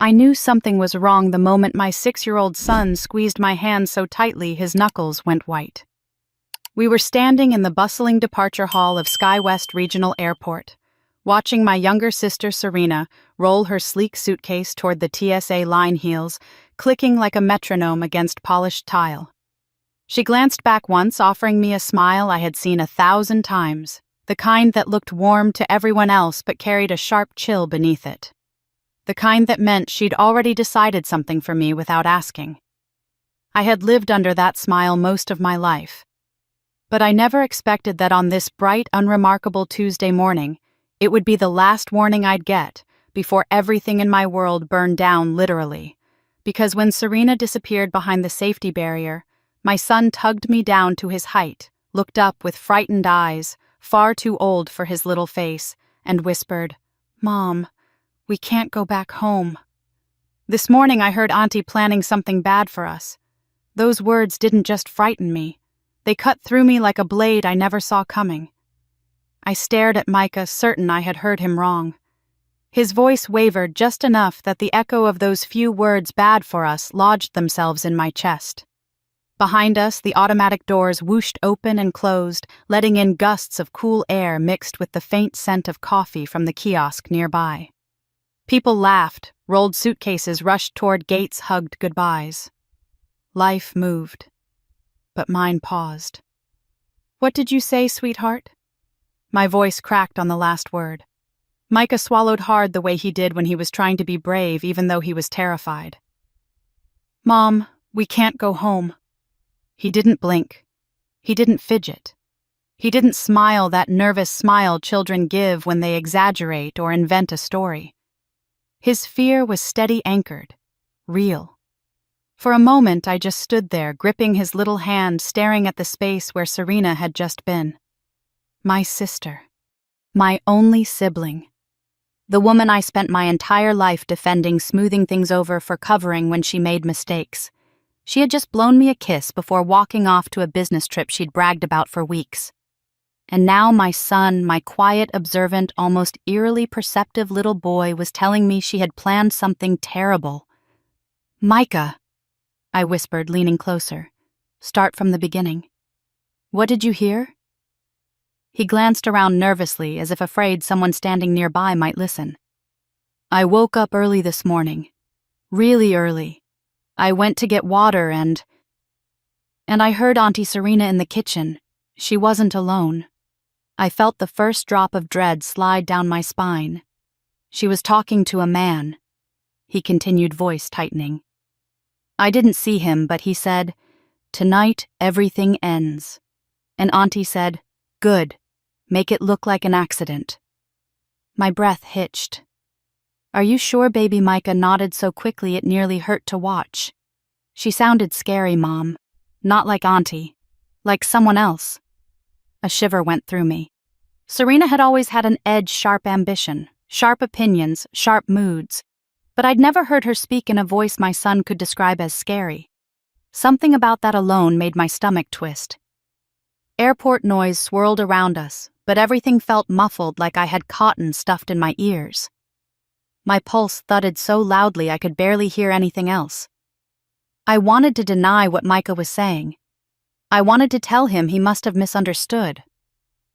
I knew something was wrong the moment my 6-year-old son squeezed my hand so tightly his knuckles went white. We were standing in the bustling departure hall of SkyWest Regional Airport, watching my younger sister Serena roll her sleek suitcase toward the TSA line heels, clicking like a metronome against polished tile. She glanced back once, offering me a smile I had seen 1,000 times, the kind that looked warm to everyone else but carried a sharp chill beneath it. The kind that meant she'd already decided something for me without asking. I had lived under that smile most of my life. But I never expected that on this bright, unremarkable Tuesday morning, it would be the last warning I'd get before everything in my world burned down literally. Because when Serena disappeared behind the safety barrier, my son tugged me down to his height, looked up with frightened eyes, far too old for his little face, and whispered, "Mom, we can't go back home." This morning I heard Auntie planning something bad for us. Those words didn't just frighten me. They cut through me like a blade I never saw coming. I stared at Micah, certain I had heard him wrong. His voice wavered just enough that the echo of those few words bad for us lodged themselves in my chest. Behind us, the automatic doors whooshed open and closed, letting in gusts of cool air mixed with the faint scent of coffee from the kiosk nearby. People laughed, rolled suitcases rushed toward gates, hugged goodbyes. Life moved. But mine paused. "What did you say, sweetheart?" My voice cracked on the last word. Micah swallowed hard the way he did when he was trying to be brave even though he was terrified. "Mom, we can't go home." He didn't blink. He didn't fidget. He didn't smile that nervous smile children give when they exaggerate or invent a story. His fear was steady anchored, real. For a moment I just stood there, gripping his little hand, staring at the space where Serena had just been. My sister. My only sibling. The woman I spent my entire life defending, smoothing things over for covering when she made mistakes. She had just blown me a kiss before walking off to a business trip she'd bragged about for weeks. And now my son, my quiet, observant, almost eerily perceptive little boy, was telling me she had planned something terrible. "Micah," I whispered, leaning closer. "Start from the beginning. What did you hear?" He glanced around nervously, as if afraid someone standing nearby might listen. "I woke up early this morning. Really early. I went to get water and I heard Auntie Serena in the kitchen. She wasn't alone. I felt the first drop of dread slide down my spine. She was talking to a man," he continued, voice tightening. "I didn't see him, but he said, 'Tonight everything ends.' And Auntie said, 'Good, make it look like an accident.'" My breath hitched. "Are you sure?" Baby Micah nodded so quickly it nearly hurt to watch. "She sounded scary, Mom. Not like Auntie. Like someone else." A shiver went through me. Serena had always had an edge, sharp ambition, sharp opinions, sharp moods. But I'd never heard her speak in a voice my son could describe as scary. Something about that alone made my stomach twist. Airport noise swirled around us, but everything felt muffled, like I had cotton stuffed in my ears. My pulse thudded so loudly I could barely hear anything else. I wanted to deny what Micah was saying. I wanted to tell him he must have misunderstood.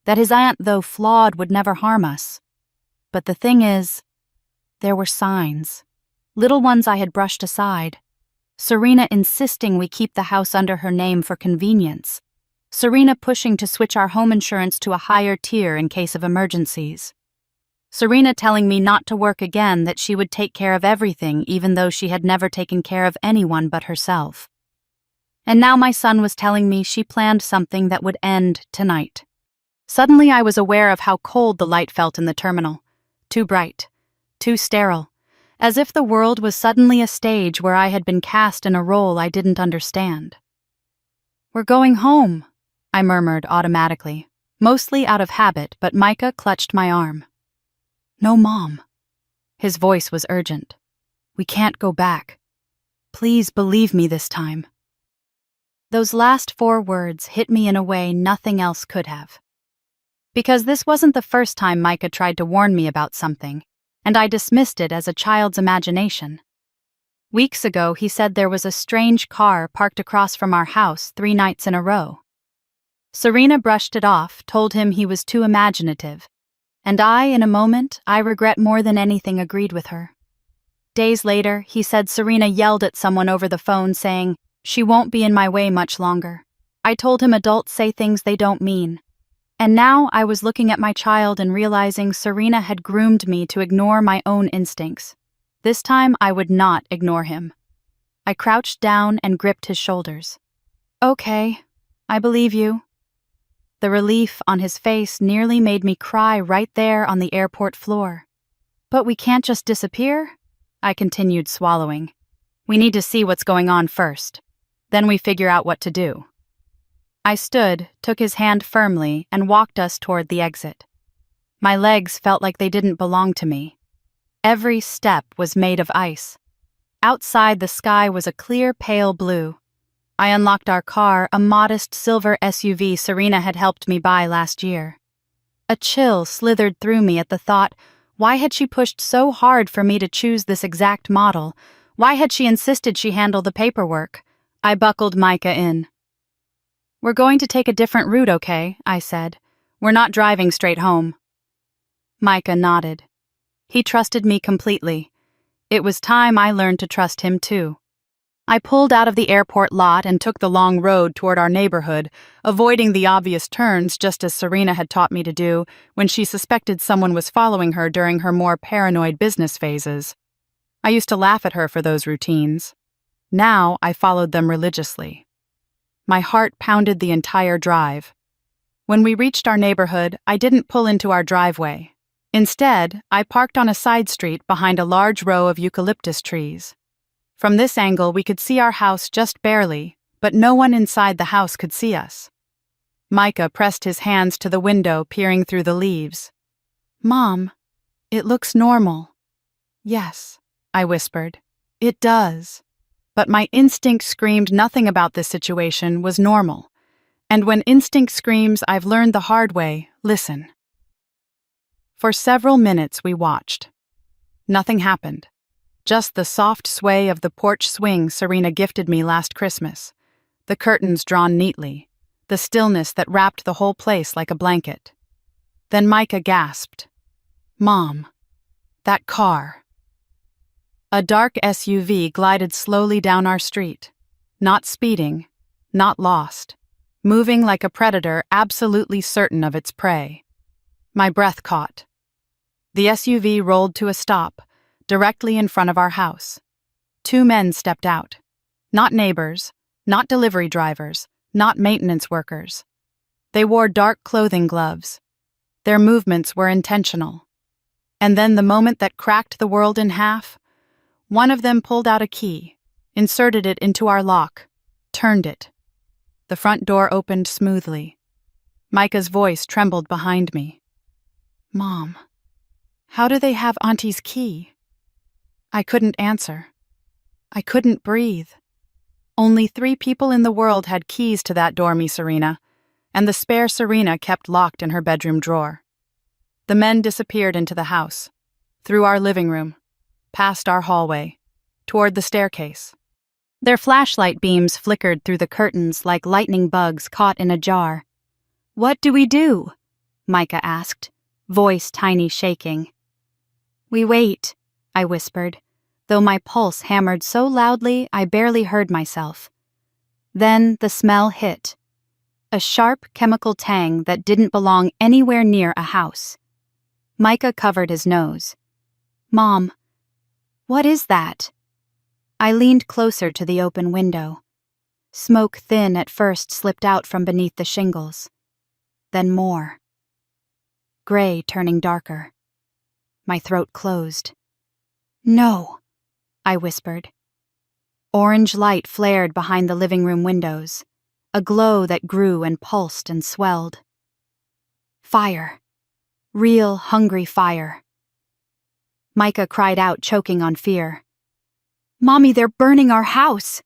That his aunt, though flawed, would never harm us. But the thing is, there were signs. Little ones I had brushed aside. Serena insisting we keep the house under her name for convenience. Serena pushing to switch our home insurance to a higher tier in case of emergencies. Serena telling me not to work again, that she would take care of everything even though she had never taken care of anyone but herself. And now my son was telling me she planned something that would end tonight. Suddenly I was aware of how cold the light felt in the terminal. Too bright. Too sterile. As if the world was suddenly a stage where I had been cast in a role I didn't understand. "We're going home," I murmured automatically, mostly out of habit, but Micah clutched my arm. "No, Mom." His voice was urgent. "We can't go back. Please believe me this time." Those last 4 words hit me in a way nothing else could have. Because this wasn't the first time Micah tried to warn me about something, and I dismissed it as a child's imagination. Weeks ago, he said there was a strange car parked across from our house 3 nights in a row. Serena brushed it off, told him he was too imaginative. And in a moment, I regret more than anything, agreed with her. Days later, he said Serena yelled at someone over the phone saying, "She won't be in my way much longer." I told him adults say things they don't mean. And now I was looking at my child and realizing Serena had groomed me to ignore my own instincts. This time I would not ignore him. I crouched down and gripped his shoulders. "Okay, I believe you." The relief on his face nearly made me cry right there on the airport floor. "But we can't just disappear," I continued, swallowing. "We need to see what's going on first. Then we figure out what to do." I stood, took his hand firmly, and walked us toward the exit. My legs felt like they didn't belong to me. Every step was made of ice. Outside, the sky was a clear, pale blue. I unlocked our car, a modest silver SUV Serena had helped me buy last year. A chill slithered through me at the thought, why had she pushed so hard for me to choose this exact model? Why had she insisted she handle the paperwork? I buckled Micah in. "We're going to take a different route, okay?" I said. "We're not driving straight home." Micah nodded. He trusted me completely. It was time I learned to trust him too. I pulled out of the airport lot and took the long road toward our neighborhood, avoiding the obvious turns just as Serena had taught me to do when she suspected someone was following her during her more paranoid business phases. I used to laugh at her for those routines. Now I followed them religiously. My heart pounded the entire drive. When we reached our neighborhood, I didn't pull into our driveway. Instead, I parked on a side street behind a large row of eucalyptus trees. From this angle, we could see our house just barely, but no one inside the house could see us. Micah pressed his hands to the window, peering through the leaves. "Mom, it looks normal." "Yes," I whispered. "It does." But my instinct screamed nothing about this situation was normal. And when instinct screams, I've learned the hard way, listen. For several minutes we watched. Nothing happened. Just the soft sway of the porch swing Serena gifted me last Christmas. The curtains drawn neatly. The stillness that wrapped the whole place like a blanket. Then Micah gasped. "Mom, that car." A dark SUV glided slowly down our street. Not speeding, not lost. Moving like a predator, absolutely certain of its prey. My breath caught. The SUV rolled to a stop, directly in front of our house. 2 men stepped out. Not neighbors, not delivery drivers, not maintenance workers. They wore dark clothing gloves. Their movements were intentional. And then the moment that cracked the world in half, one of them pulled out a key, inserted it into our lock, turned it. The front door opened smoothly. Micah's voice trembled behind me. "Mom, how do they have Auntie's key?" I couldn't answer. I couldn't breathe. Only 3 people in the world had keys to that door, Serena, and the spare Serena kept locked in her bedroom drawer. The men disappeared into the house, through our living room, past our hallway, toward the staircase. Their flashlight beams flickered through the curtains like lightning bugs caught in a jar. "What do we do?" Micah asked, voice tiny shaking. "We wait," I whispered, though my pulse hammered so loudly I barely heard myself. Then the smell hit. A sharp chemical tang that didn't belong anywhere near a house. Micah covered his nose. "Mom, what is that?" I leaned closer to the open window. Smoke thin at first slipped out from beneath the shingles. Then more. Gray turning darker. My throat closed. "No," I whispered. Orange light flared behind the living room windows, a glow that grew and pulsed and swelled. Fire. Real, hungry fire. Micah cried out, choking on fear. "Mommy, they're burning our house!"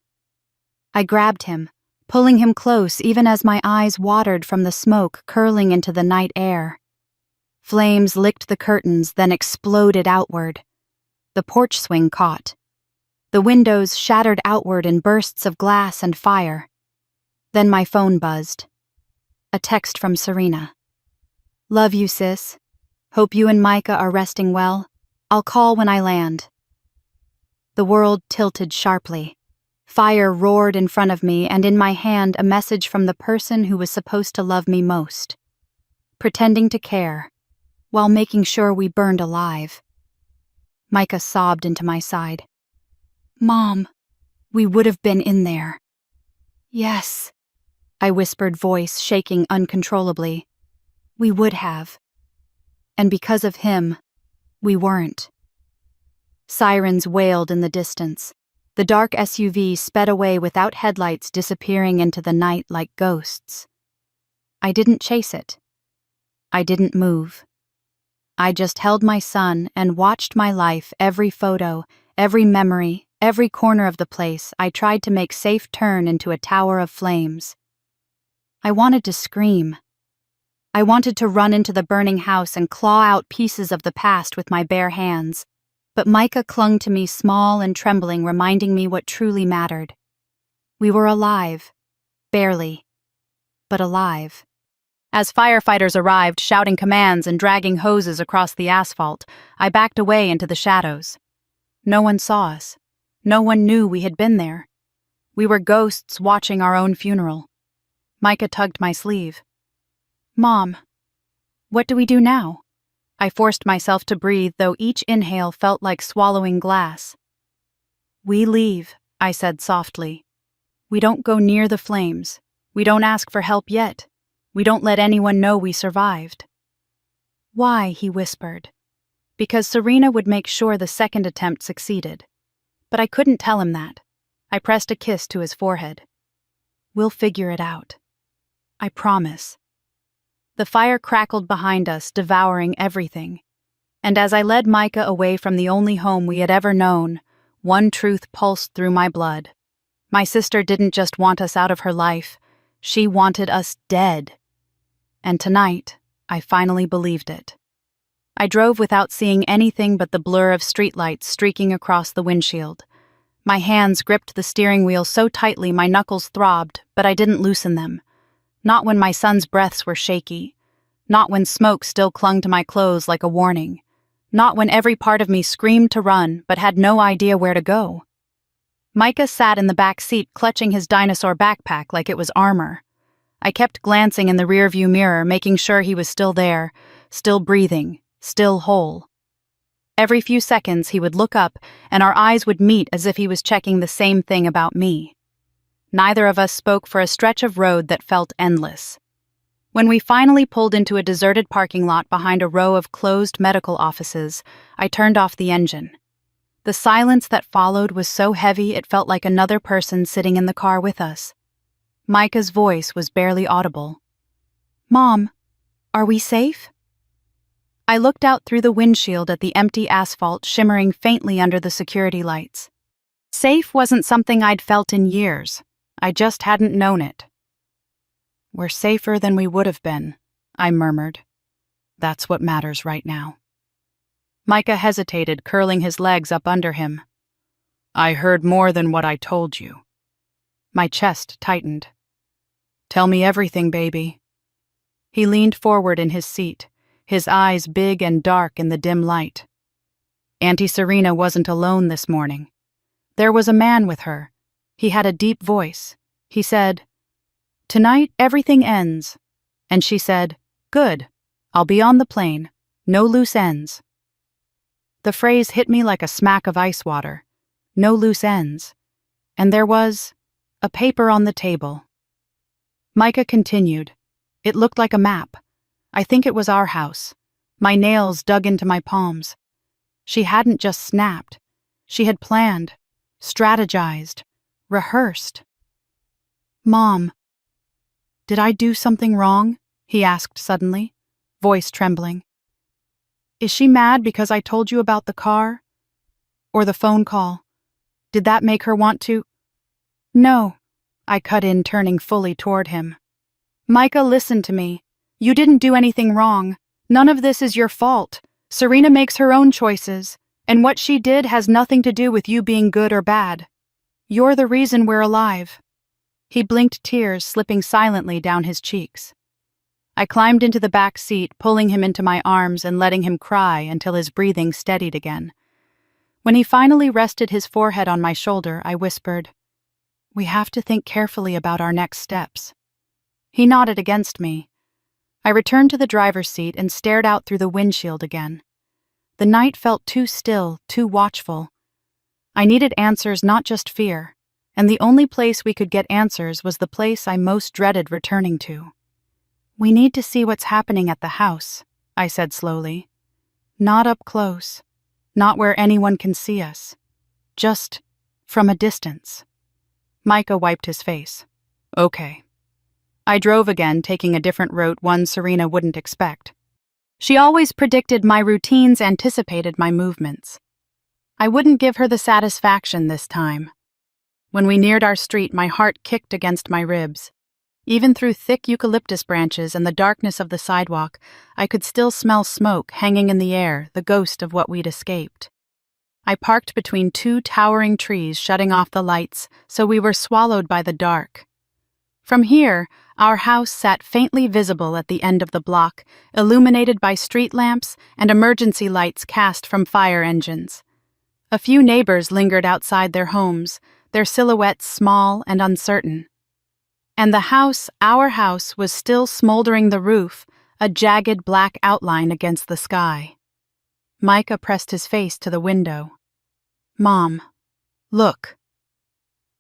I grabbed him, pulling him close even as my eyes watered from the smoke curling into the night air. Flames licked the curtains, then exploded outward. The porch swing caught. The windows shattered outward in bursts of glass and fire. Then my phone buzzed. A text from Serena. "Love you, sis. Hope you and Micah are resting well. I'll call when I land." The world tilted sharply. Fire roared in front of me, and in my hand a message from the person who was supposed to love me most. Pretending to care, while making sure we burned alive. Micah sobbed into my side. "Mom, we would have been in there." "Yes," I whispered, voice shaking uncontrollably. "We would have. And because of him, we weren't." Sirens wailed in the distance. The dark SUV sped away without headlights, disappearing into the night like ghosts. I didn't chase it. I didn't move. I just held my son and watched my life, every photo, every memory, every corner of the place I tried to make safe turn into a tower of flames. I wanted to scream. I wanted to run into the burning house and claw out pieces of the past with my bare hands. But Micah clung to me, small and trembling, reminding me what truly mattered. We were alive. Barely. But alive. As firefighters arrived, shouting commands and dragging hoses across the asphalt, I backed away into the shadows. No one saw us. No one knew we had been there. We were ghosts watching our own funeral. Micah tugged my sleeve. "Mom, what do we do now?" I forced myself to breathe, though each inhale felt like swallowing glass. "We leave," I said softly. "We don't go near the flames. We don't ask for help yet. We don't let anyone know we survived." "Why?" he whispered. "Because Serena would make sure the second attempt succeeded." But I couldn't tell him that. I pressed a kiss to his forehead. "We'll figure it out. I promise." The fire crackled behind us, devouring everything. And as I led Micah away from the only home we had ever known, one truth pulsed through my blood. My sister didn't just want us out of her life, she wanted us dead. And tonight, I finally believed it. I drove without seeing anything but the blur of streetlights streaking across the windshield. My hands gripped the steering wheel so tightly my knuckles throbbed, but I didn't loosen them. Not when my son's breaths were shaky. Not when smoke still clung to my clothes like a warning. Not when every part of me screamed to run, but had no idea where to go. Micah sat in the back seat, clutching his dinosaur backpack like it was armor. I kept glancing in the rearview mirror, making sure he was still there, still breathing, still whole. Every few seconds he would look up, and our eyes would meet as if he was checking the same thing about me. Neither of us spoke for a stretch of road that felt endless. When we finally pulled into a deserted parking lot behind a row of closed medical offices, I turned off the engine. The silence that followed was so heavy it felt like another person sitting in the car with us. Micah's voice was barely audible. "Mom, are we safe?" I looked out through the windshield at the empty asphalt shimmering faintly under the security lights. Safe wasn't something I'd felt in years. I just hadn't known it. "We're safer than we would have been," I murmured. "That's what matters right now." Micah hesitated, curling his legs up under him. "I heard more than what I told you." My chest tightened. "Tell me everything, baby." He leaned forward in his seat, his eyes big and dark in the dim light. Auntie Serena wasn't alone this morning. There was a man with her. He had a deep voice. He said, "Tonight everything ends." And she said, "Good. I'll be on the plane. No loose ends." The phrase hit me like a smack of ice water. No loose ends. And there was a paper on the table. Micah continued. It looked like a map. I think it was our house. My nails dug into my palms. She hadn't just snapped. She had planned, strategized, rehearsed. "Mom, did I do something wrong?" he asked suddenly, voice trembling. "Is she mad because I told you about the car? Or the phone call? Did that make her want to—" "No," I cut in, turning fully toward him. "Micah, listen to me. You didn't do anything wrong. None of this is your fault. Serena makes her own choices, And what she did has nothing to do with you being good or bad. You're the reason we're alive." He blinked, tears slipping silently down his cheeks. I climbed into the back seat, pulling him into my arms and letting him cry until his breathing steadied again. When he finally rested his forehead on my shoulder, I whispered, "We have to think carefully about our next steps." He nodded against me. I returned to the driver's seat and stared out through the windshield again. The night felt too still, too watchful. I needed answers, not just fear, and the only place we could get answers was the place I most dreaded returning to. "We need to see what's happening at the house," I said slowly. "Not up close, not where anyone can see us, just from a distance." Micah wiped his face. "Okay." I drove again, taking a different route, one Serena wouldn't expect. She always predicted my routines, anticipated my movements. I wouldn't give her the satisfaction this time. When we neared our street, my heart kicked against my ribs. Even through thick eucalyptus branches and the darkness of the sidewalk, I could still smell smoke hanging in the air, the ghost of what we'd escaped. I parked between two towering trees, shutting off the lights, so we were swallowed by the dark. From here, our house sat faintly visible at the end of the block, illuminated by street lamps and emergency lights cast from fire engines. A few neighbors lingered outside their homes, their silhouettes small and uncertain. And the house, our house, was still smoldering the roof, a jagged black outline against the sky. Micah pressed his face to the window. "Mom, look."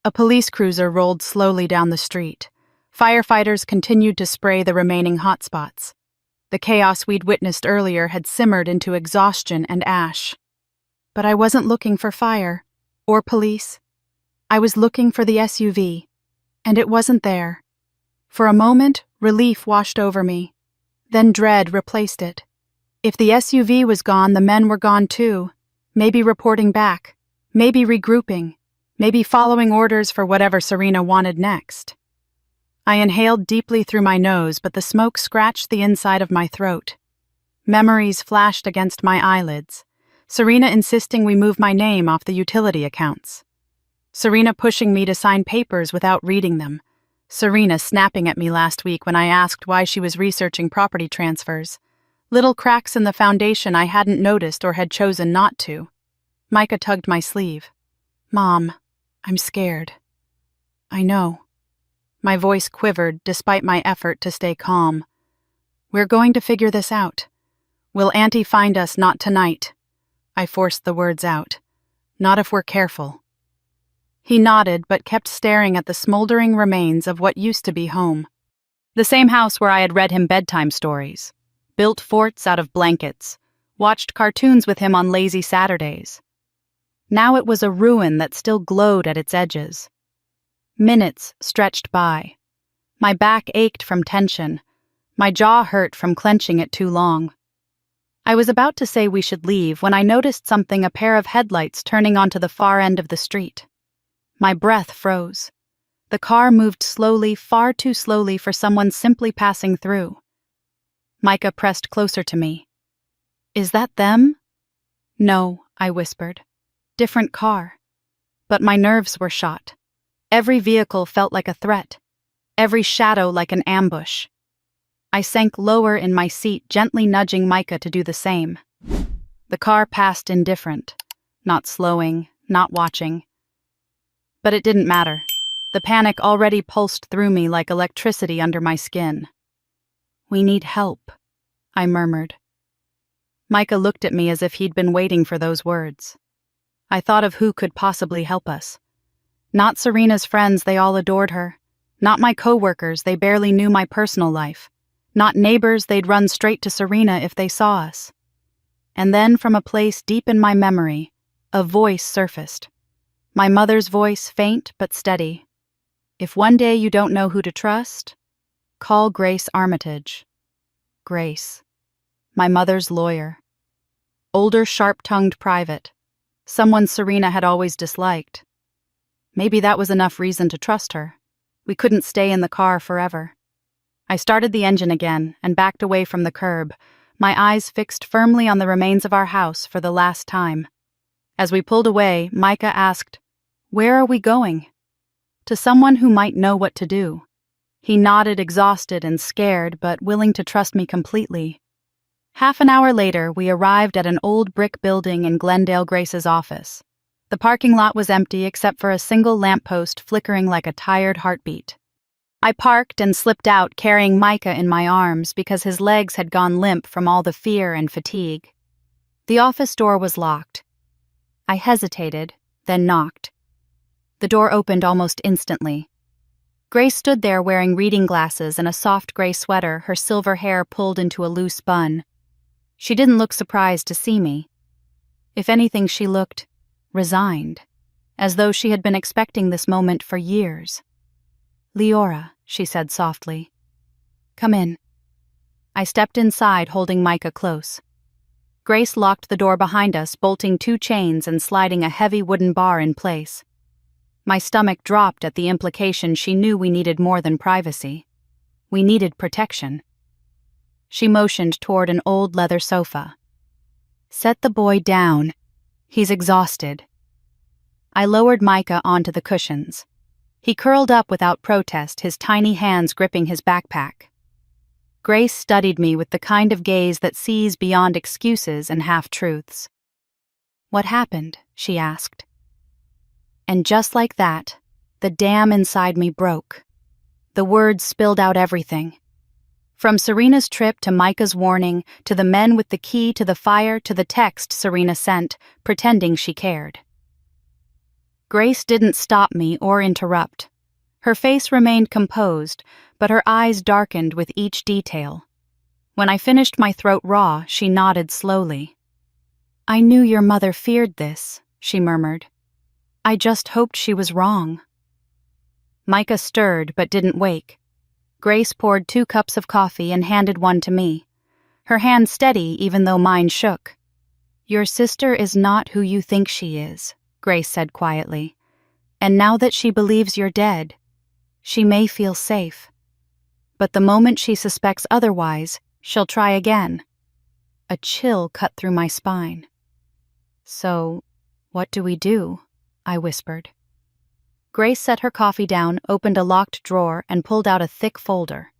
A police cruiser rolled slowly down the street. Firefighters continued to spray the remaining hotspots. The chaos we'd witnessed earlier had simmered into exhaustion and ash. But I wasn't looking for fire, or police. I was looking for the SUV, and it wasn't there. For a moment, relief washed over me. Then dread replaced it. If the SUV was gone, the men were gone too. Maybe reporting back, maybe regrouping, maybe following orders for whatever Serena wanted next. I inhaled deeply through my nose, but the smoke scratched the inside of my throat. Memories flashed against my eyelids. Serena insisting we move my name off the utility accounts. Serena pushing me to sign papers without reading them. Serena snapping at me last week when I asked why she was researching property transfers. Little cracks in the foundation I hadn't noticed or had chosen not to. Micah tugged my sleeve. "Mom, I'm scared." "I know." My voice quivered despite my effort to stay calm. "We're going to figure this out. Will Auntie find us? Not tonight." I forced the words out. "Not if we're careful." He nodded but kept staring at the smoldering remains of what used to be home. The same house where I had read him bedtime stories, built forts out of blankets, watched cartoons with him on lazy Saturdays. Now it was a ruin that still glowed at its edges. Minutes stretched by. My back ached from tension. My jaw hurt from clenching it too long. I was about to say we should leave when I noticed something, a pair of headlights turning onto the far end of the street. My breath froze. The car moved slowly, far too slowly for someone simply passing through. Micah pressed closer to me. "Is that them?" "No," I whispered. "Different car." But my nerves were shot. Every vehicle felt like a threat, every shadow like an ambush. I sank lower in my seat, gently nudging Micah to do the same. The car passed indifferent, not slowing, not watching. But it didn't matter. The panic already pulsed through me like electricity under my skin. "We need help," I murmured. Micah looked at me as if he'd been waiting for those words. I thought of who could possibly help us. Not Serena's friends, they all adored her. Not my coworkers, they barely knew my personal life. Not neighbors, they'd run straight to Serena if they saw us. And then from a place deep in my memory, a voice surfaced. My mother's voice, faint but steady. "If one day you don't know who to trust, call Grace Armitage." Grace. My mother's lawyer. Older, sharp-tongued private. Someone Serena had always disliked. Maybe that was enough reason to trust her. We couldn't stay in the car forever. I started the engine again and backed away from the curb, my eyes fixed firmly on the remains of our house for the last time. As we pulled away, Micah asked, "Where are we going?" To someone who might know what to do. He nodded, exhausted and scared, but willing to trust me completely. Half an hour later, we arrived at an old brick building in Glendale Grace's office. The parking lot was empty except for a single lamppost flickering like a tired heartbeat. I parked and slipped out, carrying Micah in my arms because his legs had gone limp from all the fear and fatigue. The office door was locked. I hesitated, then knocked. The door opened almost instantly. Grace stood there wearing reading glasses and a soft gray sweater, her silver hair pulled into a loose bun. She didn't look surprised to see me. If anything, she looked resigned, as though she had been expecting this moment for years. "Leora," she said softly. "Come in." I stepped inside, holding Micah close. Grace locked the door behind us, bolting 2 chains and sliding a heavy wooden bar in place. My stomach dropped at the implication she knew we needed more than privacy. We needed protection. She motioned toward an old leather sofa. "Set the boy down. He's exhausted." I lowered Micah onto the cushions. He curled up without protest, his tiny hands gripping his backpack. Grace studied me with the kind of gaze that sees beyond excuses and half-truths. "What happened?" she asked. And just like that, the dam inside me broke. The words spilled out everything. From Serena's trip to Micah's warning, to the men with the key to the fire, to the text Serena sent, pretending she cared. Grace didn't stop me or interrupt. Her face remained composed, but her eyes darkened with each detail. When I finished my throat raw, she nodded slowly. "I knew your mother feared this," she murmured. "I just hoped she was wrong." Micah stirred but didn't wake. Grace poured 2 cups of coffee and handed one to me. Her hand steady even though mine shook. "Your sister is not who you think she is," Grace said quietly. "And now that she believes you're dead, she may feel safe. But the moment she suspects otherwise, she'll try again." A chill cut through my spine. "So, what do we do?" I whispered. Grace set her coffee down, opened a locked drawer, and pulled out a thick folder.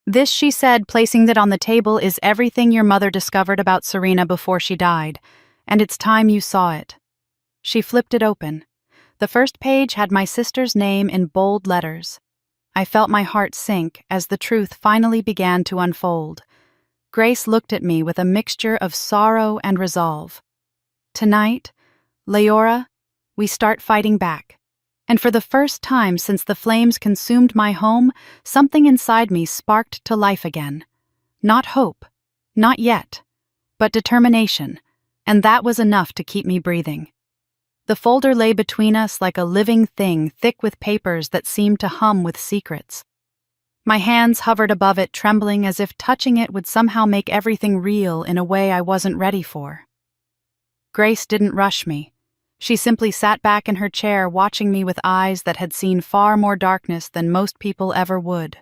"This," she said, placing it on the table, "is everything your mother discovered about Serena before she died, and it's time you saw it." She flipped it open. The first page had my sister's name in bold letters. I felt my heart sink as the truth finally began to unfold. Grace looked at me with a mixture of sorrow and resolve. "Tonight, Leora, we start fighting back. And for the first time since the flames consumed my home, something inside me sparked to life again. Not hope, not yet, but determination, and that was enough to keep me breathing." The folder lay between us like a living thing, thick with papers that seemed to hum with secrets. My hands hovered above it, trembling as if touching it would somehow make everything real in a way I wasn't ready for. Grace didn't rush me. She simply sat back in her chair, watching me with eyes that had seen far more darkness than most people ever would.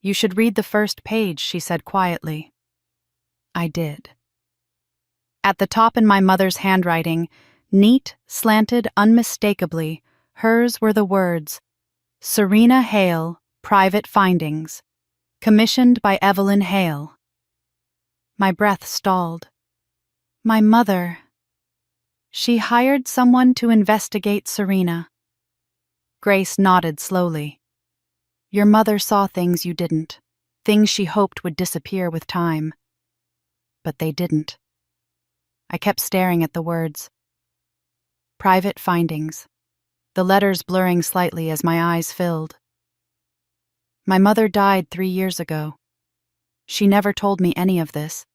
"You should read the first page," she said quietly. I did. At the top in my mother's handwriting, neat, slanted unmistakably, hers were the words, "Serena Hale, Private Findings. Commissioned by Evelyn Hale." My breath stalled. My mother... She hired someone to investigate Serena. Grace nodded slowly. "Your mother saw things you didn't, things she hoped would disappear with time. But they didn't." I kept staring at the words. "Private Findings," the letters blurring slightly as my eyes filled. My mother died 3 years ago. She never told me any of this.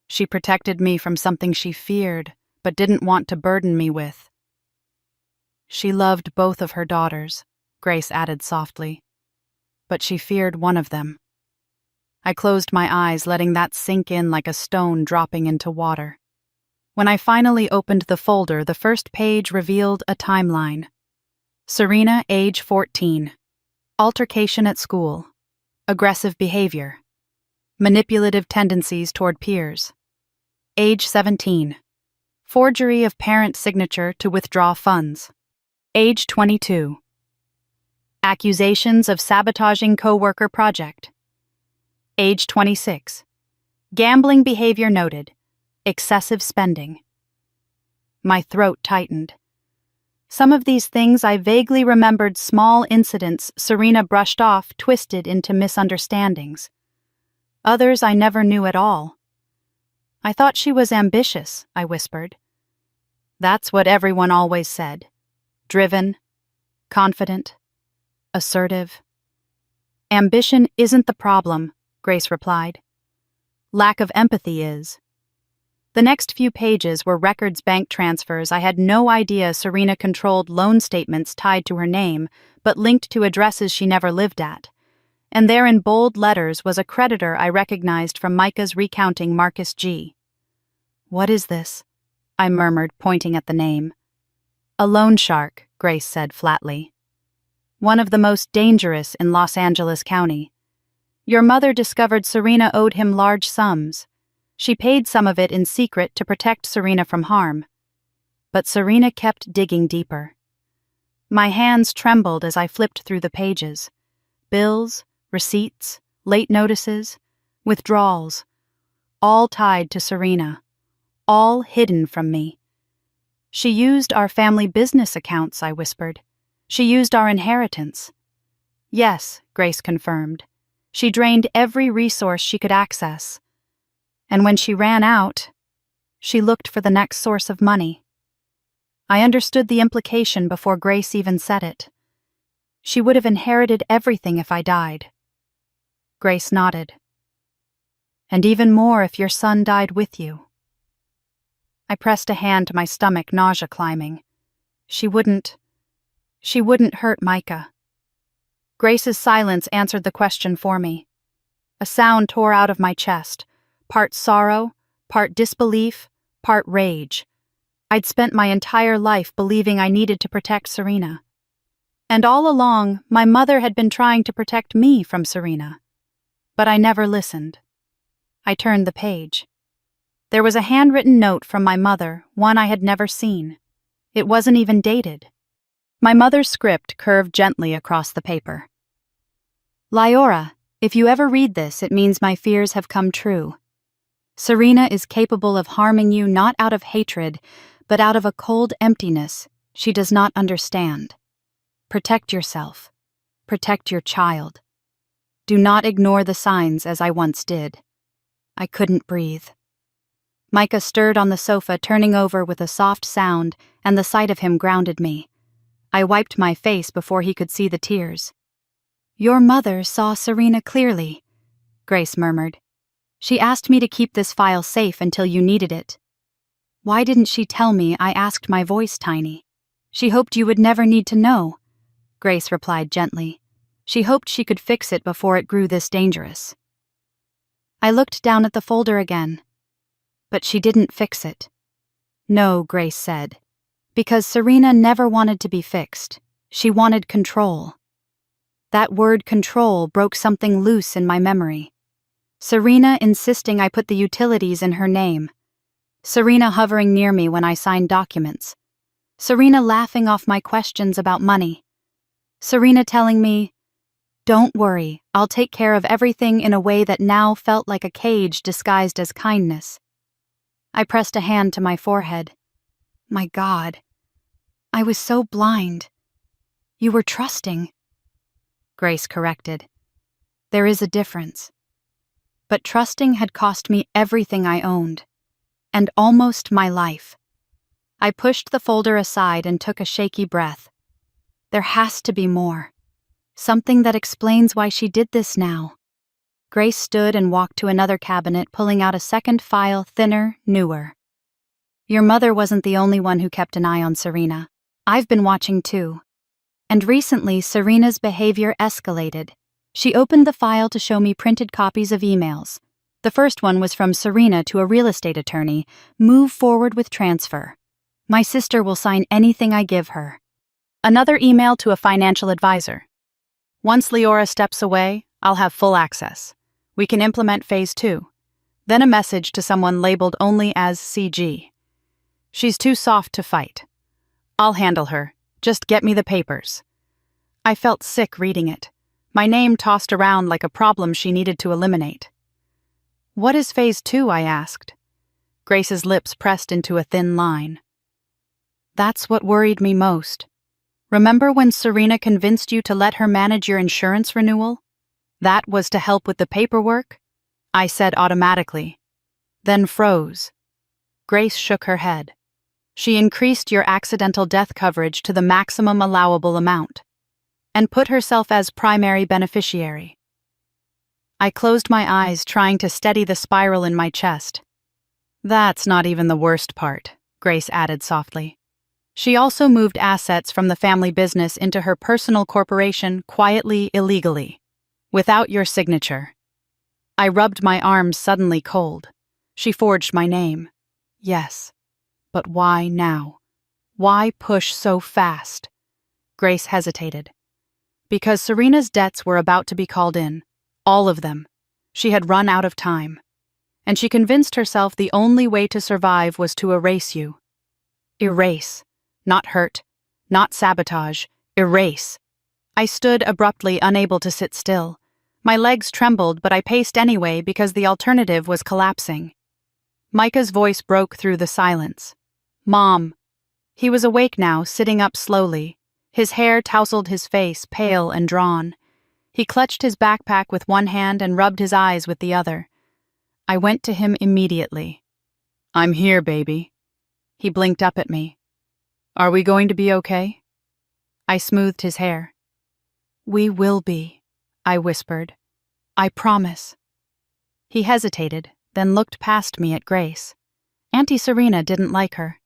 She protected me from something she feared, but didn't want to burden me with. "She loved both of her daughters," Grace added softly, "but she feared one of them." I closed my eyes, letting that sink in like a stone dropping into water. When I finally opened the folder, the first page revealed a timeline. Serena, age 14. Altercation at school. Aggressive behavior. Manipulative tendencies toward peers. Age 17. Forgery of parent signature to withdraw funds. Age 22. Accusations of sabotaging coworker project. Age 26. Gambling behavior noted. Excessive spending. My throat tightened. Some of these things I vaguely remembered small incidents Serena brushed off, twisted into misunderstandings. Others I never knew at all. I thought she was ambitious, I whispered. That's what everyone always said. Driven, confident, assertive. Ambition isn't the problem, Grace replied. Lack of empathy is. The next few pages were records bank transfers. I had no idea Serena controlled loan statements tied to her name, but linked to addresses she never lived at. And there in bold letters was a creditor I recognized from Micah's recounting Marcus G. What is this? I murmured, pointing at the name. A loan shark, Grace said flatly. One of the most dangerous in Los Angeles County. Your mother discovered Serena owed him large sums. She paid some of it in secret to protect Serena from harm. But Serena kept digging deeper. My hands trembled as I flipped through the pages. Bills, receipts, late notices, withdrawals, all tied to Serena, all hidden from me. She used our family business accounts, I whispered. She used our inheritance. Yes, Grace confirmed. She drained every resource she could access. And when she ran out, she looked for the next source of money. I understood the implication before Grace even said it. She would have inherited everything if I died. Grace nodded. And even more if your son died with you. I pressed a hand to my stomach, nausea climbing. She wouldn't hurt Micah. Grace's silence answered the question for me. A sound tore out of my chest. Part sorrow, part disbelief, part rage. I'd spent my entire life believing I needed to protect Serena. And all along, my mother had been trying to protect me from Serena. But I never listened. I turned the page. There was a handwritten note from my mother, one I had never seen. It wasn't even dated. My mother's script curved gently across the paper. Lyora, if you ever read this, it means my fears have come true. Serena is capable of harming you not out of hatred, but out of a cold emptiness she does not understand. Protect yourself. Protect your child. Do not ignore the signs as I once did. I couldn't breathe. Micah stirred on the sofa, turning over with a soft sound, and the sight of him grounded me. I wiped my face before he could see the tears. Your mother saw Serena clearly, Grace murmured. She asked me to keep this file safe until you needed it. Why didn't she tell me? I asked, my voice tiny. She hoped you would never need to know, Grace replied gently. She hoped she could fix it before it grew this dangerous. I looked down at the folder again. But she didn't fix it. No, Grace said. Because Serena never wanted to be fixed. She wanted control. That word control broke something loose in my memory. Serena insisting I put the utilities in her name. Serena hovering near me when I signed documents. Serena laughing off my questions about money. Serena telling me, "Don't worry, I'll take care of everything," in a way that now felt like a cage disguised as kindness. I pressed a hand to my forehead. My God, I was so blind. You were trusting. Grace corrected. There is a difference. But trusting had cost me everything I owned, and almost my life. I pushed the folder aside and took a shaky breath. There has to be more. Something that explains why she did this now. Grace stood and walked to another cabinet, pulling out a second file, thinner, newer. Your mother wasn't the only one who kept an eye on Serena. I've been watching too. And recently, Serena's behavior escalated. She opened the file to show me printed copies of emails. The first one was from Serena to a real estate attorney. Move forward with transfer. My sister will sign anything I give her. Another email to a financial advisor. Once Lyora steps away, I'll have full access. We can implement phase 2. Then a message to someone labeled only as CG. She's too soft to fight. I'll handle her. Just get me the papers. I felt sick reading it. My name tossed around like a problem she needed to eliminate. What is phase 2? I asked. Grace's lips pressed into a thin line. That's what worried me most. Remember when Serena convinced you to let her manage your insurance renewal? That was to help with the paperwork? I said automatically. Then froze. Grace shook her head. She increased your accidental death coverage to the maximum allowable amount and put herself as primary beneficiary. I closed my eyes, trying to steady the spiral in my chest. That's not even the worst part, Grace added softly. She also moved assets from the family business into her personal corporation quietly, illegally, without your signature. I rubbed my arms suddenly cold. She forged my name. Yes. But why now? Why push so fast? Grace hesitated. Because Serena's debts were about to be called in. All of them. She had run out of time. And she convinced herself the only way to survive was to erase you. Erase. Not hurt. Not sabotage. Erase. I stood abruptly, unable to sit still. My legs trembled, but I paced anyway because the alternative was collapsing. Micah's voice broke through the silence. Mom. He was awake now, sitting up slowly. His hair tousled his face, pale and drawn. He clutched his backpack with one hand and rubbed his eyes with the other. I went to him immediately. I'm here, baby. He blinked up at me. Are we going to be okay? I smoothed his hair. We will be, I whispered. I promise. He hesitated, then looked past me at Grace. Auntie Serena didn't like her.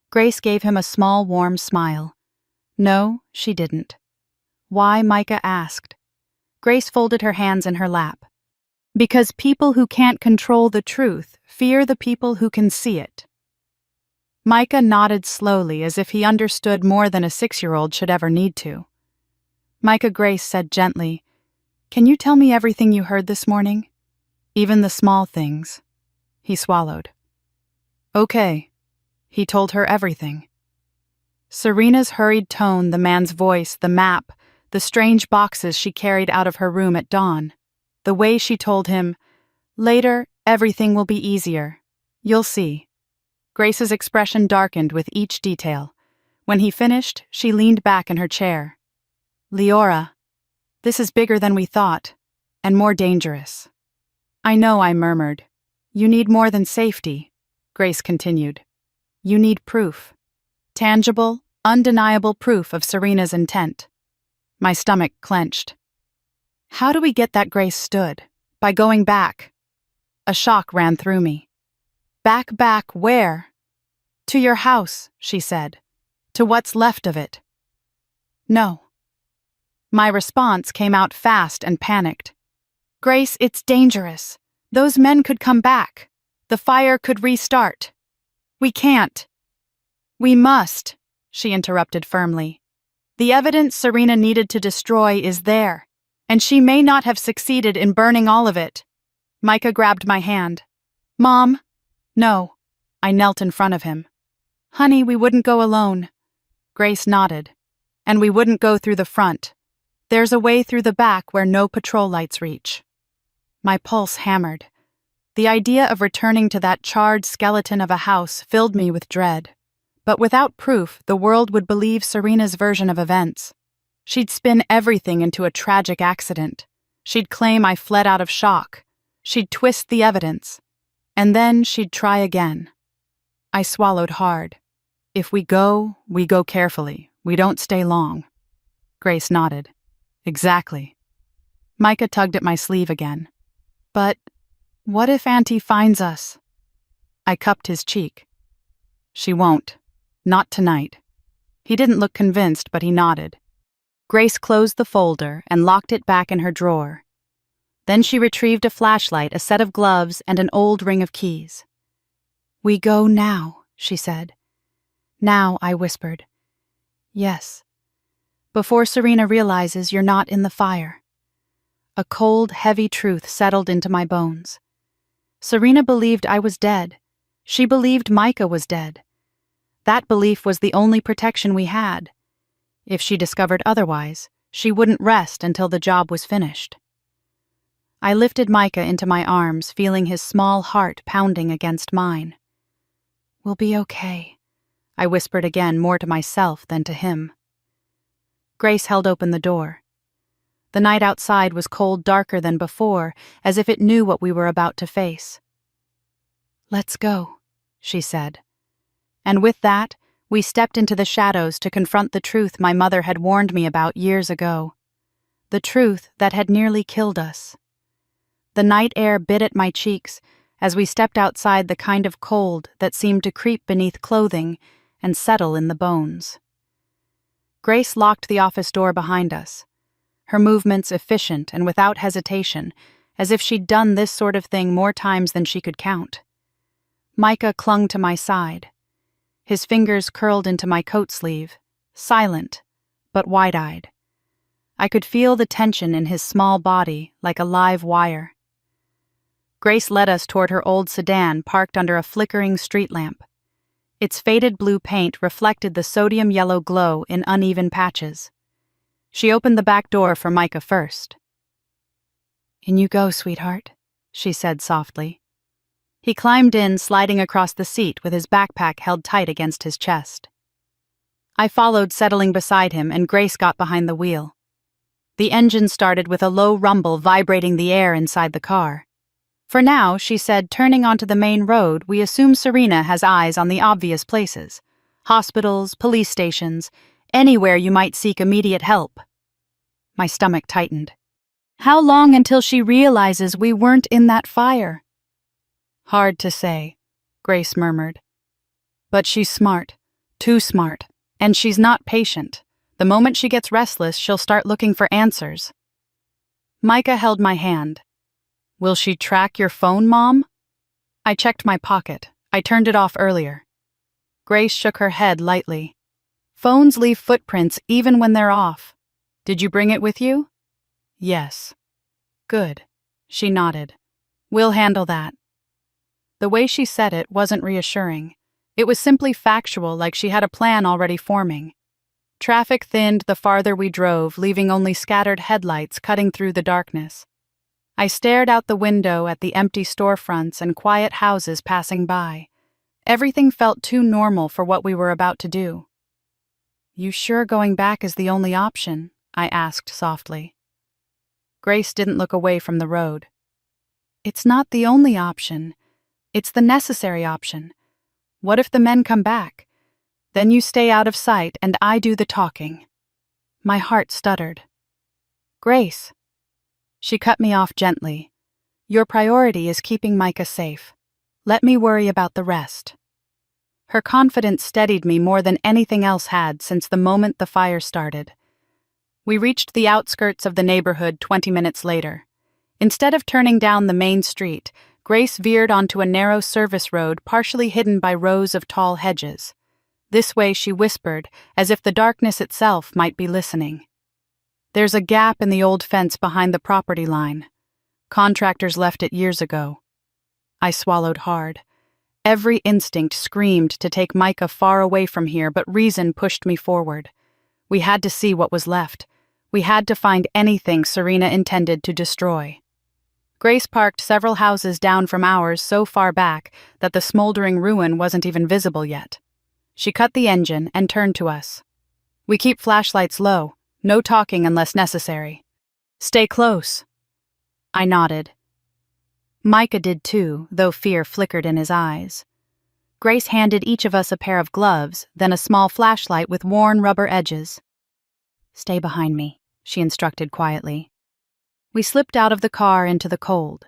Grace gave him a small, warm smile. No, she didn't. Why, Micah asked. Grace folded her hands in her lap. Because people who can't control the truth fear the people who can see it. Micah nodded slowly as if he understood more than a 6-year-old should ever need to. Micah Grace said gently, Can you tell me everything you heard this morning? Even the small things. He swallowed. Okay. He told her everything. Serena's hurried tone, the man's voice, the map, the strange boxes she carried out of her room at dawn. The way she told him, Later, everything will be easier. You'll see. Grace's expression darkened with each detail. When he finished, she leaned back in her chair. Leora, this is bigger than we thought, and more dangerous. I know, I murmured. You need more than safety, Grace continued. You need proof. Tangible, undeniable proof of Serena's intent. My stomach clenched. How do we get that? Grace stood. By going back. A shock ran through me. Back, where? To your house, she said. To what's left of it. No. My response came out fast and panicked. Grace, it's dangerous. Those men could come back. The fire could restart. We can't. We must, she interrupted firmly. The evidence Serena needed to destroy is there, and she may not have succeeded in burning all of it. Micah grabbed my hand. Mom? No. I knelt in front of him. Honey, we wouldn't go alone. Grace nodded. And we wouldn't go through the front. There's a way through the back where no patrol lights reach. My pulse hammered. The idea of returning to that charred skeleton of a house filled me with dread. But without proof, the world would believe Serena's version of events. She'd spin everything into a tragic accident. She'd claim I fled out of shock. She'd twist the evidence. And then she'd try again. I swallowed hard. If we go carefully. We don't stay long. Grace nodded. Exactly. Micah tugged at my sleeve again. But what if Auntie finds us? I cupped his cheek. She won't. Not tonight. He didn't look convinced, but he nodded. Grace closed the folder and locked it back in her drawer. Then she retrieved a flashlight, a set of gloves, and an old ring of keys. We go now, she said. Now, I whispered. Yes. Before Serena realizes you're not in the fire. A cold, heavy truth settled into my bones. Serena believed I was dead. She believed Micah was dead. That belief was the only protection we had. If she discovered otherwise, she wouldn't rest until the job was finished. I lifted Micah into my arms, feeling his small heart pounding against mine. "We'll be okay," I whispered again, more to myself than to him. Grace held open the door. The night outside was cold, darker than before, as if it knew what we were about to face. "Let's go," she said. And with that, we stepped into the shadows to confront the truth my mother had warned me about years ago. The truth that had nearly killed us. The night air bit at my cheeks as we stepped outside, the kind of cold that seemed to creep beneath clothing and settle in the bones. Grace locked the office door behind us, her movements efficient and without hesitation, as if she'd done this sort of thing more times than she could count. Micah clung to my side. His fingers curled into my coat sleeve, silent, but wide-eyed. I could feel the tension in his small body like a live wire. Grace led us toward her old sedan parked under a flickering street lamp. Its faded blue paint reflected the sodium yellow glow in uneven patches. She opened the back door for Micah first. "In you go, sweetheart," she said softly. He climbed in, sliding across the seat with his backpack held tight against his chest. I followed, settling beside him, and Grace got behind the wheel. The engine started with a low rumble vibrating the air inside the car. "For now," she said, turning onto the main road, "we assume Serena has eyes on the obvious places. Hospitals, police stations, anywhere you might seek immediate help." My stomach tightened. How long until she realizes we weren't in that fire? "Hard to say," Grace murmured. "But she's smart, too smart, and she's not patient. The moment she gets restless, she'll start looking for answers." Micah held my hand. "Will she track your phone, Mom?" I checked my pocket. I turned it off earlier. Grace shook her head lightly. "Phones leave footprints even when they're off. Did you bring it with you?" "Yes." "Good." She nodded. "We'll handle that." The way she said it wasn't reassuring. It was simply factual, like she had a plan already forming. Traffic thinned the farther we drove, leaving only scattered headlights cutting through the darkness. I stared out the window at the empty storefronts and quiet houses passing by. Everything felt too normal for what we were about to do. "You sure going back is the only option?" I asked softly. Grace didn't look away from the road. "It's not the only option. It's the necessary option. What if the men come back? Then you stay out of sight and I do the talking." My heart stuttered. "Grace." She cut me off gently. "Your priority is keeping Micah safe. Let me worry about the rest." Her confidence steadied me more than anything else had since the moment the fire started. We reached the outskirts of the neighborhood 20 minutes later. Instead of turning down the main street, Grace veered onto a narrow service road partially hidden by rows of tall hedges. This way, she whispered, as if the darkness itself might be listening. "There's a gap in the old fence behind the property line. Contractors left it years ago." I swallowed hard. Every instinct screamed to take Micah far away from here, but reason pushed me forward. We had to see what was left. We had to find anything Serena intended to destroy. Grace parked several houses down from ours so far back that the smoldering ruin wasn't even visible yet. She cut the engine and turned to us. "We keep flashlights low, no talking unless necessary. Stay close." I nodded. Micah did too, though fear flickered in his eyes. Grace handed each of us a pair of gloves, then a small flashlight with worn rubber edges. "Stay behind me," she instructed quietly. We slipped out of the car into the cold.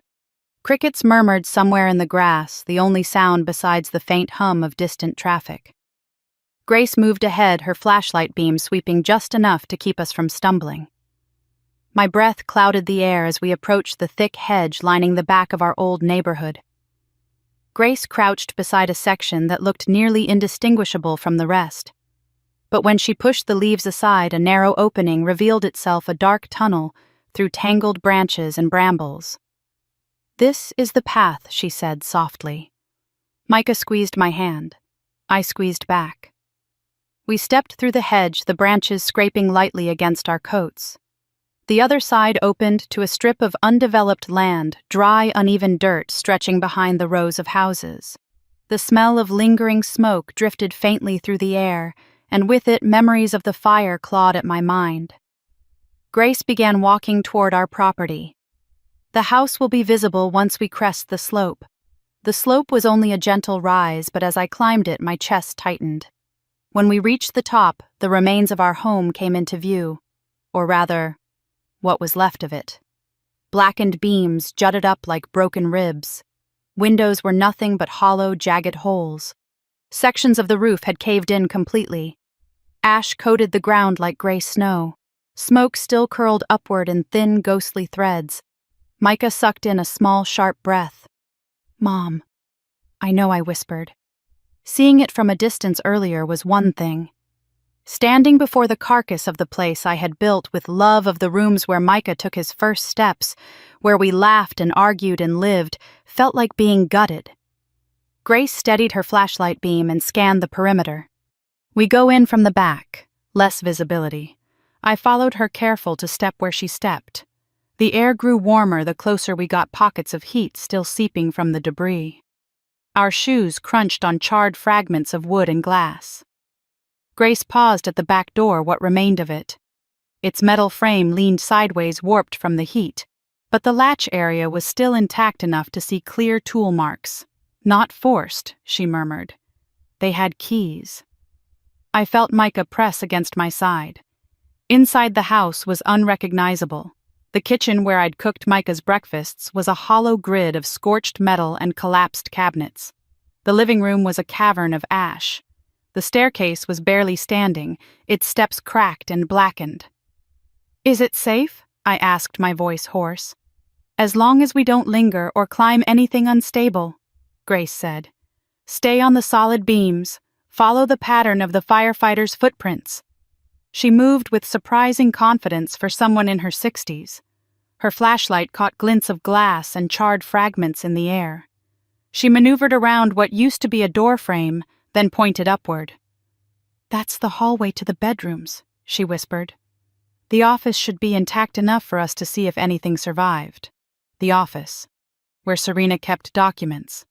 Crickets murmured somewhere in the grass, the only sound besides the faint hum of distant traffic. Grace moved ahead, her flashlight beam sweeping just enough to keep us from stumbling. My breath clouded the air as we approached the thick hedge lining the back of our old neighborhood. Grace crouched beside a section that looked nearly indistinguishable from the rest. But when she pushed the leaves aside, a narrow opening revealed itself, a dark tunnel through tangled branches and brambles. "This is the path," she said softly. Micah squeezed my hand. I squeezed back. We stepped through the hedge, the branches scraping lightly against our coats. The other side opened to a strip of undeveloped land, dry, uneven dirt stretching behind the rows of houses. The smell of lingering smoke drifted faintly through the air, and with it memories of the fire clawed at my mind. Grace began walking toward our property. The house will be visible once we crest the slope. The slope was only a gentle rise, but as I climbed it, my chest tightened. When we reached the top, the remains of our home came into view, or rather, what was left of it. Blackened beams jutted up like broken ribs. Windows were nothing but hollow, jagged holes. Sections of the roof had caved in completely. Ash coated the ground like gray snow. Smoke still curled upward in thin, ghostly threads. Micah sucked in a small, sharp breath. "Mom." I know I whispered. Seeing it from a distance earlier was one thing. Standing before the carcass of the place I had built with love of the rooms where Micah took his first steps, where we laughed and argued and lived, felt like being gutted. Grace steadied her flashlight beam and scanned the perimeter. "We go in from the back, less visibility." I followed her, careful to step where she stepped. The air grew warmer the closer we got, pockets of heat still seeping from the debris. Our shoes crunched on charred fragments of wood and glass. Grace paused at the back door, what remained of it. Its metal frame leaned sideways, warped from the heat, but the latch area was still intact enough to see clear tool marks. "Not forced," she murmured. "They had keys." I felt Micah press against my side. Inside the house was unrecognizable. The kitchen where I'd cooked Micah's breakfasts was a hollow grid of scorched metal and collapsed cabinets. The living room was a cavern of ash. The staircase was barely standing, its steps cracked and blackened. "Is it safe?" I asked, my voice hoarse. "As long as we don't linger or climb anything unstable," Grace said. "Stay on the solid beams. Follow the pattern of the firefighters' footprints." She moved with surprising confidence for someone in her 60s. Her flashlight caught glints of glass and charred fragments in the air. She maneuvered around what used to be a door frame, then pointed upward. "That's the hallway to the bedrooms," she whispered. "The office should be intact enough for us to see if anything survived." The office, where Serena kept documents,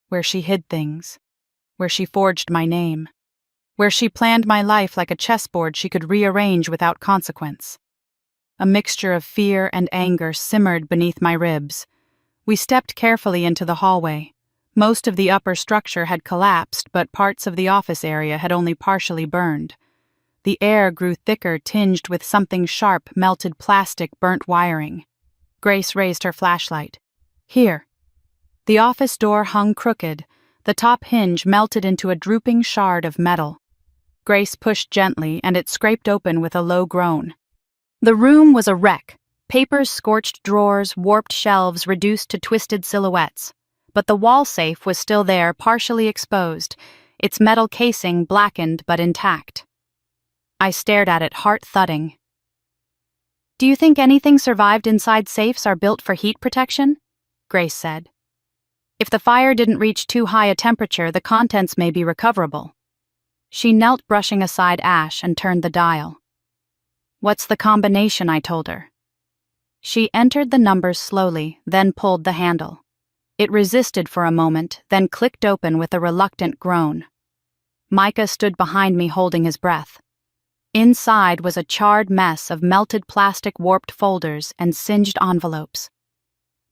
where she hid things, where she forged my name, where she planned my life like a chessboard she could rearrange without consequence. A mixture of fear and anger simmered beneath my ribs. We stepped carefully into the hallway. Most of the upper structure had collapsed, but parts of the office area had only partially burned. The air grew thicker, tinged with something sharp, melted plastic, burnt wiring. Grace raised her flashlight. "Here." The office door hung crooked. The top hinge melted into a drooping shard of metal. Grace pushed gently, and it scraped open with a low groan. The room was a wreck. Papers, scorched drawers, warped shelves reduced to twisted silhouettes. But the wall safe was still there, partially exposed, its metal casing blackened but intact. I stared at it, heart thudding. "Do you think anything survived inside safes are built for heat protection?" Grace said. "If the fire didn't reach too high a temperature, the contents may be recoverable." She knelt, brushing aside ash, and turned the dial. "What's the combination?" I told her. She entered the numbers slowly, then pulled the handle. It resisted for a moment, then clicked open with a reluctant groan. Micah stood behind me, holding his breath. Inside was a charred mess of melted plastic, warped folders, and singed envelopes.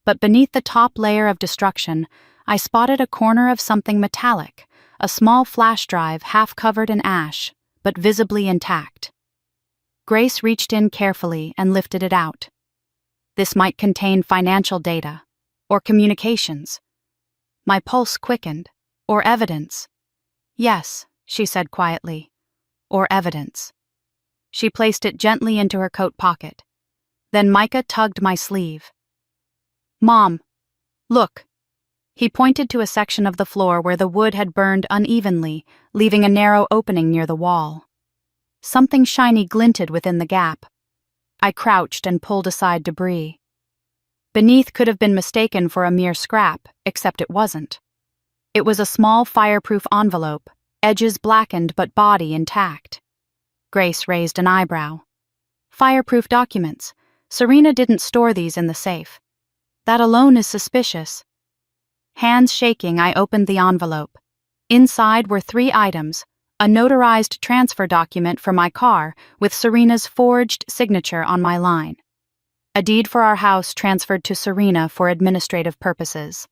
But beneath the top layer of destruction, I spotted a corner of something metallic, a small flash drive half covered in ash, but visibly intact. Grace reached in carefully and lifted it out. This might contain financial data, or communications. My pulse quickened. Or evidence. "Yes," she said quietly. "Or evidence." She placed it gently into her coat pocket. Then Micah tugged my sleeve. "Mom, look." He pointed to a section of the floor where the wood had burned unevenly, leaving a narrow opening near the wall. Something shiny glinted within the gap. I crouched and pulled aside debris. Beneath could have been mistaken for a mere scrap, except it wasn't. It was a small fireproof envelope, edges blackened but body intact. Grace raised an eyebrow. Fireproof documents. Serena didn't store these in the safe. That alone is suspicious. Hands shaking, I opened the envelope. Inside were 3 items: a notarized transfer document for my car with Serena's forged signature on my line, a deed for our house transferred to Serena for administrative purposes,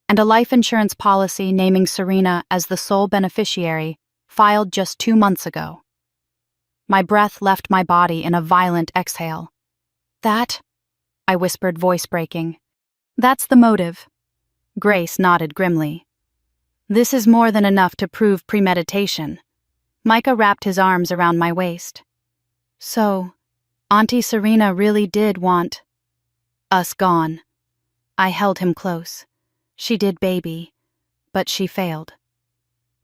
and a life insurance policy naming Serena as the sole beneficiary, filed just 2 months ago. My breath left my body in a violent exhale. That, I whispered, voice breaking. That's the motive. Grace nodded grimly. This is more than enough to prove premeditation. Micah wrapped his arms around my waist. So, Auntie Serena really did want us gone. I held him close. She did, baby, but she failed.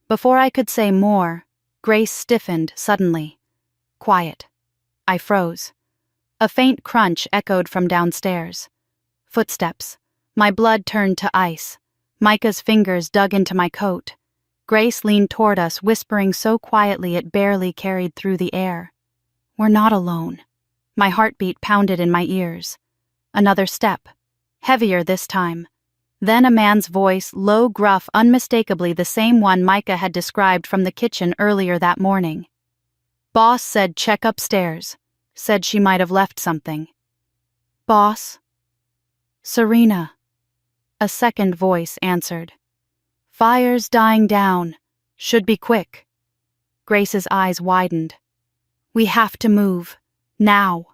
Before I could say more, Grace stiffened suddenly. Quiet. I froze. A faint crunch echoed from downstairs. Footsteps. My blood turned to ice. Micah's fingers dug into my coat. Grace leaned toward us, whispering so quietly it barely carried through the air. We're not alone. My heartbeat pounded in my ears. Another step. Heavier this time. Then a man's voice, low, gruff, unmistakably the same one Micah had described from the kitchen earlier that morning. Boss said check upstairs. Said she might have left something. Boss? Serena. A second voice answered. Fire's dying down. Should be quick. Grace's eyes widened. We have to move. Now.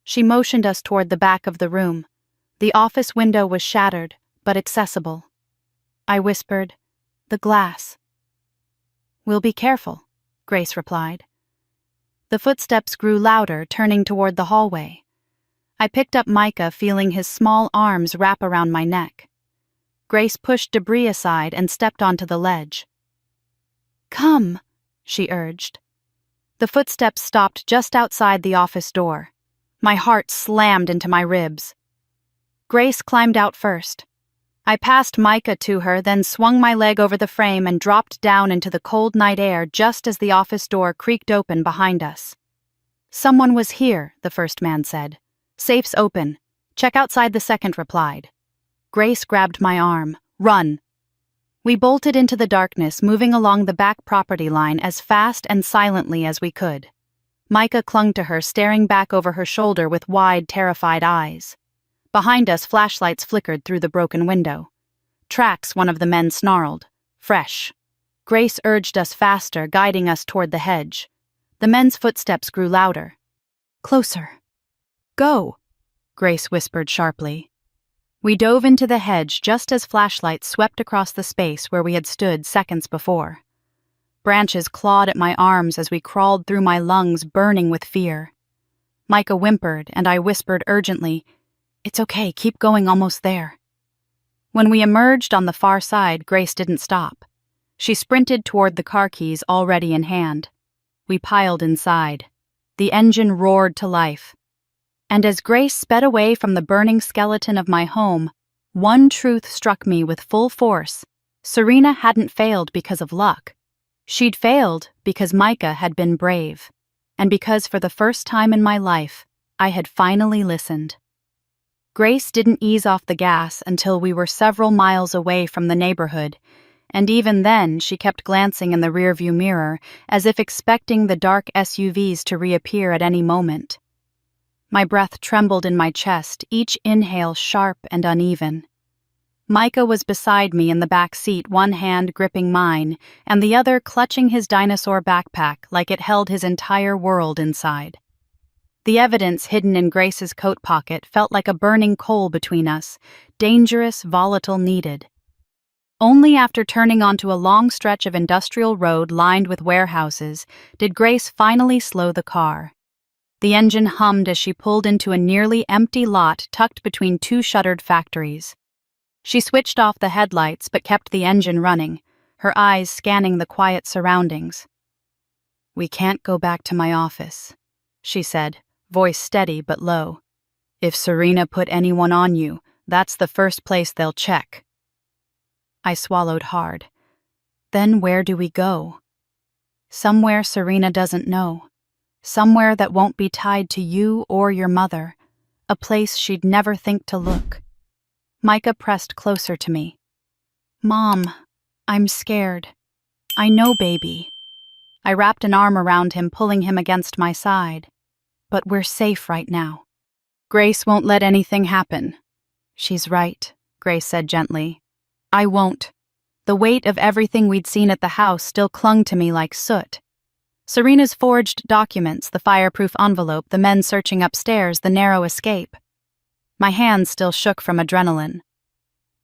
She motioned us toward the back of the room. The office window was shattered, but accessible. I whispered, the glass. We'll be careful, Grace replied. The footsteps grew louder, turning toward the hallway. I picked up Micah, feeling his small arms wrap around my neck. Grace pushed debris aside and stepped onto the ledge. Come, she urged. The footsteps stopped just outside the office door. My heart slammed into my ribs. Grace climbed out first. I passed Micah to her, then swung my leg over the frame and dropped down into the cold night air just as the office door creaked open behind us. Someone was here, the first man said. Safe's open. Check outside, the second replied. Grace grabbed my arm. Run. We bolted into the darkness, moving along the back property line as fast and silently as we could. Micah clung to her, staring back over her shoulder with wide, terrified eyes. Behind us, flashlights flickered through the broken window. Tracks, one of the men snarled. Fresh. Grace urged us faster, guiding us toward the hedge. The men's footsteps grew louder. Closer. Go, Grace whispered sharply. We dove into the hedge just as flashlights swept across the space where we had stood seconds before. Branches clawed at my arms as we crawled through my lungs, burning with fear. Micah whimpered, and I whispered urgently, It's okay, keep going, almost there. When we emerged on the far side, Grace didn't stop. She sprinted toward the car keys already in hand. We piled inside. The engine roared to life. And as Grace sped away from the burning skeleton of my home, one truth struck me with full force. Serena hadn't failed because of luck. She'd failed because Micah had been brave, and because for the first time in my life, I had finally listened. Grace didn't ease off the gas until we were several miles away from the neighborhood, and even then she kept glancing in the rearview mirror as if expecting the dark SUVs to reappear at any moment. My breath trembled in my chest, each inhale sharp and uneven. Micah was beside me in the back seat, one hand gripping mine, and the other clutching his dinosaur backpack like it held his entire world inside. The evidence hidden in Grace's coat pocket felt like a burning coal between us, dangerous, volatile, needed. Only after turning onto a long stretch of industrial road lined with warehouses did Grace finally slow the car. The engine hummed as she pulled into a nearly empty lot tucked between 2 shuttered factories. She switched off the headlights but kept the engine running, her eyes scanning the quiet surroundings. "We can't go back to my office," she said, voice steady but low. "If Serena put anyone on you, that's the first place they'll check." I swallowed hard. Then where do we go? Somewhere Serena doesn't know. Somewhere that won't be tied to you or your mother. A place she'd never think to look. Micah pressed closer to me. Mom, I'm scared. I know, baby. I wrapped an arm around him, pulling him against my side. But we're safe right now. Grace won't let anything happen. She's right, Grace said gently. I won't. The weight of everything we'd seen at the house still clung to me like soot. Serena's forged documents, the fireproof envelope, the men searching upstairs, the narrow escape. My hands still shook from adrenaline.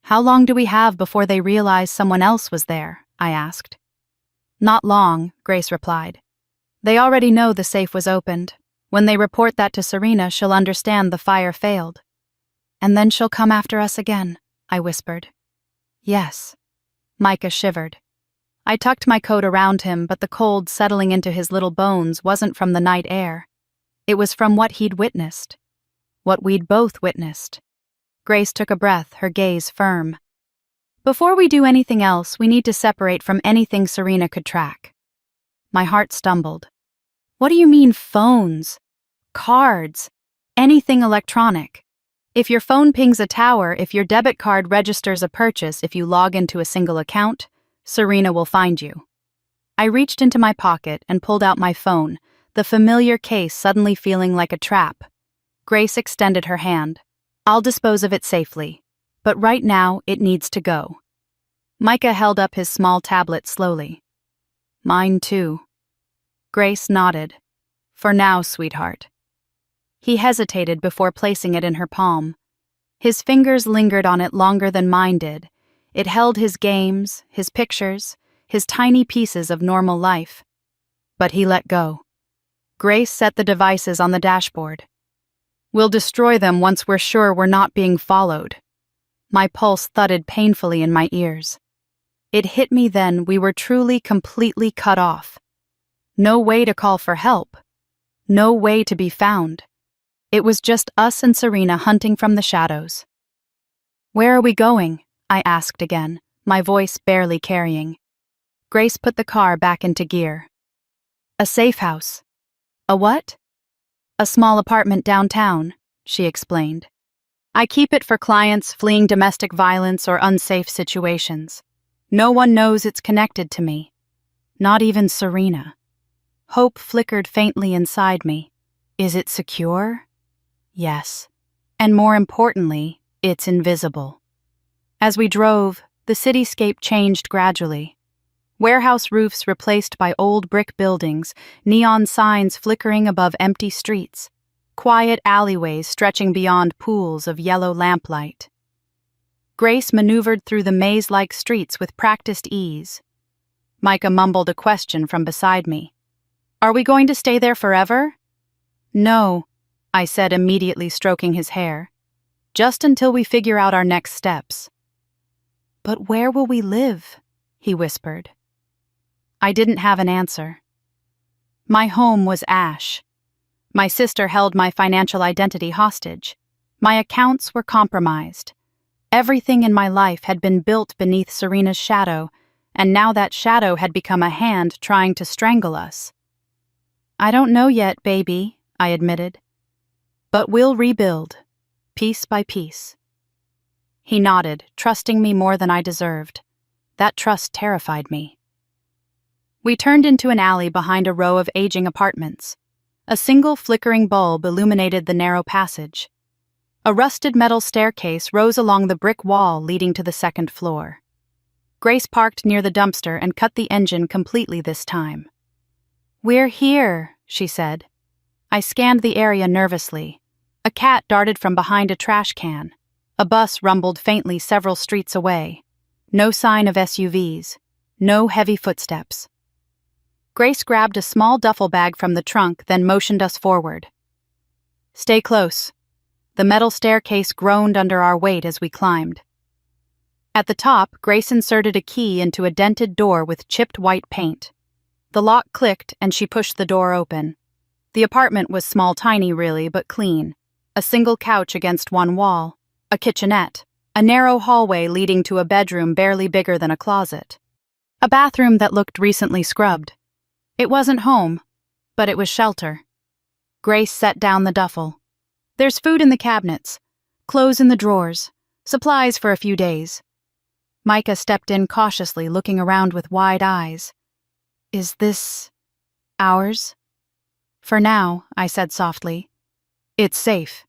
How long do we have before they realize someone else was there? I asked. Not long, Grace replied. They already know the safe was opened. When they report that to Serena, she'll understand the fire failed. And then she'll come after us again, I whispered. Yes. Micah shivered. I tucked my coat around him, but the cold settling into his little bones wasn't from the night air. It was from what he'd witnessed. What we'd both witnessed. Grace took a breath, her gaze firm. Before we do anything else, we need to separate from anything Serena could track. My heart stumbled. What do you mean phones? Cards? Anything electronic? If your phone pings a tower, if your debit card registers a purchase, if you log into a single account, Serena will find you. I reached into my pocket and pulled out my phone, the familiar case suddenly feeling like a trap. Grace extended her hand. I'll dispose of it safely, but right now it needs to go. Micah held up his small tablet slowly. Mine too. Grace nodded. For now, sweetheart. He hesitated before placing it in her palm. His fingers lingered on it longer than mine did. It held his games, his pictures, his tiny pieces of normal life. But he let go. Grace set the devices on the dashboard. We'll destroy them once we're sure we're not being followed. My pulse thudded painfully in my ears. It hit me then we were truly completely cut off. No way to call for help. No way to be found. It was just us and Serena hunting from the shadows. Where are we going? I asked again, my voice barely carrying. Grace put the car back into gear. A safe house. A what? A small apartment downtown, she explained. I keep it for clients fleeing domestic violence or unsafe situations. No one knows it's connected to me. Not even Serena. Hope flickered faintly inside me. Is it secure? Yes. And more importantly, it's invisible. As we drove, the cityscape changed gradually. Warehouse roofs replaced by old brick buildings, neon signs flickering above empty streets, quiet alleyways stretching beyond pools of yellow lamplight. Grace maneuvered through the maze-like streets with practiced ease. Micah mumbled a question from beside me. Are we going to stay there forever? No, I said, immediately stroking his hair. Just until we figure out our next steps. But where will we live? He whispered. I didn't have an answer. My home was ash. My sister held my financial identity hostage. My accounts were compromised. Everything in my life had been built beneath Serena's shadow, and now that shadow had become a hand trying to strangle us. I don't know yet, baby, I admitted. But we'll rebuild, piece by piece. He nodded, trusting me more than I deserved. That trust terrified me. We turned into an alley behind a row of aging apartments. A single flickering bulb illuminated the narrow passage. A rusted metal staircase rose along the brick wall leading to the second floor. Grace parked near the dumpster and cut the engine completely this time. We're here, she said. I scanned the area nervously. A cat darted from behind a trash can. A bus rumbled faintly several streets away. No sign of SUVs. No heavy footsteps. Grace grabbed a small duffel bag from the trunk, then motioned us forward. Stay close. The metal staircase groaned under our weight as we climbed. At the top, Grace inserted a key into a dented door with chipped white paint. The lock clicked and she pushed the door open. The apartment was small, tiny really, but clean. A single couch against one wall, a kitchenette, a narrow hallway leading to a bedroom barely bigger than a closet. A bathroom that looked recently scrubbed. It wasn't home, but it was shelter. Grace set down the duffel. There's food in the cabinets, clothes in the drawers, supplies for a few days. Micah stepped in cautiously, looking around with wide eyes. Is this ours? For now, I said softly. It's safe.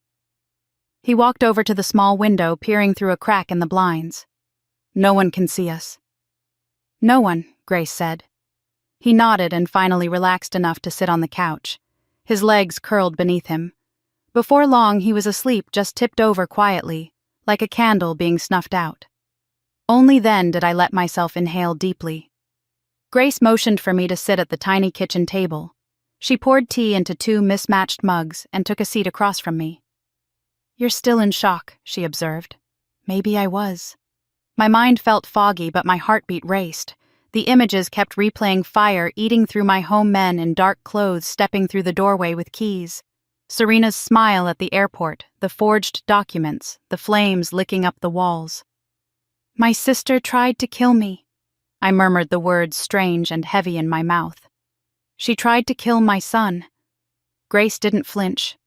He walked over to the small window, peering through a crack in the blinds. No one can see us. No one, Grace said. He nodded and finally relaxed enough to sit on the couch, his legs curled beneath him. Before long, he was asleep, just tipped over quietly, like a candle being snuffed out. Only then did I let myself inhale deeply. Grace motioned for me to sit at the tiny kitchen table. She poured tea into 2 mismatched mugs and took a seat across from me. You're still in shock, she observed. Maybe I was. My mind felt foggy, but my heartbeat raced. The images kept replaying fire eating through my home, men in dark clothes stepping through the doorway with keys. Serena's smile at the airport, the forged documents, the flames licking up the walls. My sister tried to kill me. I murmured the words strange and heavy in my mouth. She tried to kill my son. Grace didn't flinch,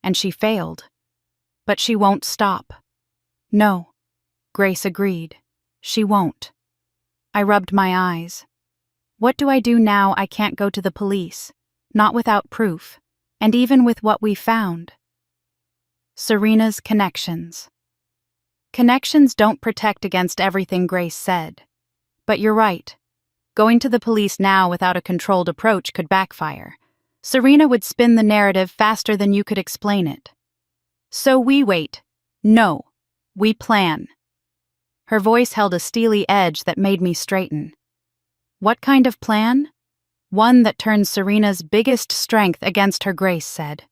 and she failed. But she won't stop. No, Grace agreed. She won't. I rubbed my eyes. What do I do now? I can't go to the police, not without proof, and even with what we found. Serena's connections. Connections don't protect against everything, Grace said. But you're right. Going to the police now without a controlled approach could backfire. Serena would spin the narrative faster than you could explain it. So we wait. No, we plan. Her voice held a steely edge that made me straighten. What kind of plan? One that turns Serena's biggest strength against her, Grace said.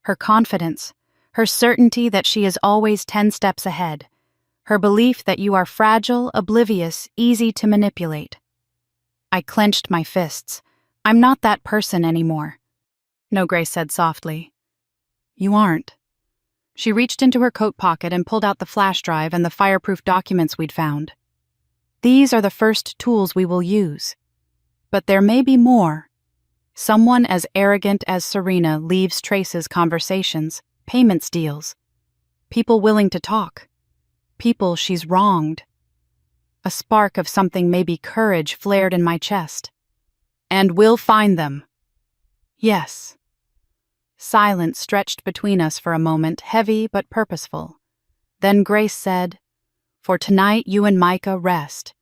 Her confidence, her certainty that she is always 10 steps ahead, her belief that you are fragile, oblivious, easy to manipulate. I clenched my fists. I'm not that person anymore. No, Grace said softly. You aren't. She reached into her coat pocket and pulled out the flash drive and the fireproof documents we'd found. These are the first tools we will use. But there may be more. Someone as arrogant as Serena leaves traces, conversations, payments deals. People willing to talk. People she's wronged. A spark of something, maybe courage, flared in my chest. And we'll find them. Yes. Silence stretched between us for a moment, heavy but purposeful. Then Grace said, For tonight you and Micah rest.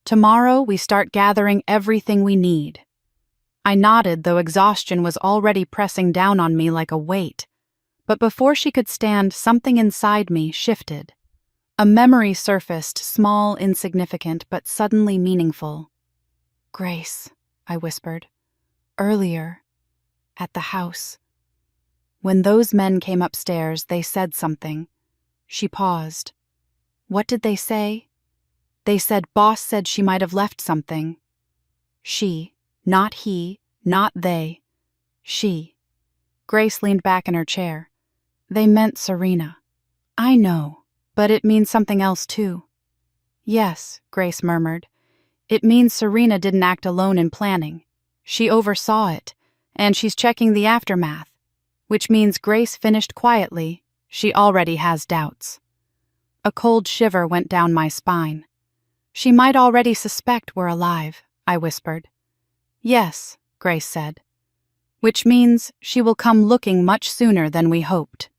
Tomorrow we start gathering everything we need. I nodded, though exhaustion was already pressing down on me like a weight. But before she could stand, something inside me shifted. A memory surfaced, small, insignificant, but suddenly meaningful. Grace, I whispered. Earlier, at the house. When those men came upstairs, they said something. She paused. What did they say? They said Boss said she might have left something. She, not he, not they. She. Grace leaned back in her chair. They meant Serena. I know, but it means something else too. Yes, Grace murmured. It means Serena didn't act alone in planning. She oversaw it, and she's checking the aftermath. Which means Grace finished quietly. She already has doubts. A cold shiver went down my spine. She might already suspect we're alive, I whispered. Yes, Grace said. Which means she will come looking much sooner than we hoped.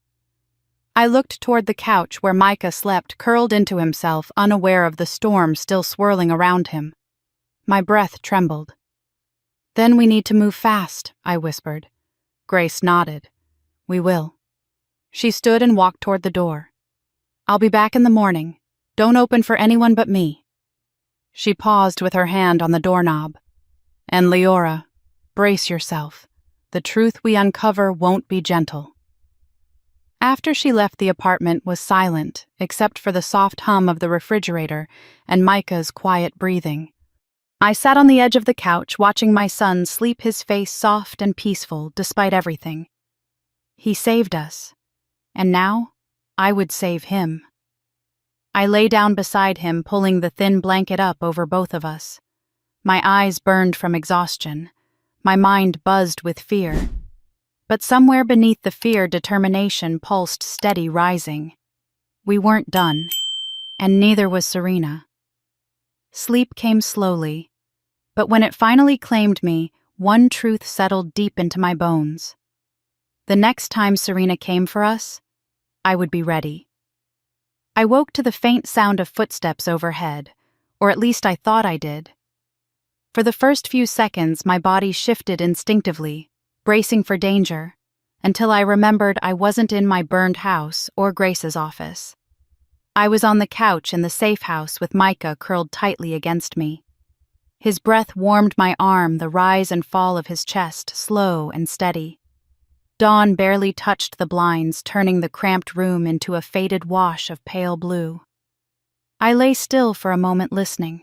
I looked toward the couch where Micah slept, curled into himself, unaware of the storm still swirling around him. My breath trembled. Then we need to move fast, I whispered. Grace nodded. We will. She stood and walked toward the door. I'll be back in the morning. Don't open for anyone but me. She paused with her hand on the doorknob. And Leora, brace yourself. The truth we uncover won't be gentle. After she left, the apartment was silent, except for the soft hum of the refrigerator and Micah's quiet breathing. I sat on the edge of the couch, watching my son sleep, his face soft and peaceful despite everything. He saved us, and now I would save him. I lay down beside him, pulling the thin blanket up over both of us. My eyes burned from exhaustion. My mind buzzed with fear. But somewhere beneath the fear, determination pulsed steady, rising. We weren't done, and neither was Serena. Sleep came slowly, but when it finally claimed me, one truth settled deep into my bones. The next time Serena came for us, I would be ready. I woke to the faint sound of footsteps overhead, or at least I thought I did. For the first few seconds, my body shifted instinctively, bracing for danger, until I remembered I wasn't in my burned house or Grace's office. I was on the couch in the safe house with Micah curled tightly against me. His breath warmed my arm, the rise and fall of his chest slow and steady. Dawn barely touched the blinds, turning the cramped room into a faded wash of pale blue. I lay still for a moment listening.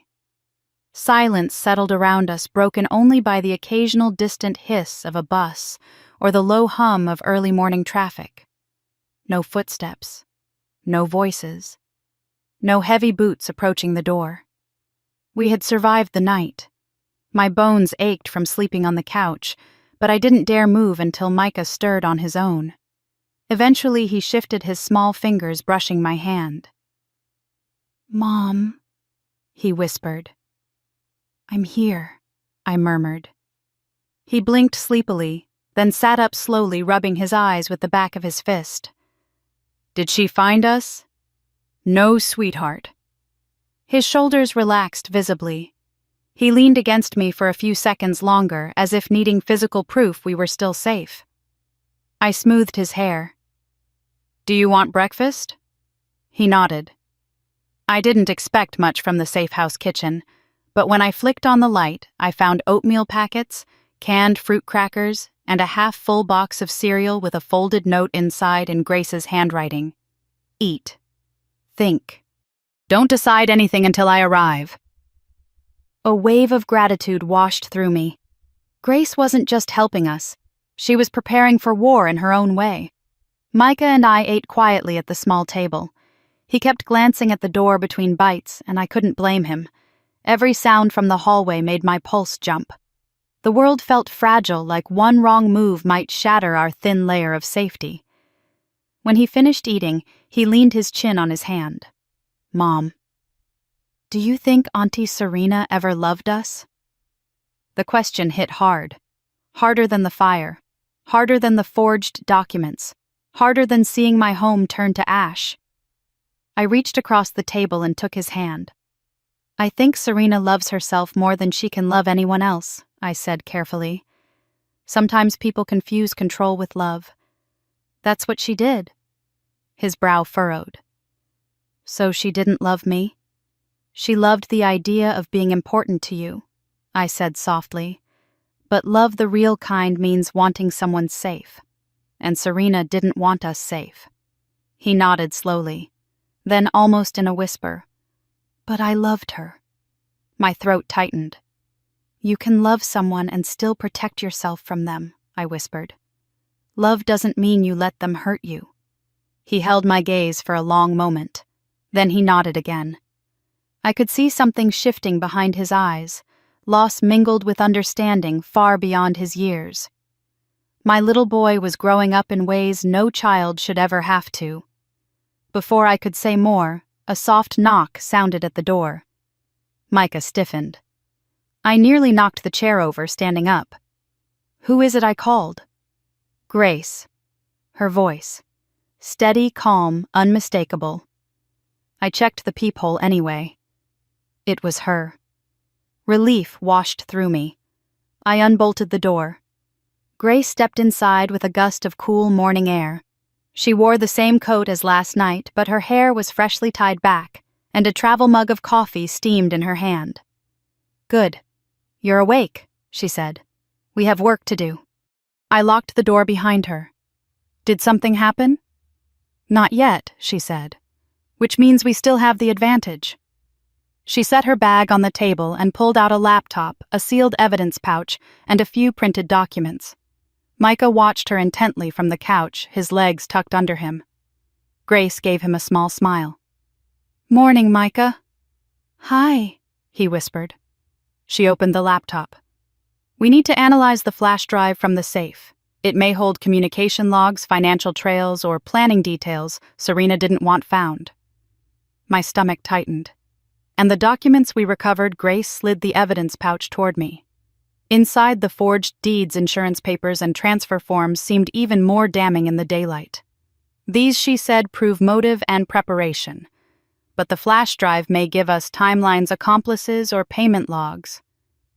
Silence settled around us, broken only by the occasional distant hiss of a bus or the low hum of early morning traffic. No footsteps. No voices. No heavy boots approaching the door. We had survived the night. My bones ached from sleeping on the couch, but I didn't dare move until Micah stirred on his own. Eventually, he shifted his small fingers, brushing my hand. "Mom," he whispered. "I'm here," I murmured. He blinked sleepily, then sat up slowly, rubbing his eyes with the back of his fist. "Did she find us?" "No, sweetheart." His shoulders relaxed visibly. He leaned against me for a few seconds longer, as if needing physical proof we were still safe. I smoothed his hair. "Do you want breakfast?" He nodded. I didn't expect much from the safe house kitchen, but when I flicked on the light, I found oatmeal packets, canned fruit crackers, and a half-full box of cereal with a folded note inside in Grace's handwriting. "Eat. Think. Don't decide anything until I arrive." A wave of gratitude washed through me. Grace wasn't just helping us. She was preparing for war in her own way. Micah and I ate quietly at the small table. He kept glancing at the door between bites, and I couldn't blame him. Every sound from the hallway made my pulse jump. The world felt fragile, like one wrong move might shatter our thin layer of safety. When he finished eating, he leaned his chin on his hand. "Mom, do you think Auntie Serena ever loved us?" The question hit hard. Harder than the fire. Harder than the forged documents. Harder than seeing my home turn to ash. I reached across the table and took his hand. "I think Serena loves herself more than she can love anyone else," I said carefully. "Sometimes people confuse control with love. That's what she did." His brow furrowed. "So she didn't love me? She loved the idea of being important to you," I said softly. "But love the real kind means wanting someone safe. And Serena didn't want us safe." He nodded slowly, then almost in a whisper, "But I loved her." My throat tightened. "You can love someone and still protect yourself from them," I whispered. "Love doesn't mean you let them hurt you." He held my gaze for a long moment. Then he nodded again. I could see something shifting behind his eyes, loss mingled with understanding far beyond his years. My little boy was growing up in ways no child should ever have to. Before I could say more, a soft knock sounded at the door. Micah stiffened. I nearly knocked the chair over, standing up. "Who is it I called?" "Grace." Her voice. Steady, calm, unmistakable. I checked the peephole anyway. It was her. Relief washed through me. I unbolted the door. Grace stepped inside with a gust of cool morning air. She wore the same coat as last night, but her hair was freshly tied back, and a travel mug of coffee steamed in her hand. "Good. You're awake," she said. "We have work to do." I locked the door behind her. "Did something happen?" "Not yet," she said. "Which means we still have the advantage." She set her bag on the table and pulled out a laptop, a sealed evidence pouch, and a few printed documents. Micah watched her intently from the couch, his legs tucked under him. Grace gave him a small smile. "Morning, Micah." "Hi," he whispered. She opened the laptop. We need to analyze the flash drive from the safe. It may hold communication logs, financial trails, or planning details Serena didn't want found. My stomach tightened. And the documents we recovered, Grace slid the evidence pouch toward me. Inside, the forged deeds, insurance papers, and transfer forms seemed even more damning in the daylight. These, she said, prove motive and preparation. But the flash drive may give us timelines, accomplices, or payment logs.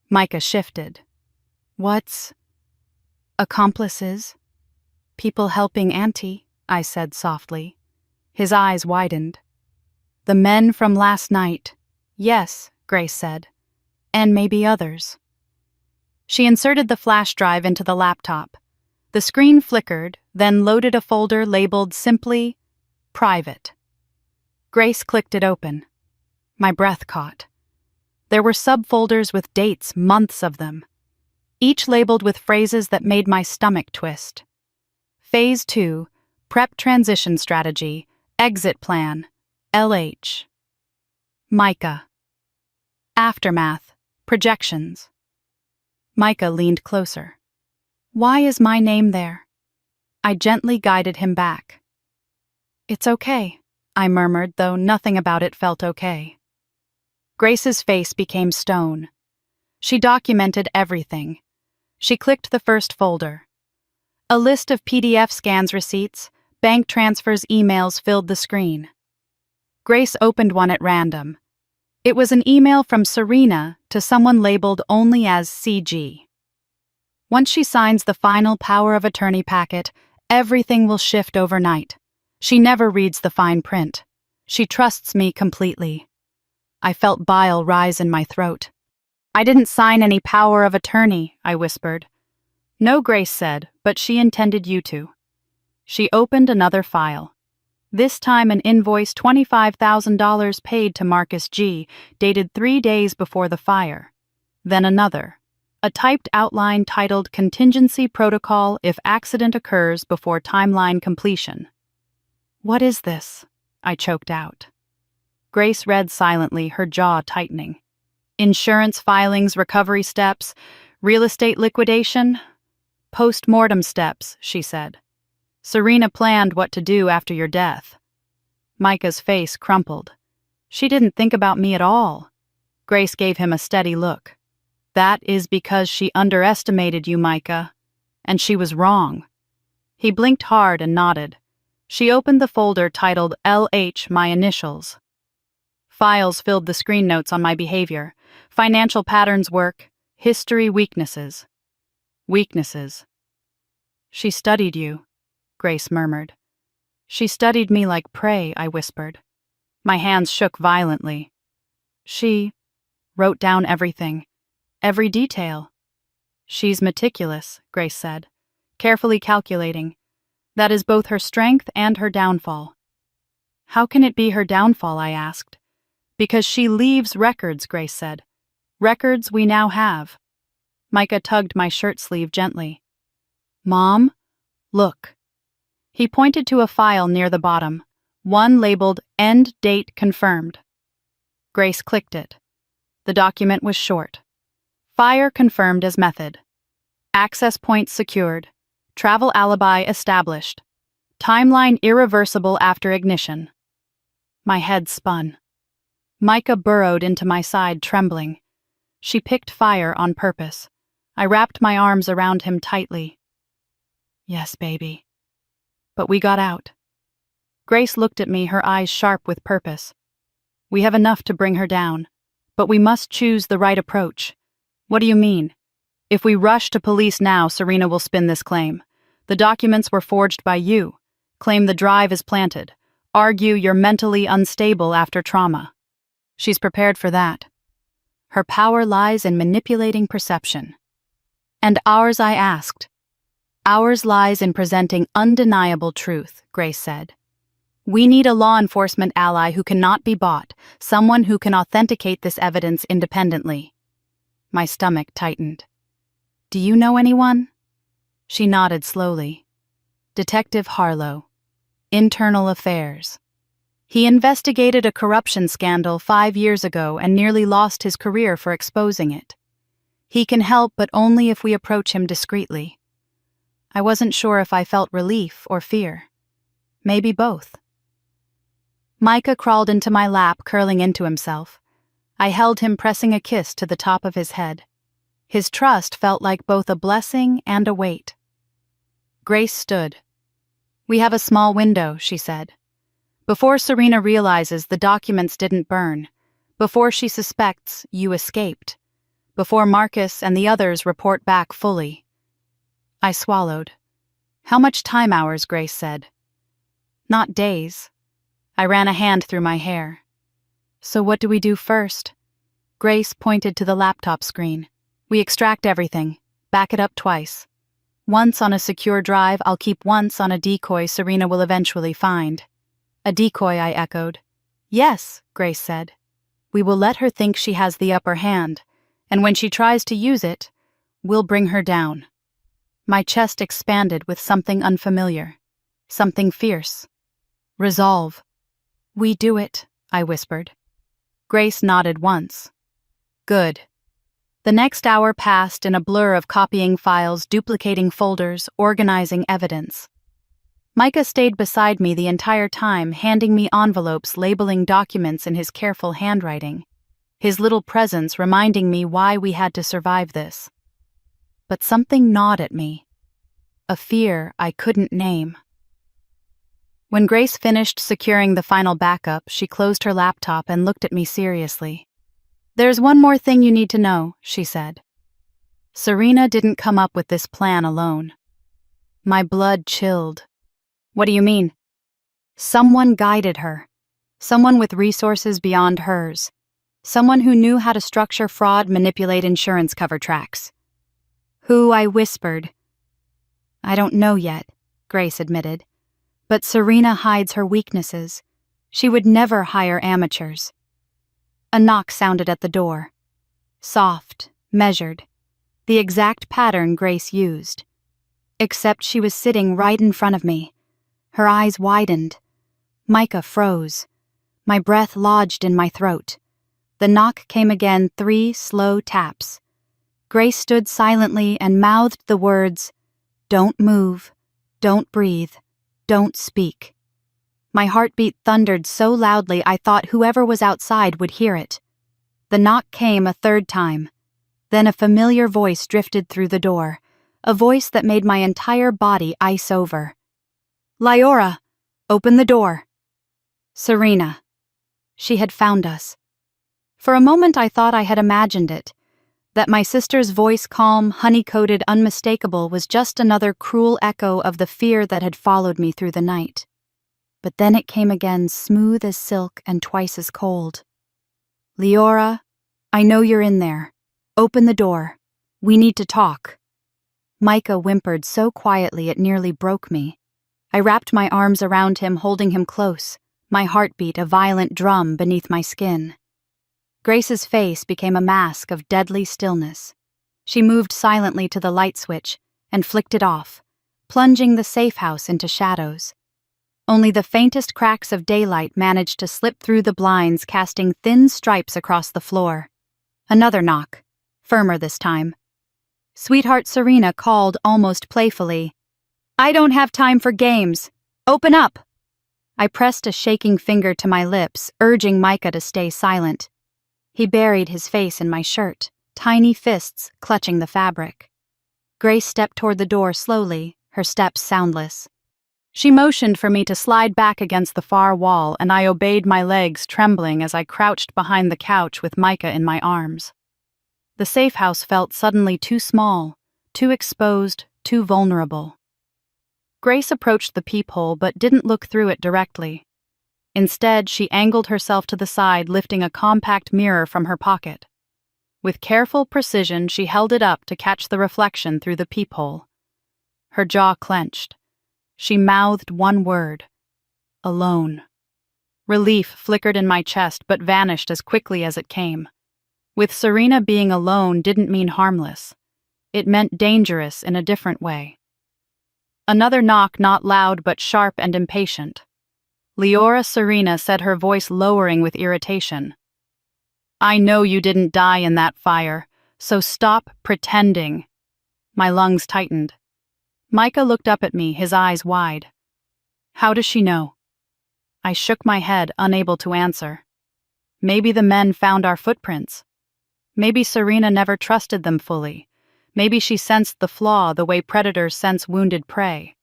Micah shifted. What's accomplices? People helping Auntie, I said softly. His eyes widened. The men from last night. Yes, Grace said. And maybe others. She inserted the flash drive into the laptop. The screen flickered, then loaded a folder labeled simply, Private. Grace clicked it open. My breath caught. There were subfolders with dates, months of them, each labeled with phrases that made my stomach twist. Phase 2, Prep Transition Strategy, Exit Plan, LH. Micah. Aftermath, Projections. Micah leaned closer. Why is my name there? I gently guided him back. It's okay, I murmured, though nothing about it felt okay. Grace's face became stone. She documented everything. She clicked the first folder. A list of PDF scans, receipts, bank transfers, emails filled the screen. Grace opened one at random. It was an email from Serena to someone labeled only as CG. Once she signs the final power of attorney packet, everything will shift overnight. She never reads the fine print. She trusts me completely. I felt bile rise in my throat. I didn't sign any power of attorney, I whispered. No, Grace said, but she intended you to. She opened another file. This time an invoice $25,000 paid to Marcus G., dated 3 days before the fire. Then another. A typed outline titled Contingency Protocol if Accident Occurs Before Timeline Completion. What is this? I choked out. Grace read silently, her jaw tightening. Insurance filings, recovery steps, real estate liquidation, post-mortem steps, she said. Serena planned what to do after your death. Micah's face crumpled. She didn't think about me at all. Grace gave him a steady look. That is because she underestimated you, Micah. And she was wrong. He blinked hard and nodded. She opened the folder titled LH, my initials. Files filled the screen, notes on my behavior, financial patterns, work, history, weaknesses. Weaknesses. She studied you, Grace murmured. She studied me like prey, I whispered. My hands shook violently. She wrote down everything, every detail. She's meticulous, Grace said, carefully calculating. That is both her strength and her downfall. How can it be her downfall, I asked. Because she leaves records, Grace said. Records we now have. Micah tugged my shirt sleeve gently. Mom, look. He pointed to a file near the bottom, one labeled End Date Confirmed. Grace clicked it. The document was short. Fire confirmed as method. Access points secured. Travel alibi established. Timeline irreversible after ignition. My head spun. Micah burrowed into my side, trembling. She picked fire on purpose. I wrapped my arms around him tightly. Yes, baby. But we got out. Grace looked at me, her eyes sharp with purpose. We have enough to bring her down, but we must choose the right approach. What do you mean? If we rush to police now, Serena will spin this claim. The documents were forged by you. Claim the drive is planted. Argue you're mentally unstable after trauma. She's prepared for that. Her power lies in manipulating perception. And ours, I asked. Ours lies in presenting undeniable truth, Grace said. We need a law enforcement ally who cannot be bought, someone who can authenticate this evidence independently. My stomach tightened. Do you know anyone? She nodded slowly. Detective Harlow. Internal Affairs. He investigated a corruption scandal 5 years ago and nearly lost his career for exposing it. He can help, but only if we approach him discreetly. I wasn't sure if I felt relief or fear. Maybe both. Micah crawled into my lap, curling into himself. I held him, pressing a kiss to the top of his head. His trust felt like both a blessing and a weight. Grace stood. "We have a small window," she said. "Before Serena realizes the documents didn't burn, before she suspects you escaped, before Marcus and the others report back fully." I swallowed. "How much time?" hours, Grace said. "Not days." I ran a hand through my hair. "So what do we do first?" Grace pointed to the laptop screen. "We extract everything, back it up twice. Once on a secure drive, I'll keep once on a decoy Serena will eventually find." "A decoy," I echoed. "Yes," Grace said. "We will let her think she has the upper hand, and when she tries to use it, we'll bring her down." My chest expanded with something unfamiliar, something fierce. "Resolve." "We do it," I whispered. Grace nodded once. "Good." The next hour passed in a blur of copying files, duplicating folders, organizing evidence. Micah stayed beside me the entire time, handing me envelopes, labeling documents in his careful handwriting, his little presence reminding me why we had to survive this. But something gnawed at me, a fear I couldn't name. When Grace finished securing the final backup, she closed her laptop and looked at me seriously. "There's one more thing you need to know," she said. "Serena didn't come up with this plan alone." My blood chilled. "What do you mean?" "Someone guided her. Someone with resources beyond hers. Someone who knew how to structure fraud, manipulate insurance cover tracks." "Who?" I whispered. "I don't know yet," Grace admitted. "But Serena hides her weaknesses. She would never hire amateurs." A knock sounded at the door. Soft, measured, the exact pattern Grace used. Except she was sitting right in front of me. Her eyes widened. Micah froze. My breath lodged in my throat. The knock came again, 3 slow taps. Grace stood silently and mouthed the words, "Don't move, don't breathe, don't speak." My heartbeat thundered so loudly I thought whoever was outside would hear it. The knock came a 3rd time. Then a familiar voice drifted through the door, a voice that made my entire body ice over. "Liora, open the door." Serena. She had found us. For a moment I thought I had imagined it, that my sister's voice, calm, honey-coated, unmistakable, was just another cruel echo of the fear that had followed me through the night. But then it came again, smooth as silk and twice as cold. "Liora, I know you're in there. Open the door. We need to talk." Micah whimpered so quietly it nearly broke me. I wrapped my arms around him, holding him close, my heartbeat a violent drum beneath my skin. Grace's face became a mask of deadly stillness. She moved silently to the light switch and flicked it off, plunging the safe house into shadows. Only the faintest cracks of daylight managed to slip through the blinds, casting thin stripes across the floor. Another knock, firmer this time. Sweetheart Serena called almost playfully, "I don't have time for games. Open up!" I pressed a shaking finger to my lips, urging Micah to stay silent. He buried his face in my shirt, tiny fists clutching the fabric. Grace stepped toward the door slowly, her steps soundless. She motioned for me to slide back against the far wall, and I obeyed, my legs trembling as I crouched behind the couch with Micah in my arms. The safe house felt suddenly too small, too exposed, too vulnerable. Grace approached the peephole but didn't look through it directly. Instead, she angled herself to the side, lifting a compact mirror from her pocket. With careful precision, she held it up to catch the reflection through the peephole. Her jaw clenched. She mouthed one word: "Alone." Relief flickered in my chest but vanished as quickly as it came. With Serena, being alone didn't mean harmless. It meant dangerous in a different way. Another knock, not loud but sharp and impatient. Liora Serena said, her voice lowering with irritation. "I know you didn't die in that fire, so stop pretending." My lungs tightened. Micah looked up at me, his eyes wide. "How does she know?" I shook my head, unable to answer. Maybe the men found our footprints. Maybe Serena never trusted them fully. Maybe she sensed the flaw the way predators sense wounded prey.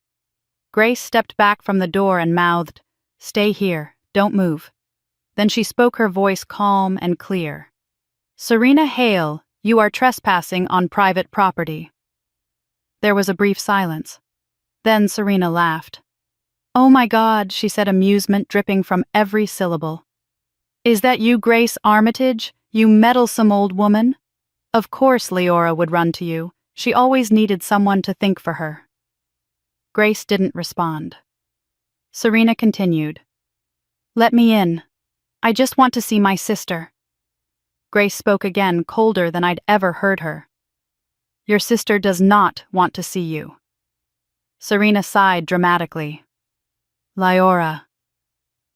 Grace stepped back from the door and mouthed, "Stay here, don't move." Then she spoke, her voice calm and clear. "Serena Hale, you are trespassing on private property." There was a brief silence. Then Serena laughed. "Oh my God," she said, amusement dripping from every syllable. "Is that you, Grace Armitage, you meddlesome old woman? Of course Leora would run to you. She always needed someone to think for her." Grace didn't respond. Serena continued, "Let me in. I just want to see my sister." Grace spoke again, colder than I'd ever heard her. "Your sister does not want to see you." Serena sighed dramatically. "Leora.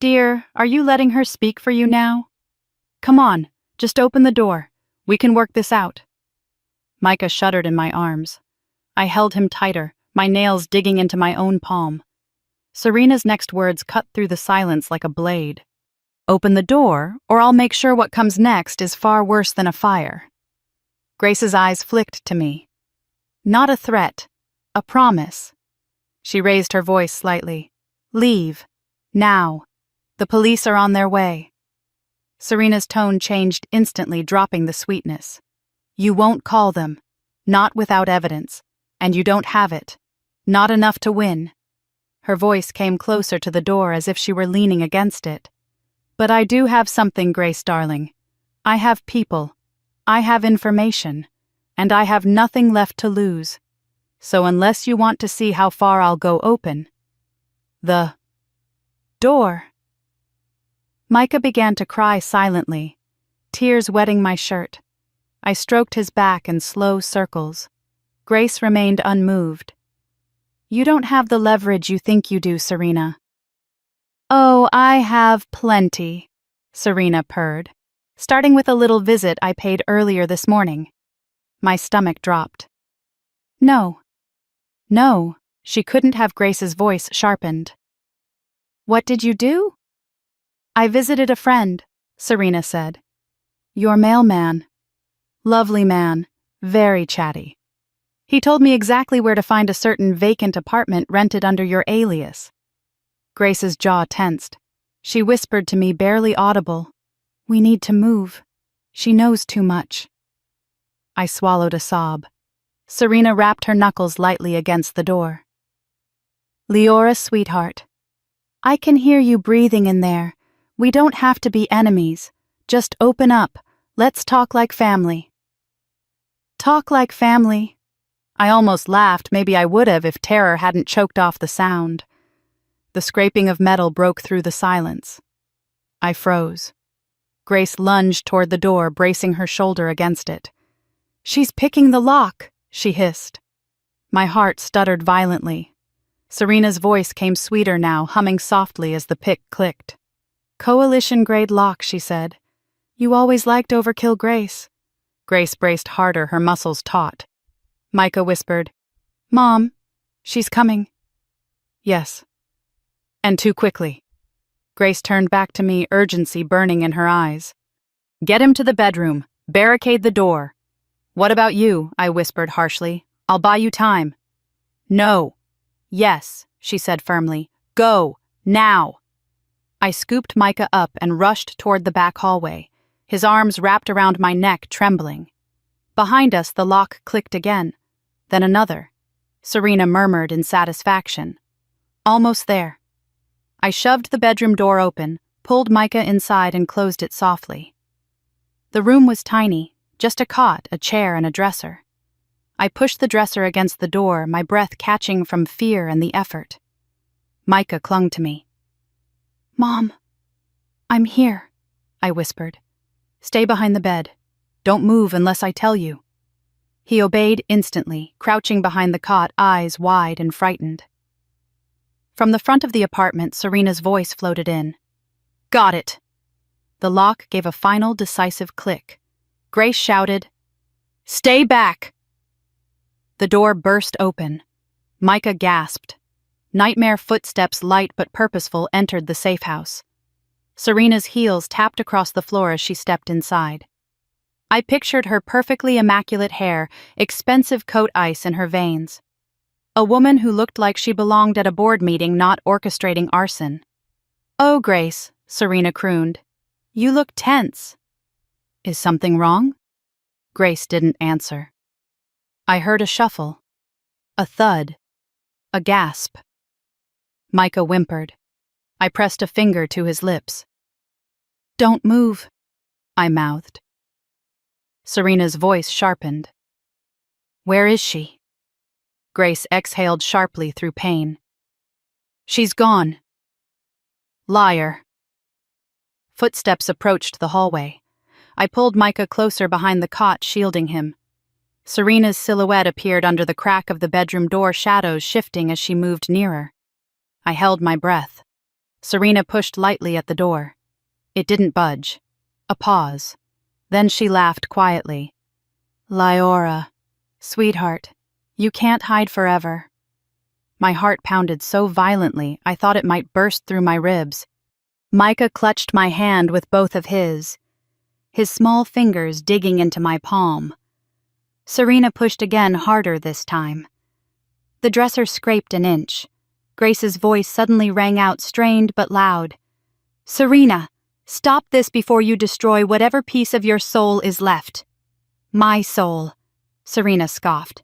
Dear, are you letting her speak for you now? Come on, just open the door. We can work this out." Micah shuddered in my arms. I held him tighter, my nails digging into my own palm. Serena's next words cut through the silence like a blade. "Open the door, or I'll make sure what comes next is far worse than a fire." Grace's eyes flicked to me. "Not a threat, a promise." She raised her voice slightly. "Leave. Now. The police are on their way." Serena's tone changed instantly, dropping the sweetness. "You won't call them. Not without evidence. And you don't have it. Not enough to win." Her voice came closer to the door as if she were leaning against it. "But I do have something, Grace darling. I have people. I have information. And I have nothing left to lose. So unless you want to see how far I'll go, open the door." Micah began to cry silently, tears wetting my shirt. I stroked his back in slow circles. Grace remained unmoved. "You don't have the leverage you think you do, Serena." "Oh, I have plenty," Serena purred, starting with a little visit I paid earlier this morning. My stomach dropped. No, she couldn't have. Grace's voice sharpened. "What did you do?" "I visited a friend," Serena said. "Your mailman. Lovely man, very chatty. He told me exactly where to find a certain vacant apartment rented under your alias." Grace's jaw tensed. She whispered to me, barely audible, "We need to move. She knows too much." I swallowed a sob. Serena rapped her knuckles lightly against the door. "Leora, sweetheart. I can hear you breathing in there. We don't have to be enemies. Just open up. Let's talk like family." Talk like family? I almost laughed. Maybe I would have if terror hadn't choked off the sound. The scraping of metal broke through the silence. I froze. Grace lunged toward the door, bracing her shoulder against it. "She's picking the lock," she hissed. My heart stuttered violently. Serena's voice came sweeter now, humming softly as the pick clicked. "Coalition-grade lock," she said. "You always liked overkill, Grace." Grace braced harder, her muscles taut. Micah whispered, "Mom, she's coming." "Yes." And too quickly. Grace turned back to me, urgency burning in her eyes. "Get him to the bedroom. Barricade the door." "What about you?" I whispered harshly. "I'll buy you time." "No." "Yes," she said firmly. "Go. Now." I scooped Micah up and rushed toward the back hallway, his arms wrapped around my neck, trembling. Behind us, the lock clicked again, then another. Serena murmured in satisfaction. "Almost there." I shoved the bedroom door open, pulled Micah inside and closed it softly. The room was tiny, just a cot, a chair, and a dresser. I pushed the dresser against the door, my breath catching from fear and the effort. Micah clung to me. "Mom, I'm here," I whispered. "Stay behind the bed. Don't move unless I tell you." He obeyed instantly, crouching behind the cot, eyes wide and frightened. From the front of the apartment, Serena's voice floated in. "Got it!" The lock gave a final, decisive click. Grace shouted, Stay back! The door burst open. Micah gasped. Nightmare footsteps, light but purposeful, entered the safe house. Serena's heels tapped across the floor as she stepped inside. I pictured her perfectly immaculate hair, expensive coat ice in her veins. A woman who looked like she belonged at a board meeting, not orchestrating arson. "Oh, Grace," Serena crooned. "You look tense." "Is something wrong?" Grace didn't answer. I heard a shuffle, a thud, a gasp. Micah whimpered. I pressed a finger to his lips. "Don't move," I mouthed. Serena's voice sharpened. "Where is she?" Grace exhaled sharply through pain. "She's gone." "Liar." Footsteps approached the hallway. I pulled Micah closer behind the cot, shielding him. Serena's silhouette appeared under the crack of the bedroom door, shadows shifting as she moved nearer. I held my breath. Serena pushed lightly at the door. It didn't budge. A pause. Then she laughed quietly. "Liora, sweetheart, you can't hide forever." My heart pounded so violently I thought it might burst through my ribs. Micah clutched my hand with both of his small fingers digging into my palm. Serena pushed again, harder this time. The dresser scraped an inch. Grace's voice suddenly rang out, strained but loud. "Serena, stop this before you destroy whatever piece of your soul is left." "My soul," Serena scoffed.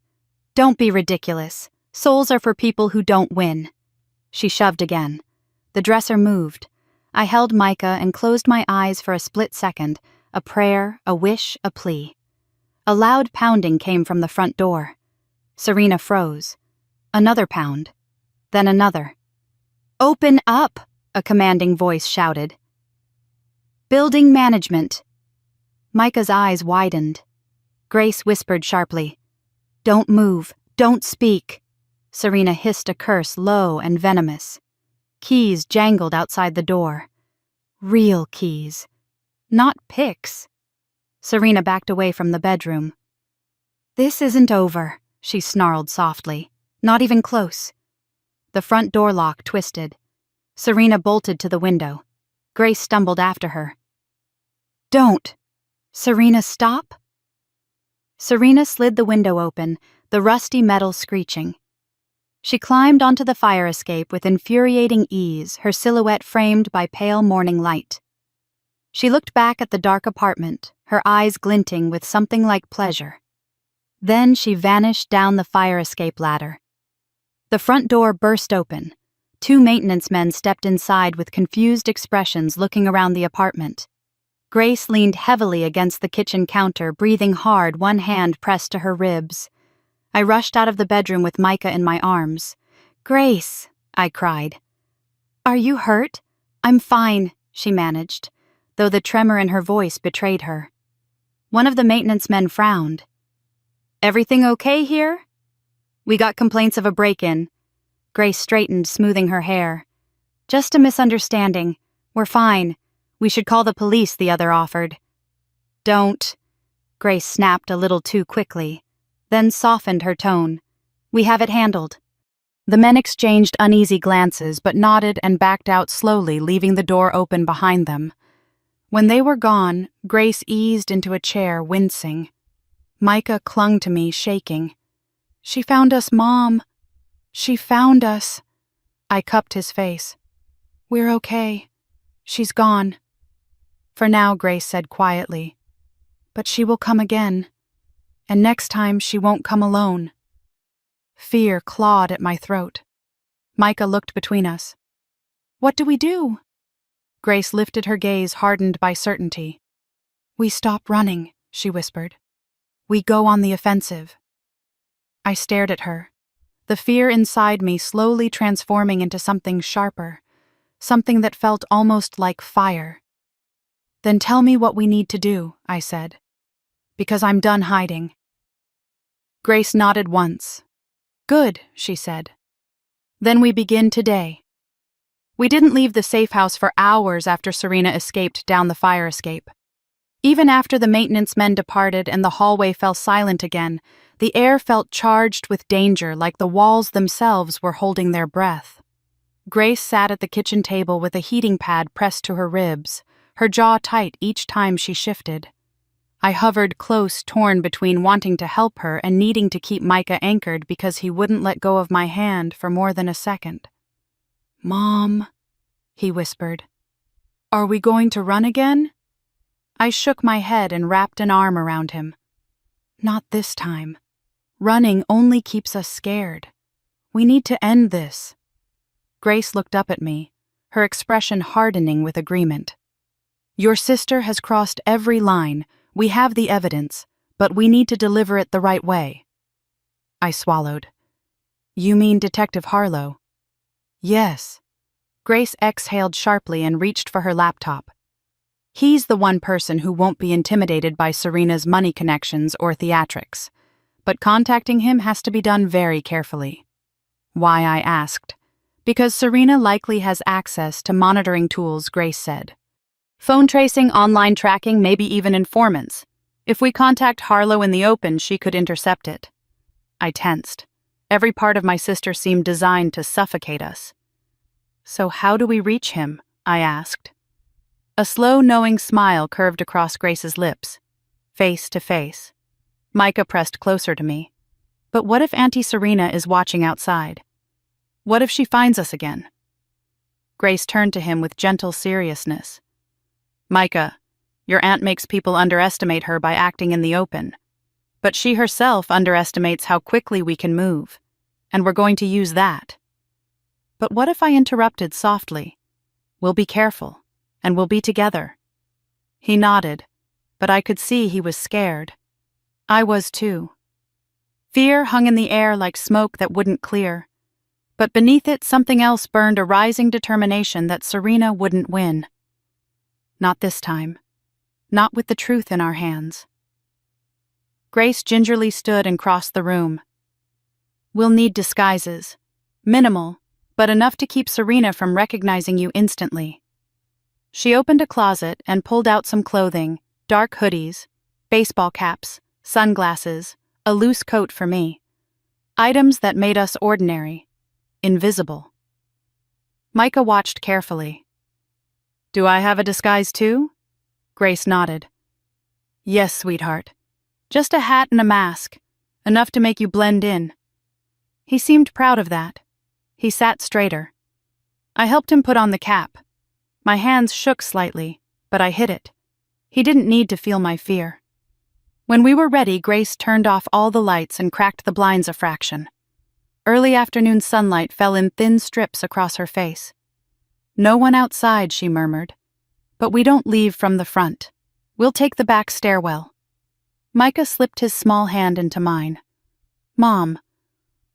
"Don't be ridiculous. Souls are for people who don't win." She shoved again. The dresser moved. I held Micah and closed my eyes for a split second, a prayer, a wish, a plea. A loud pounding came from the front door. Serena froze. Another pound. Then another. "Open up!" a commanding voice shouted. "Building management." Micah's eyes widened. Grace whispered sharply, "Don't move, don't speak." Serena hissed a curse, low and venomous. Keys jangled outside the door. Real keys. Not picks. Serena backed away from the bedroom. "This isn't over," she snarled softly. "Not even close." The front door lock twisted. Serena bolted to the window. Grace stumbled after her. "Don't!" "Serena, stop!" Serena slid the window open, the rusty metal screeching. She climbed onto the fire escape with infuriating ease, her silhouette framed by pale morning light. She looked back at the dark apartment, her eyes glinting with something like pleasure. Then she vanished down the fire escape ladder. The front door burst open. 2 maintenance men stepped inside with confused expressions, looking around the apartment. Grace leaned heavily against the kitchen counter, breathing hard, one hand pressed to her ribs. I rushed out of the bedroom with Micah in my arms. "Grace," I cried. "Are you hurt?" "I'm fine," she managed, though the tremor in her voice betrayed her. One of the maintenance men frowned. "Everything okay here?" "We got complaints of a break-in." Grace straightened, smoothing her hair. "Just a misunderstanding. We're fine. We should call the police," the other offered. "Don't." Grace snapped a little too quickly, then softened her tone. "We have it handled." The men exchanged uneasy glances but nodded and backed out slowly, leaving the door open behind them. When they were gone, Grace eased into a chair, wincing. Micah clung to me, shaking. "She found us, Mom. She found us." I cupped his face. "We're okay. She's gone." "For now," Grace said quietly. "But she will come again. And next time she won't come alone." Fear clawed at my throat. Micah looked between us. "What do we do?" Grace lifted her gaze, hardened by certainty. "We stop running," she whispered. "We go on the offensive." I stared at her, the fear inside me slowly transforming into something sharper, something that felt almost like fire. "Then tell me what we need to do," I said, "because I'm done hiding." Grace nodded once. "Good," she said. "Then we begin today." We didn't leave the safe house for hours after Serena escaped down the fire escape. Even after the maintenance men departed and the hallway fell silent again, the air felt charged with danger, like the walls themselves were holding their breath. Grace sat at the kitchen table with a heating pad pressed to her ribs, her jaw tight each time she shifted. I hovered close, torn between wanting to help her and needing to keep Micah anchored because he wouldn't let go of my hand for more than a second. "Mom," he whispered. "Are we going to run again?" I shook my head and wrapped an arm around him. "Not this time. Running only keeps us scared. We need to end this." Grace looked up at me, her expression hardening with agreement. "Your sister has crossed every line. We have the evidence, but we need to deliver it the right way." I swallowed. "You mean Detective Harlow?" "Yes." Grace exhaled sharply and reached for her laptop. "He's the one person who won't be intimidated by Serena's money connections or theatrics. But contacting him has to be done very carefully." "Why?" I asked. "Because Serena likely has access to monitoring tools," Grace said. "Phone tracing, online tracking, maybe even informants. If we contact Harlow in the open, she could intercept it." I tensed. Every part of my sister seemed designed to suffocate us. "So how do we reach him?" I asked. A slow, knowing smile curved across Grace's lips. Face to face. Micah pressed closer to me. "But what if Auntie Serena is watching outside? What if she finds us again?" Grace turned to him with gentle seriousness. "Micah, your aunt makes people underestimate her by acting in the open. But she herself underestimates how quickly we can move. And we're going to use that." "But what if," I interrupted softly, "we'll be careful, and we'll be together?" He nodded, but I could see he was scared. I was too. Fear hung in the air like smoke that wouldn't clear. But beneath it, something else burned, a rising determination that Serena wouldn't win. Not this time. Not with the truth in our hands. Grace gingerly stood and crossed the room. "We'll need disguises. Minimal, but enough to keep Serena from recognizing you instantly." She opened a closet and pulled out some clothing, dark hoodies, baseball caps, sunglasses, a loose coat for me. Items that made us ordinary, invisible. Micah watched carefully. "Do I have a disguise too?" Grace nodded. "Yes, sweetheart. Just a hat and a mask, enough to make you blend in." He seemed proud of that. He sat straighter. I helped him put on the cap. My hands shook slightly, but I hid it. He didn't need to feel my fear. When we were ready, Grace turned off all the lights and cracked the blinds a fraction. Early afternoon sunlight fell in thin strips across her face. "No one outside," she murmured. "But we don't leave from the front. We'll take the back stairwell." Micah slipped his small hand into mine. "Mom,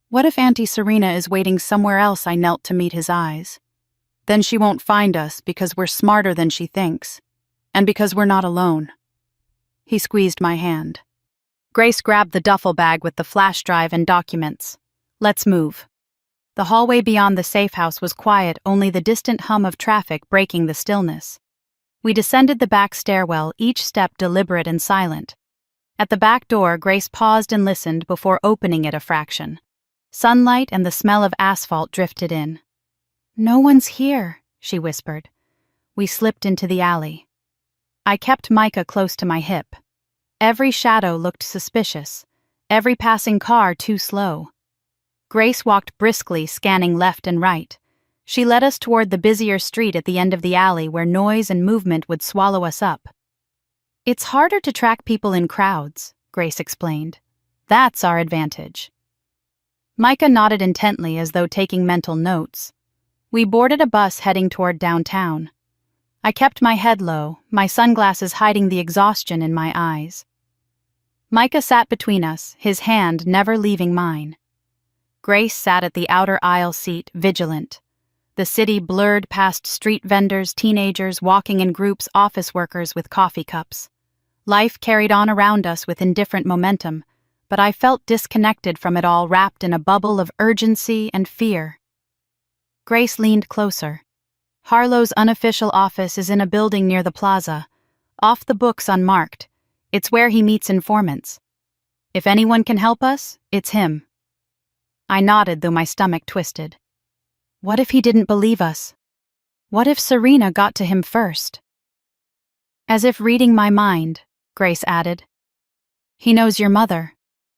what if Auntie Serena is waiting somewhere else?" I knelt to meet his eyes. "Then she won't find us because we're smarter than she thinks. And because we're not alone." He squeezed my hand. Grace grabbed the duffel bag with the flash drive and documents. "Let's move." The hallway beyond the safe house was quiet, only the distant hum of traffic breaking the stillness. We descended the back stairwell, each step deliberate and silent. At the back door, Grace paused and listened before opening it a fraction. Sunlight and the smell of asphalt drifted in. "No one's here," she whispered. We slipped into the alley. I kept Micah close to my hip. Every shadow looked suspicious, every passing car too slow. Grace walked briskly, scanning left and right. She led us toward the busier street at the end of the alley where noise and movement would swallow us up. "It's harder to track people in crowds," Grace explained. "That's our advantage." Micah nodded intently as though taking mental notes. We boarded a bus heading toward downtown. I kept my head low, my sunglasses hiding the exhaustion in my eyes. Micah sat between us, his hand never leaving mine. Grace sat at the outer aisle seat, vigilant. The city blurred past street vendors, teenagers walking in groups, office workers with coffee cups. Life carried on around us with indifferent momentum, but I felt disconnected from it all, wrapped in a bubble of urgency and fear. Grace leaned closer. "Harlow's unofficial office is in a building near the plaza. Off the books unmarked. It's where he meets informants. If anyone can help us, it's him. I nodded, though my stomach twisted. What if he didn't believe us? What if Serena got to him first? As if reading my mind, Grace added. He knows your mother,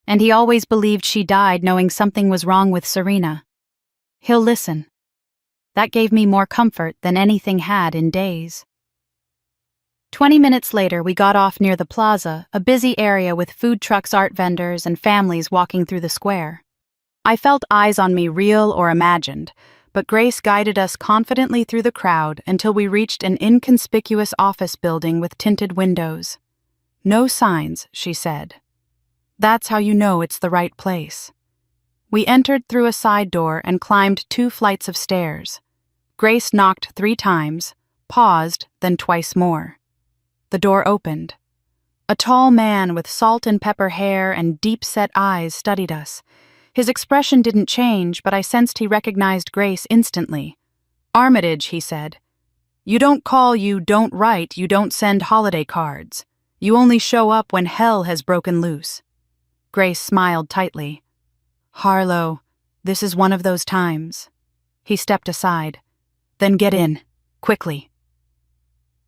and he always believed she died knowing something was wrong with Serena. He'll listen. That gave me more comfort than anything had in days. 20 minutes later, we got off near the plaza, a busy area with food trucks, art vendors, and families walking through the square. I felt eyes on me, real or imagined, but Grace guided us confidently through the crowd until we reached an inconspicuous office building with tinted windows. No signs, she said. That's how you know it's the right place. We entered through a side door and climbed 2 flights of stairs. Grace knocked 3 times, paused, then twice more. The door opened. A tall man with salt and pepper hair and deep-set eyes studied us. His expression didn't change, but I sensed he recognized Grace instantly. Armitage, he said. You don't call, you don't write, you don't send holiday cards. You only show up when hell has broken loose. Grace smiled tightly. Harlow, this is one of those times. He stepped aside. Then get in, quickly.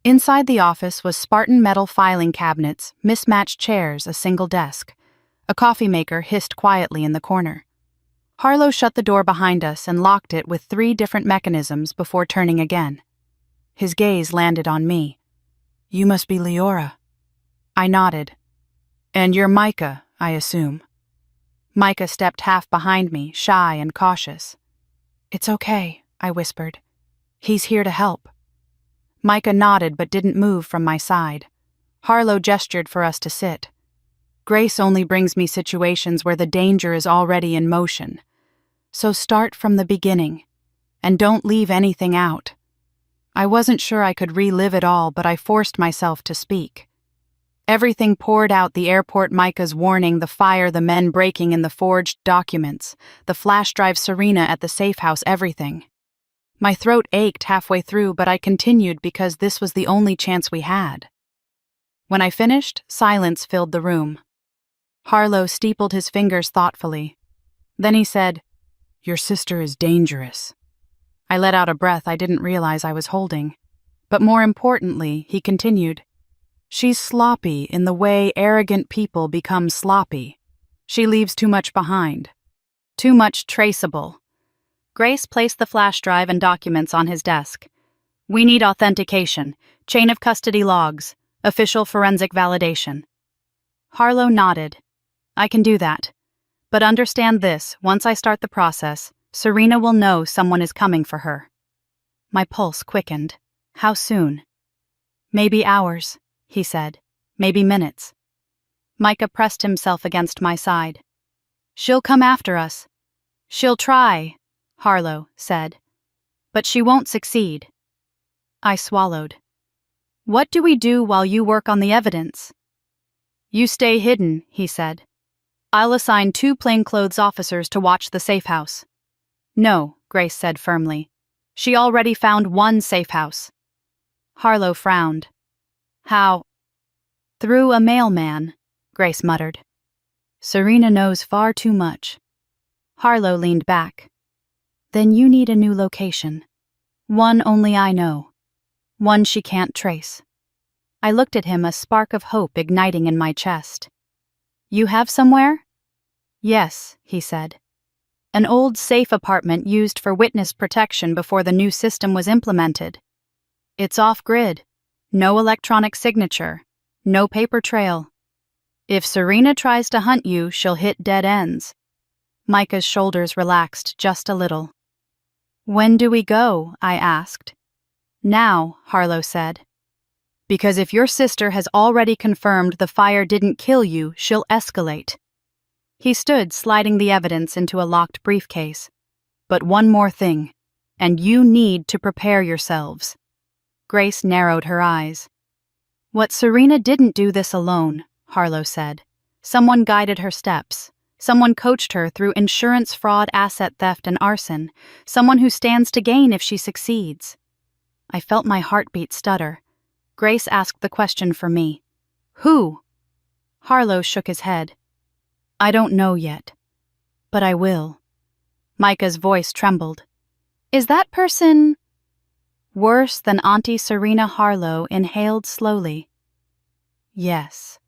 Inside the office was Spartan metal filing cabinets, mismatched chairs, a single desk. A coffee maker hissed quietly in the corner. Harlow shut the door behind us and locked it with 3 different mechanisms before turning again. His gaze landed on me. You must be Leora. I nodded. And you're Micah, I assume. Micah stepped half behind me, shy and cautious. It's okay, I whispered. He's here to help. Micah nodded but didn't move from my side. Harlow gestured for us to sit. Grace only brings me situations where the danger is already in motion. So start from the beginning, and don't leave anything out. I wasn't sure I could relive it all, but I forced myself to speak. Everything poured out: the airport, Micah's warning, the fire, the men breaking in, the forged documents, the flash drive, Serena at the safe house, everything. My throat ached halfway through, but I continued because this was the only chance we had. When I finished, silence filled the room. Harlow steepled his fingers thoughtfully. Then he said, Your sister is dangerous. I let out a breath I didn't realize I was holding. But more importantly, he continued, She's sloppy in the way arrogant people become sloppy. She leaves too much behind. Too much traceable. Grace placed the flash drive and documents on his desk. We need authentication, chain of custody logs, official forensic validation. Harlow nodded. I can do that. But understand this, once I start the process, Serena will know someone is coming for her. My pulse quickened. How soon? Maybe hours, he said. Maybe minutes. Micah pressed himself against my side. She'll come after us. She'll try, Harlow said. But she won't succeed. I swallowed. What do we do while you work on the evidence? You stay hidden, he said. I'll assign 2 plainclothes officers to watch the safe house. No, Grace said firmly. She already found 1 safe house. Harlow frowned. How? Through a mailman, Grace muttered. Serena knows far too much. Harlow leaned back. Then you need a new location. One only I know. One she can't trace. I looked at him, a spark of hope igniting in my chest. You have somewhere? Yes, he said. An old safe apartment used for witness protection before the new system was implemented. It's off-grid. No electronic signature. No paper trail. If Serena tries to hunt you, she'll hit dead ends. Micah's shoulders relaxed just a little. When do we go? I asked. Now, Harlow said. Because if your sister has already confirmed the fire didn't kill you, she'll escalate. He stood, sliding the evidence into a locked briefcase. But one more thing, and you need to prepare yourselves. Grace narrowed her eyes. What Serena didn't do this alone, Harlow said. Someone guided her steps. Someone coached her through insurance fraud, asset theft, and arson. Someone who stands to gain if she succeeds. I felt my heartbeat stutter. Grace asked the question for me. Who? Harlow shook his head. I don't know yet, but I will. Micah's voice trembled. Is that person worse than Auntie Serena? Harlow inhaled slowly. Yes.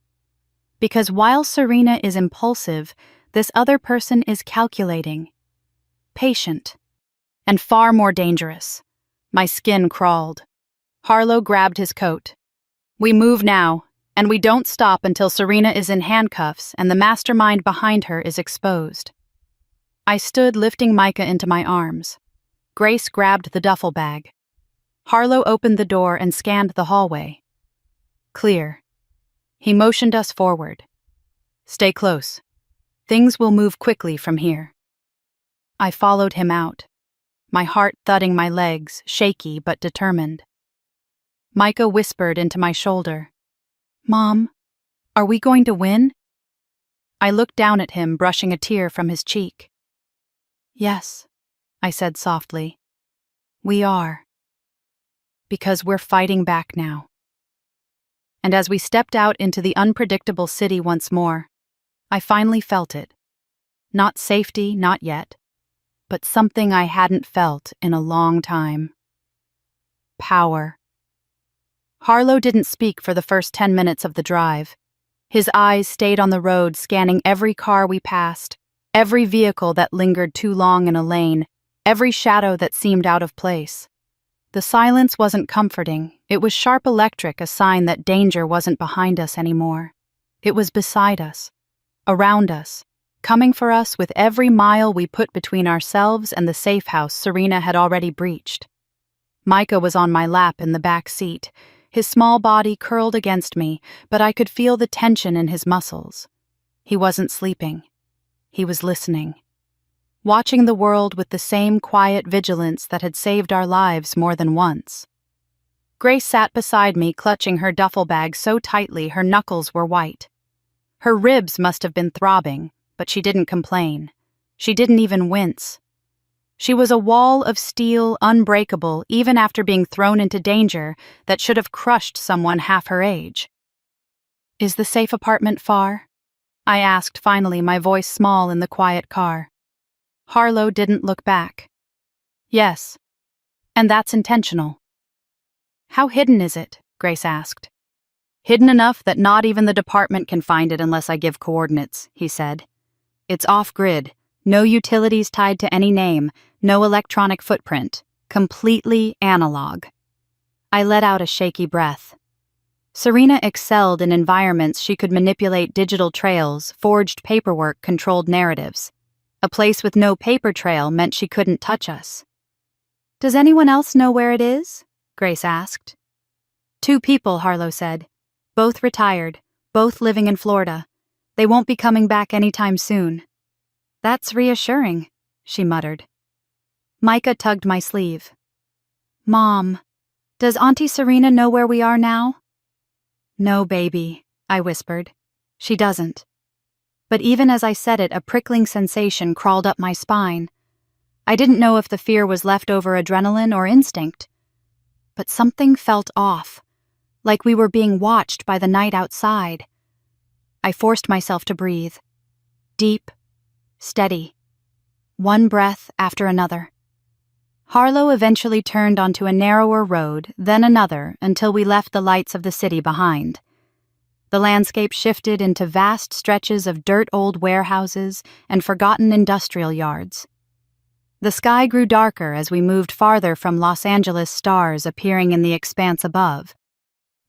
Because while Serena is impulsive, this other person is calculating, patient, and far more dangerous. My skin crawled. Harlow grabbed his coat. We move now, and we don't stop until Serena is in handcuffs and the mastermind behind her is exposed. I stood lifting Micah into my arms. Grace grabbed the duffel bag. Harlow opened the door and scanned the hallway. Clear. He motioned us forward. Stay close. Things will move quickly from here. I followed him out, my heart thudding my legs, shaky but determined. Micah whispered into my shoulder. Mom, are we going to win? I looked down at him, brushing a tear from his cheek. Yes, I said softly. We are. Because we're fighting back now. And as we stepped out into the unpredictable city once more, I finally felt it. Not safety, not yet, but something I hadn't felt in a long time. Power. Harlow didn't speak for the first 10 minutes of the drive. His eyes stayed on the road, scanning every car we passed, every vehicle that lingered too long in a lane, every shadow that seemed out of place. The silence wasn't comforting. It was sharp electric, a sign that danger wasn't behind us anymore. It was beside us, around us, coming for us with every mile we put between ourselves and the safe house Serena had already breached. Micah was on my lap in the back seat, his small body curled against me, but I could feel the tension in his muscles. He wasn't sleeping. He was listening. Watching the world with the same quiet vigilance that had saved our lives more than once. Grace sat beside me, clutching her duffel bag so tightly her knuckles were white. Her ribs must have been throbbing, but she didn't complain. She didn't even wince. She was a wall of steel, unbreakable, even after being thrown into danger that should have crushed someone half her age. Is the safe apartment far? I asked finally, my voice small in the quiet car. Harlow didn't look back. Yes, and that's intentional. How hidden is it? Grace asked. Hidden enough that not even the department can find it unless I give coordinates, he said. It's off-grid, no utilities tied to any name, no electronic footprint, completely analog. I let out a shaky breath. Serena excelled in environments she could manipulate digital trails, forged paperwork, controlled narratives. A place with no paper trail meant she couldn't touch us. Does anyone else know where it is? Grace asked. 2 people, Harlow said. Both retired, both living in Florida. They won't be coming back anytime soon. That's reassuring, she muttered. Micah tugged my sleeve. Mom, does Auntie Serena know where we are now? No, baby, I whispered. She doesn't. But even as I said it, a prickling sensation crawled up my spine. I didn't know if the fear was leftover adrenaline or instinct. But something felt off, like we were being watched by the night outside. I forced myself to breathe. Deep, steady. One breath after another. Harlow eventually turned onto a narrower road, then another, until we left the lights of the city behind. The landscape shifted into vast stretches of dirt-old warehouses and forgotten industrial yards. The sky grew darker as we moved farther from Los Angeles, stars appearing in the expanse above.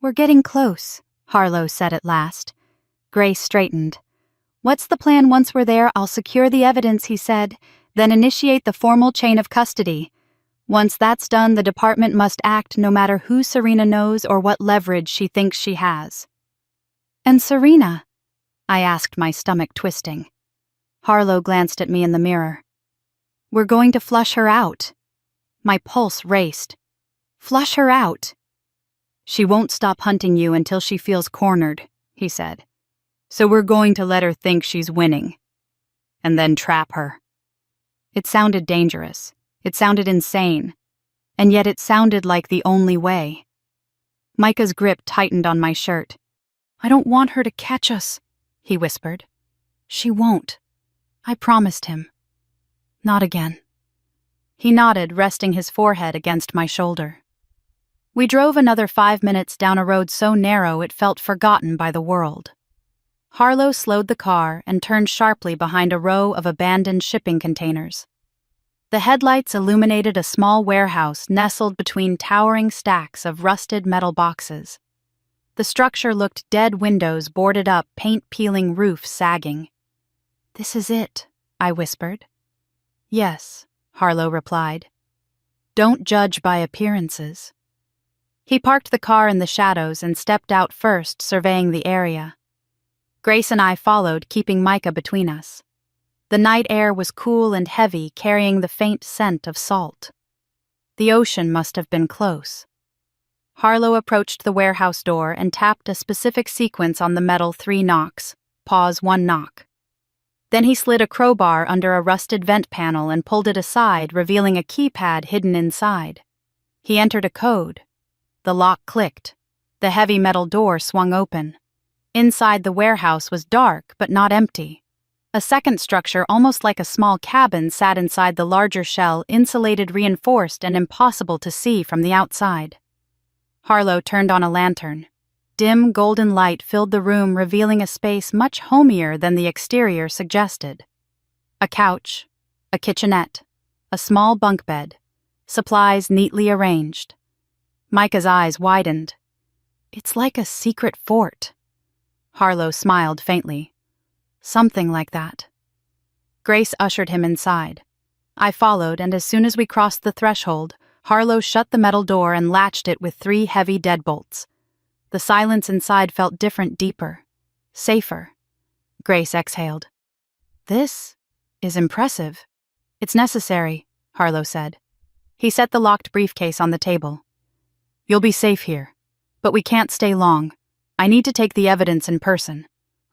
We're getting close, Harlow said at last. Grace straightened. What's the plan once we're there? I'll secure the evidence, he said, then initiate the formal chain of custody. Once that's done, the department must act no matter who Serena knows or what leverage she thinks she has. And Serena? I asked, my stomach twisting. Harlow glanced at me in the mirror. We're going to flush her out. My pulse raced. Flush her out. She won't stop hunting you until she feels cornered, he said. So we're going to let her think she's winning. And then trap her. It sounded dangerous. It sounded insane. And yet it sounded like the only way. Micah's grip tightened on my shirt. "I don't want her to catch us," he whispered. "She won't." I promised him. "Not again." He nodded, resting his forehead against my shoulder. We drove another 5 minutes down a road so narrow it felt forgotten by the world. Harlow slowed the car and turned sharply behind a row of abandoned shipping containers. The headlights illuminated a small warehouse nestled between towering stacks of rusted metal boxes. The structure looked dead, windows boarded up, paint-peeling roof sagging. "This is it," I whispered. "Yes," Harlow replied. "Don't judge by appearances." He parked the car in the shadows and stepped out first, surveying the area. Grace and I followed, keeping Micah between us. The night air was cool and heavy, carrying the faint scent of salt. The ocean must have been close. Harlow approached the warehouse door and tapped a specific sequence on the metal 3 knocks. Pause 1 knock. Then he slid a crowbar under a rusted vent panel and pulled it aside, revealing a keypad hidden inside. He entered a code. The lock clicked. The heavy metal door swung open. Inside the warehouse was dark, but not empty. A second structure, almost like a small cabin, sat inside the larger shell, insulated, reinforced, and impossible to see from the outside. Harlow turned on a lantern. Dim golden light filled the room, revealing a space much homier than the exterior suggested. A couch, a kitchenette, a small bunk bed, supplies neatly arranged. Micah's eyes widened. "It's like a secret fort." Harlow smiled faintly. "Something like that." Grace ushered him inside. I followed, and as soon as we crossed the threshold, Harlow shut the metal door and latched it with 3 heavy deadbolts. The silence inside felt different, deeper, safer. Grace exhaled. "This is impressive." "It's necessary," Harlow said. He set the locked briefcase on the table. "You'll be safe here, but we can't stay long. I need to take the evidence in person.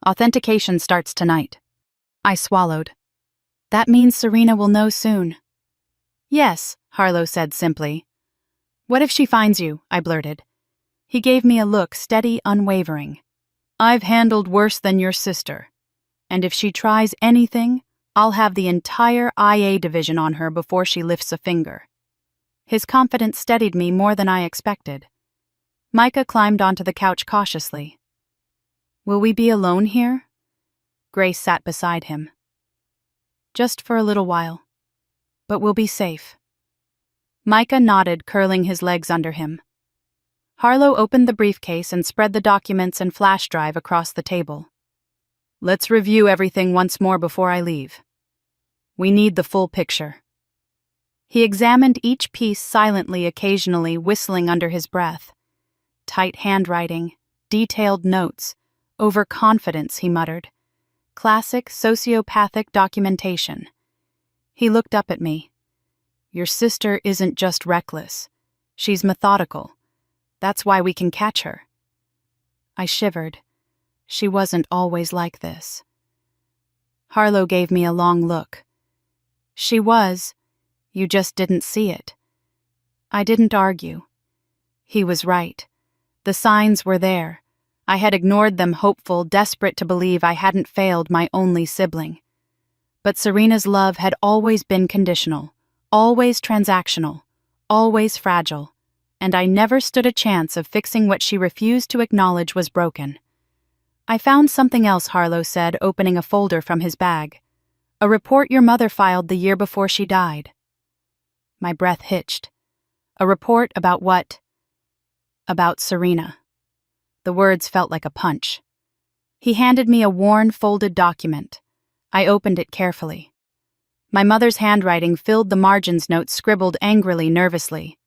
Authentication starts tonight." I swallowed. "That means Serena will know soon." "Yes," Harlow said simply. "What if she finds you?" I blurted. He gave me a look, steady, unwavering. "I've handled worse than your sister. And if she tries anything, I'll have the entire IA division on her before she lifts a finger." His confidence steadied me more than I expected. Micah climbed onto the couch cautiously. "Will we be alone here?" Grace sat beside him. "Just for a little while. But we'll be safe." Micah nodded, curling his legs under him. Harlow opened the briefcase and spread the documents and flash drive across the table. "Let's review everything once more before I leave. We need the full picture." He examined each piece silently, occasionally whistling under his breath. "Tight handwriting, detailed notes, overconfidence," he muttered. "Classic sociopathic documentation." He looked up at me. "Your sister isn't just reckless. She's methodical. That's why we can catch her." I shivered. She wasn't always like this. Harlow gave me a long look. "She was. You just didn't see it." I didn't argue. He was right. The signs were there. I had ignored them, hopeful, desperate to believe I hadn't failed my only sibling. But Serena's love had always been conditional, always transactional, always fragile, and I never stood a chance of fixing what she refused to acknowledge was broken. "I found something else," Harlow said, opening a folder from his bag. "A report your mother filed the year before she died." My breath hitched. "A report about what?" "About Serena." The words felt like a punch. He handed me a worn, folded document. I opened it carefully. My mother's handwriting filled the margins, notes scribbled angrily, nervously.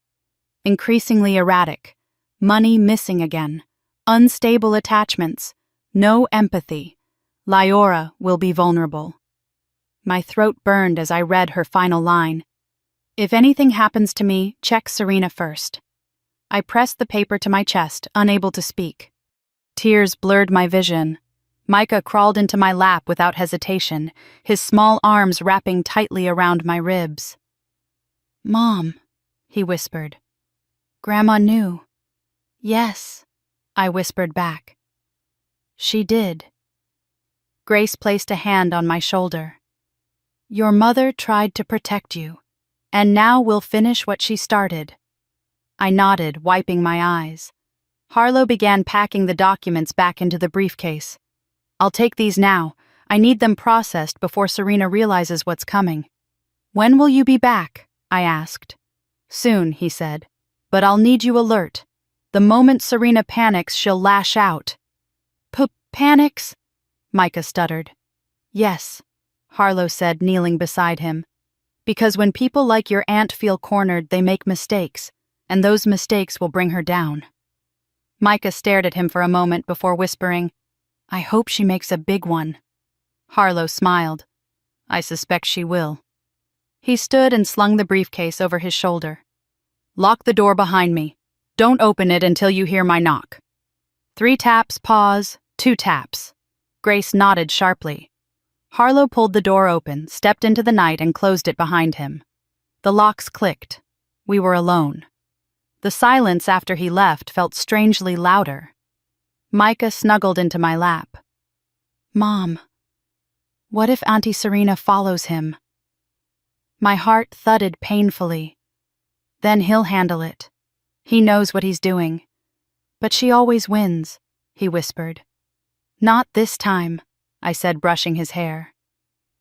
Increasingly erratic. Money missing again. Unstable attachments. No empathy. Lyora will be vulnerable. My throat burned as I read her final line. "If anything happens to me, check Serena first." I pressed the paper to my chest, unable to speak. Tears blurred my vision. Micah crawled into my lap without hesitation, his small arms wrapping tightly around my ribs. "Mom," he whispered. "Grandma knew." Yes, I whispered back. She did. Grace placed a hand on my shoulder. Your mother tried to protect you, and now we'll finish what she started. I nodded, wiping my eyes. Harlow began packing the documents back into the briefcase. I'll take these now. I need them processed before Serena realizes what's coming. When will you be back? I asked. Soon, he said. But I'll need you alert. The moment Serena panics, she'll lash out. Panics? Micah stuttered. Yes, Harlow said, kneeling beside him. Because when people like your aunt feel cornered, they make mistakes, and those mistakes will bring her down. Micah stared at him for a moment before whispering, I hope she makes a big one. Harlow smiled. I suspect she will. He stood and slung the briefcase over his shoulder. Lock the door behind me. Don't open it until you hear my knock. 3 taps, pause, 2 taps. Grace nodded sharply. Harlow pulled the door open, stepped into the night, and closed it behind him. The locks clicked. We were alone. The silence after he left felt strangely louder. Micah snuggled into my lap. Mom, what if Auntie Serena follows him? My heart thudded painfully. Then he'll handle it. He knows what he's doing. But she always wins, he whispered. Not this time, I said, brushing his hair.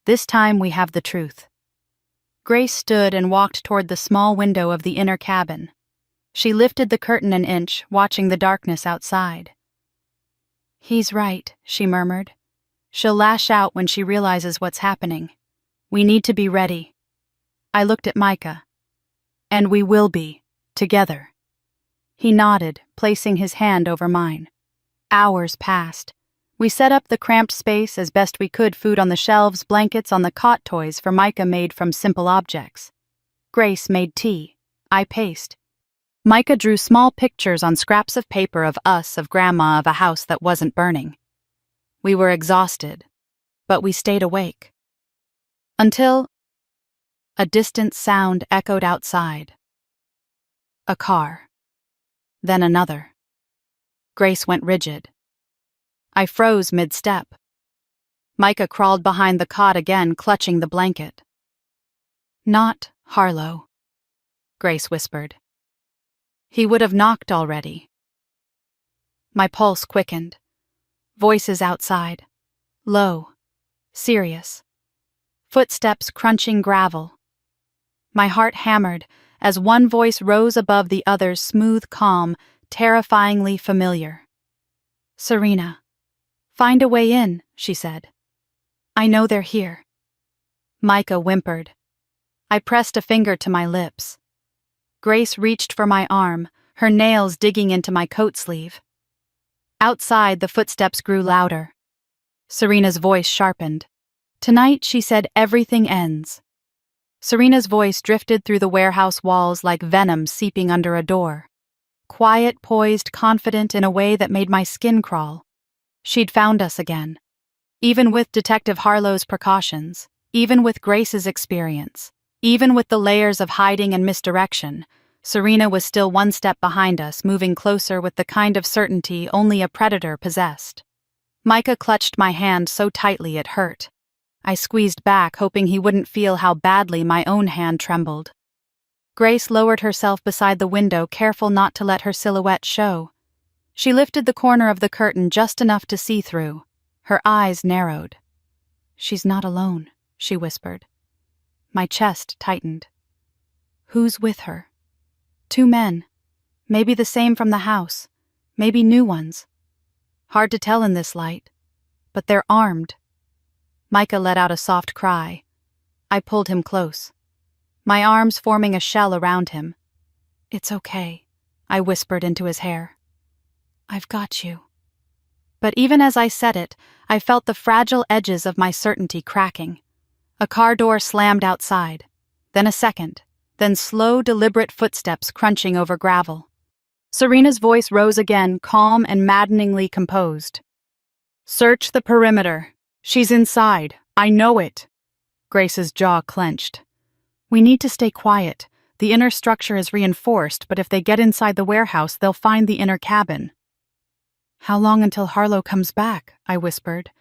This time we have the truth. Grace stood and walked toward the small window of the inner cabin. She lifted the curtain an inch, watching the darkness outside. He's right, she murmured. She'll lash out when she realizes what's happening. We need to be ready. I looked at Micah. And we will be, together. He nodded, placing his hand over mine. Hours passed. We set up the cramped space as best we could, food on the shelves, blankets on the cot, toys for Micah made from simple objects. Grace made tea. I paced. Micah drew small pictures on scraps of paper of us, of Grandma, of a house that wasn't burning. We were exhausted, but we stayed awake. Until a distant sound echoed outside. A car. Then another. Grace went rigid. I froze mid-step. Micah crawled behind the cot again, clutching the blanket. Not Harlow, Grace whispered. He would have knocked already. My pulse quickened. Voices outside. Low. Serious. Footsteps crunching gravel. My heart hammered as one voice rose above the other's, smooth, calm, terrifyingly familiar. Serena. Find a way in, she said. I know they're here. Micah whimpered. I pressed a finger to my lips. Grace reached for my arm, her nails digging into my coat sleeve. Outside, the footsteps grew louder. Serena's voice sharpened. Tonight, she said, everything ends. Serena's voice drifted through the warehouse walls like venom seeping under a door. Quiet, poised, confident in a way that made my skin crawl. She'd found us again. Even with Detective Harlow's precautions, even with Grace's experience, even with the layers of hiding and misdirection, Serena was still one step behind us, moving closer with the kind of certainty only a predator possessed. Micah clutched my hand so tightly it hurt. I squeezed back, hoping he wouldn't feel how badly my own hand trembled. Grace lowered herself beside the window, careful not to let her silhouette show. She lifted the corner of the curtain just enough to see through. Her eyes narrowed. She's not alone, she whispered. My chest tightened. Who's with her? 2 men. Maybe the same from the house. Maybe new ones. Hard to tell in this light. But they're armed. Micah let out a soft cry. I pulled him close. My arms forming a shell around him. It's okay, I whispered into his hair. I've got you. But even as I said it, I felt the fragile edges of my certainty cracking. A car door slammed outside, then a second, then slow, deliberate footsteps crunching over gravel. Serena's voice rose again, calm and maddeningly composed. Search the perimeter. She's inside. I know it. Grace's jaw clenched. We need to stay quiet. The inner structure is reinforced, but if they get inside the warehouse, they'll find the inner cabin. How long until Harlow comes back? I whispered.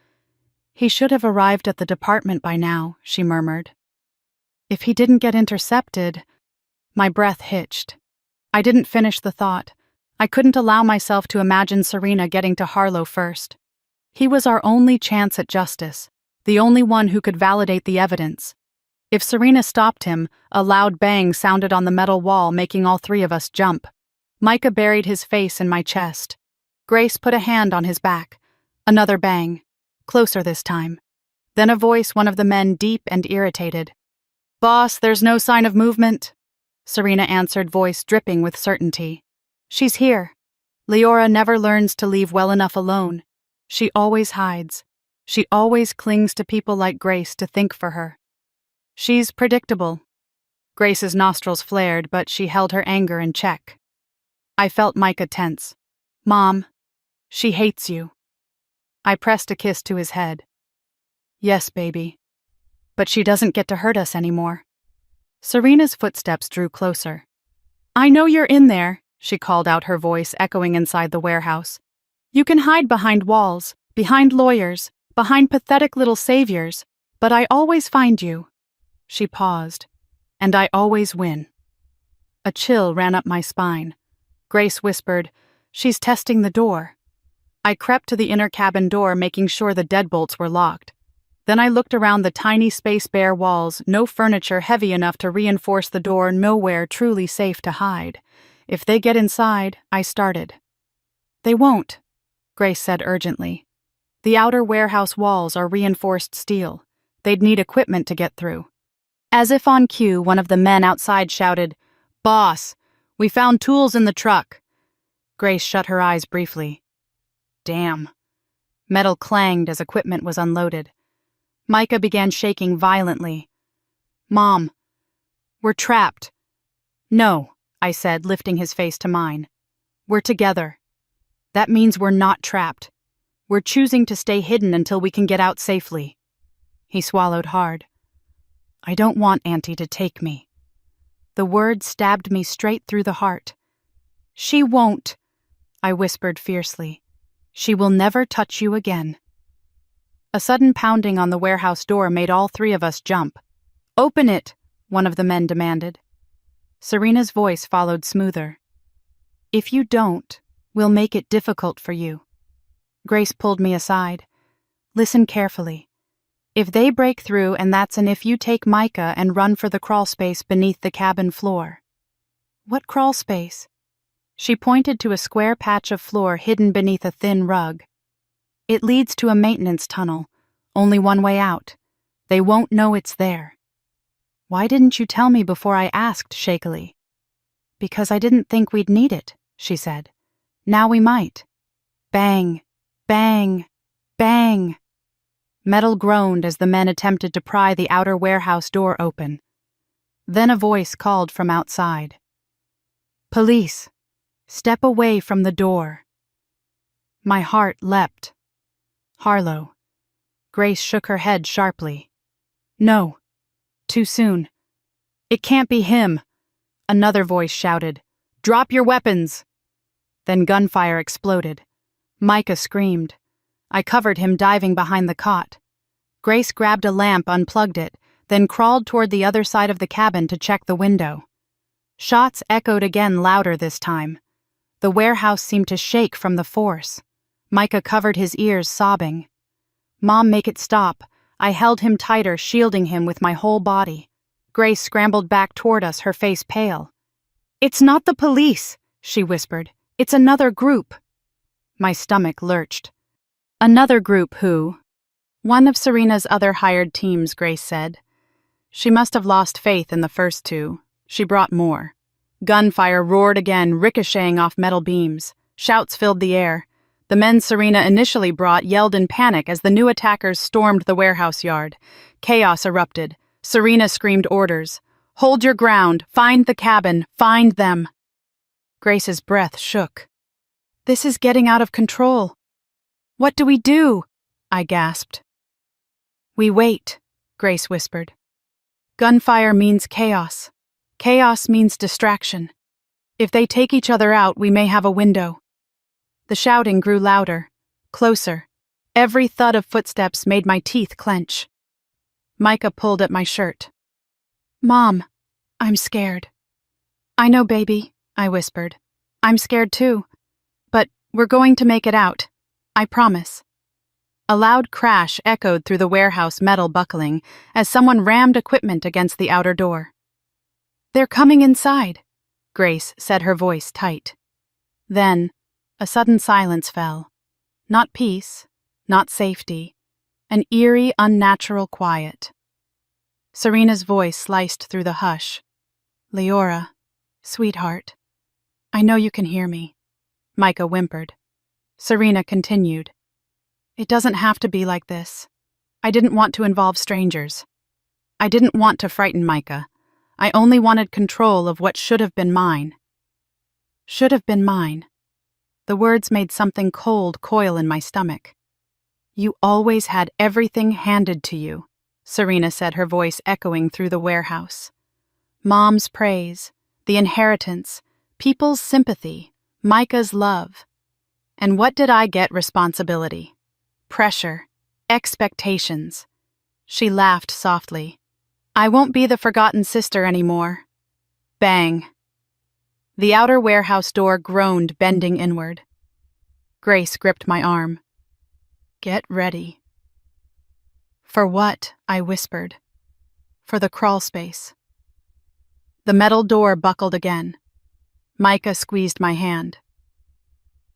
He should have arrived at the department by now, she murmured. If he didn't get intercepted... My breath hitched. I didn't finish the thought. I couldn't allow myself to imagine Serena getting to Harlow first. He was our only chance at justice, the only one who could validate the evidence. If Serena stopped him, a loud bang sounded on the metal wall, making all three of us jump. Micah buried his face in my chest. Grace put a hand on his back. Another bang. Closer this time. Then a voice, one of the men, deep and irritated. "Boss, there's no sign of movement." Serena answered, voice dripping with certainty. "She's here. Leora never learns to leave well enough alone. She always hides. She always clings to people like Grace to think for her. She's predictable." Grace's nostrils flared, but she held her anger in check. I felt Micah tense. "Mom, she hates you." I pressed a kiss to his head. "Yes, baby. But she doesn't get to hurt us anymore." Serena's footsteps drew closer. "I know you're in there," she called out, her voice echoing inside the warehouse. "You can hide behind walls, behind lawyers, behind pathetic little saviors, but I always find you." She paused. "And I always win." A chill ran up my spine. Grace whispered, "She's testing the door." I crept to the inner cabin door, making sure the deadbolts were locked. Then I looked around the tiny space, bare walls, no furniture heavy enough to reinforce the door, nowhere truly safe to hide. If they get inside, I started. "They won't," Grace said urgently. "The outer warehouse walls are reinforced steel. They'd need equipment to get through." As if on cue, one of the men outside shouted, "Boss, we found tools in the truck." Grace shut her eyes briefly. Damn. Metal clanged as equipment was unloaded. Micah began shaking violently. "Mom, we're trapped." "No," I said, lifting his face to mine. "We're together. That means we're not trapped. We're choosing to stay hidden until we can get out safely." He swallowed hard. "I don't want Auntie to take me." The word stabbed me straight through the heart. "She won't," I whispered fiercely. "She will never touch you again." A sudden pounding on the warehouse door made all three of us jump. "Open it," one of the men demanded. Serena's voice followed smoother. "If you don't, we'll make it difficult for you." Grace pulled me aside. "Listen carefully. If they break through, and that's an if, you take Micah and run for the crawl space beneath the cabin floor." "What crawl space?" She pointed to a square patch of floor hidden beneath a thin rug. "It leads to a maintenance tunnel. Only one way out. They won't know it's there." "Why didn't you tell me before I asked?" shakily. "Because I didn't think we'd need it," she said. "Now we might." Bang, bang, bang. Metal groaned as the men attempted to pry the outer warehouse door open. Then a voice called from outside. "Police, step away from the door." My heart leapt. Harlow. Grace shook her head sharply. "No. Too soon. It can't be him." Another voice shouted, "Drop your weapons!" Then gunfire exploded. Micah screamed. I covered him, diving behind the cot. Grace grabbed a lamp, unplugged it, then crawled toward the other side of the cabin to check the window. Shots echoed again, louder this time. The warehouse seemed to shake from the force. Micah covered his ears, sobbing. "Mom, make it stop." I held him tighter, shielding him with my whole body. Grace scrambled back toward us, her face pale. "It's not the police," she whispered. "It's another group." My stomach lurched. "Another group who?" "One of Serena's other hired teams," Grace said. "She must have lost faith in the first two. She brought more." Gunfire roared again, ricocheting off metal beams. Shouts filled the air. The men Serena initially brought yelled in panic as the new attackers stormed the warehouse yard. Chaos erupted. Serena screamed orders. "Hold your ground. Find the cabin. Find them." Grace's breath shook. "This is getting out of control." "What do we do?" I gasped. "We wait," Grace whispered. "Gunfire means chaos. Chaos means distraction. If they take each other out, we may have a window. The shouting grew louder, closer. Every thud of footsteps made my teeth clench. Micah pulled at my shirt. "Mom, I'm scared." "I know, baby," I whispered. "I'm scared too. But we're going to make it out. I promise." A loud crash echoed through the warehouse metal buckling as someone rammed equipment against the outer door. "They're coming inside," Grace said, her voice tight. Then, a sudden silence fell. Not peace, not safety, an eerie, unnatural quiet. Serena's voice sliced through the hush. "Leora, sweetheart, I know you can hear me," Micah whimpered. Serena continued. "It doesn't have to be like this. I didn't want to involve strangers. I didn't want to frighten Micah. I only wanted control of what should have been mine." Should have been mine. The words made something cold coil in my stomach. "You always had everything handed to you," Serena said, her voice echoing through the warehouse. "Mom's praise, the inheritance, people's sympathy, Micah's love. And what did I get? Responsibility. Pressure. Expectations." She laughed softly. "I won't be the forgotten sister anymore." Bang. The outer warehouse door groaned, bending inward. Grace gripped my arm. "Get ready." "For what?" I whispered. "For the crawl space." The metal door buckled again. Micah squeezed my hand.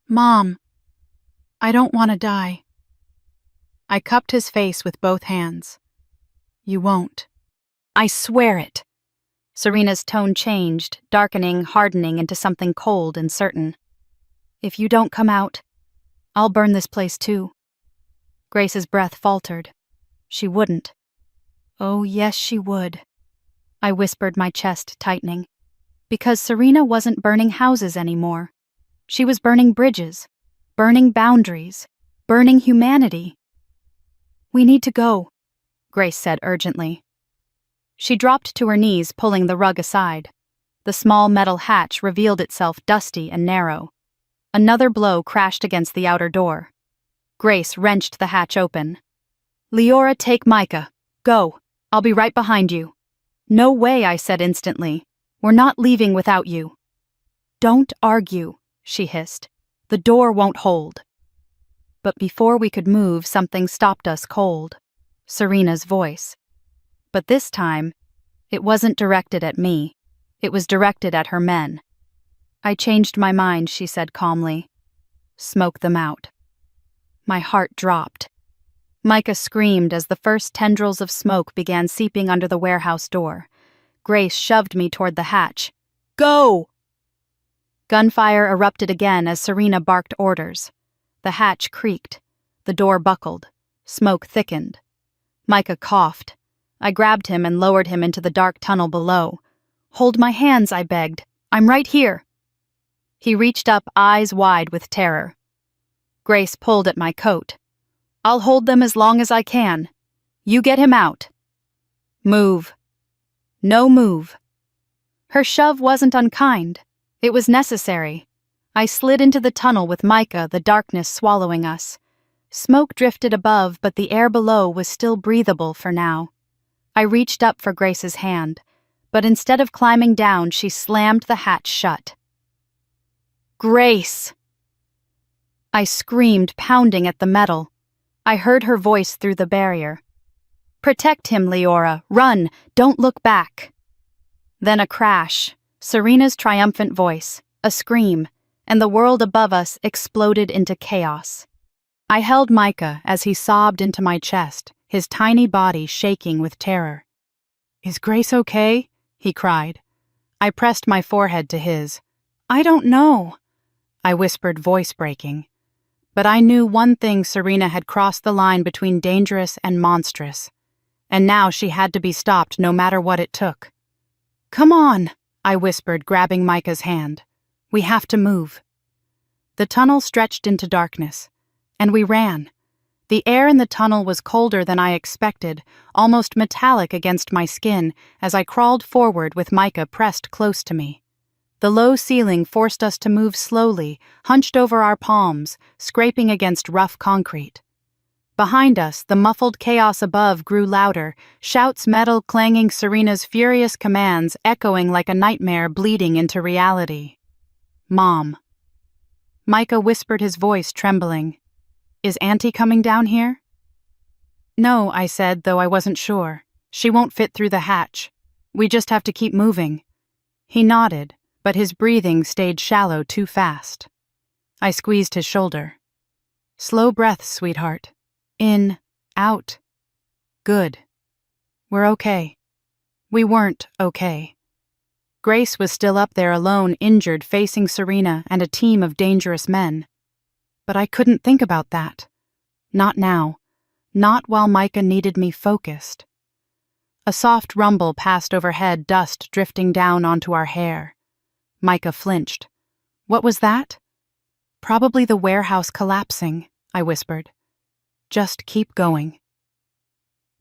"Mom, I don't want to die." I cupped his face with both hands. "You won't." "I swear it." Serena's tone changed, darkening, hardening into something cold and certain. "If you don't come out, I'll burn this place too." Grace's breath faltered. She wouldn't. Oh, yes, she would. I whispered, my chest tightening. Because Serena wasn't burning houses anymore. She was burning bridges, burning boundaries, burning humanity. "We need to go," Grace said urgently. She dropped to her knees, pulling the rug aside. The small metal hatch revealed itself dusty and narrow. Another blow crashed against the outer door. Grace wrenched the hatch open. "Leora, take Micah. Go. I'll be right behind you." "No way," I said instantly. "We're not leaving without you." "Don't argue," she hissed. "The door won't hold." But before we could move, something stopped us cold. Serena's voice. But this time, it wasn't directed at me. It was directed at her men. "I changed my mind," she said calmly. "Smoke them out." My heart dropped. Micah screamed as the first tendrils of smoke began seeping under the warehouse door. Grace shoved me toward the hatch. "Go!" Gunfire erupted again as Serena barked orders. The hatch creaked. The door buckled. Smoke thickened. Micah coughed. I grabbed him and lowered him into the dark tunnel below. "Hold my hands," I begged. "I'm right here." He reached up, eyes wide with terror. Grace pulled at my coat. "I'll hold them as long as I can. You get him out." "Move." "No move." Her shove wasn't unkind. It was necessary. I slid into the tunnel with Micah, the darkness swallowing us. Smoke drifted above, but the air below was still breathable for now. I reached up for Grace's hand, but instead of climbing down, she slammed the hatch shut. "Grace!" I screamed, pounding at the metal. I heard her voice through the barrier. "Protect him, Leora. Run. Don't look back." Then a crash, Serena's triumphant voice, a scream, and the world above us exploded into chaos. I held Micah as he sobbed into my chest, his tiny body shaking with terror. "Is Grace okay?" he cried. I pressed my forehead to his. "I don't know," I whispered, voice breaking. But I knew one thing: Serena had crossed the line between dangerous and monstrous. And now she had to be stopped no matter what it took. "Come on," I whispered, grabbing Micah's hand. "We have to move." The tunnel stretched into darkness, and we ran. The air in the tunnel was colder than I expected, almost metallic against my skin as I crawled forward with Micah pressed close to me. The low ceiling forced us to move slowly, hunched over our palms, scraping against rough concrete. Behind us, the muffled chaos above grew louder, shouts metal clanging Serena's furious commands echoing like a nightmare bleeding into reality. "Mom." Micah whispered, his voice trembling. "Is Auntie coming down here?" "No," I said, though I wasn't sure. "She won't fit through the hatch. We just have to keep moving." He nodded, but his breathing stayed shallow too fast. I squeezed his shoulder. "Slow breaths, sweetheart. In, out. Good. We're okay." We weren't okay. Grace was still up there alone, injured, facing Serena and a team of dangerous men. But I couldn't think about that. Not now. Not while Micah needed me focused. A soft rumble passed overhead, dust drifting down onto our hair. Micah flinched. "What was that?" "Probably the warehouse collapsing," I whispered. "Just keep going."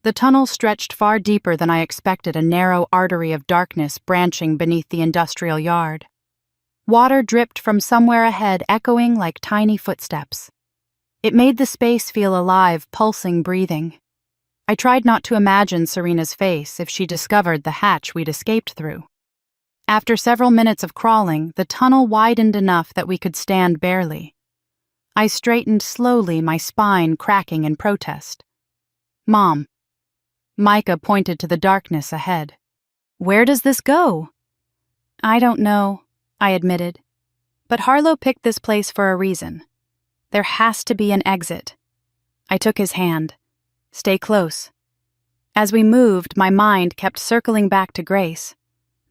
The tunnel stretched far deeper than I expected, a narrow artery of darkness branching beneath the industrial yard. Water dripped from somewhere ahead, echoing like tiny footsteps. It made the space feel alive, pulsing, breathing. I tried not to imagine Serena's face if she discovered the hatch we'd escaped through. After several minutes of crawling, the tunnel widened enough that we could stand barely. I straightened slowly, my spine cracking in protest. "Mom." Micah pointed to the darkness ahead. "Where does this go?" "I don't know," I admitted. "But Harlow picked this place for a reason. There has to be an exit." I took his hand. "Stay close." As we moved, my mind kept circling back to Grace.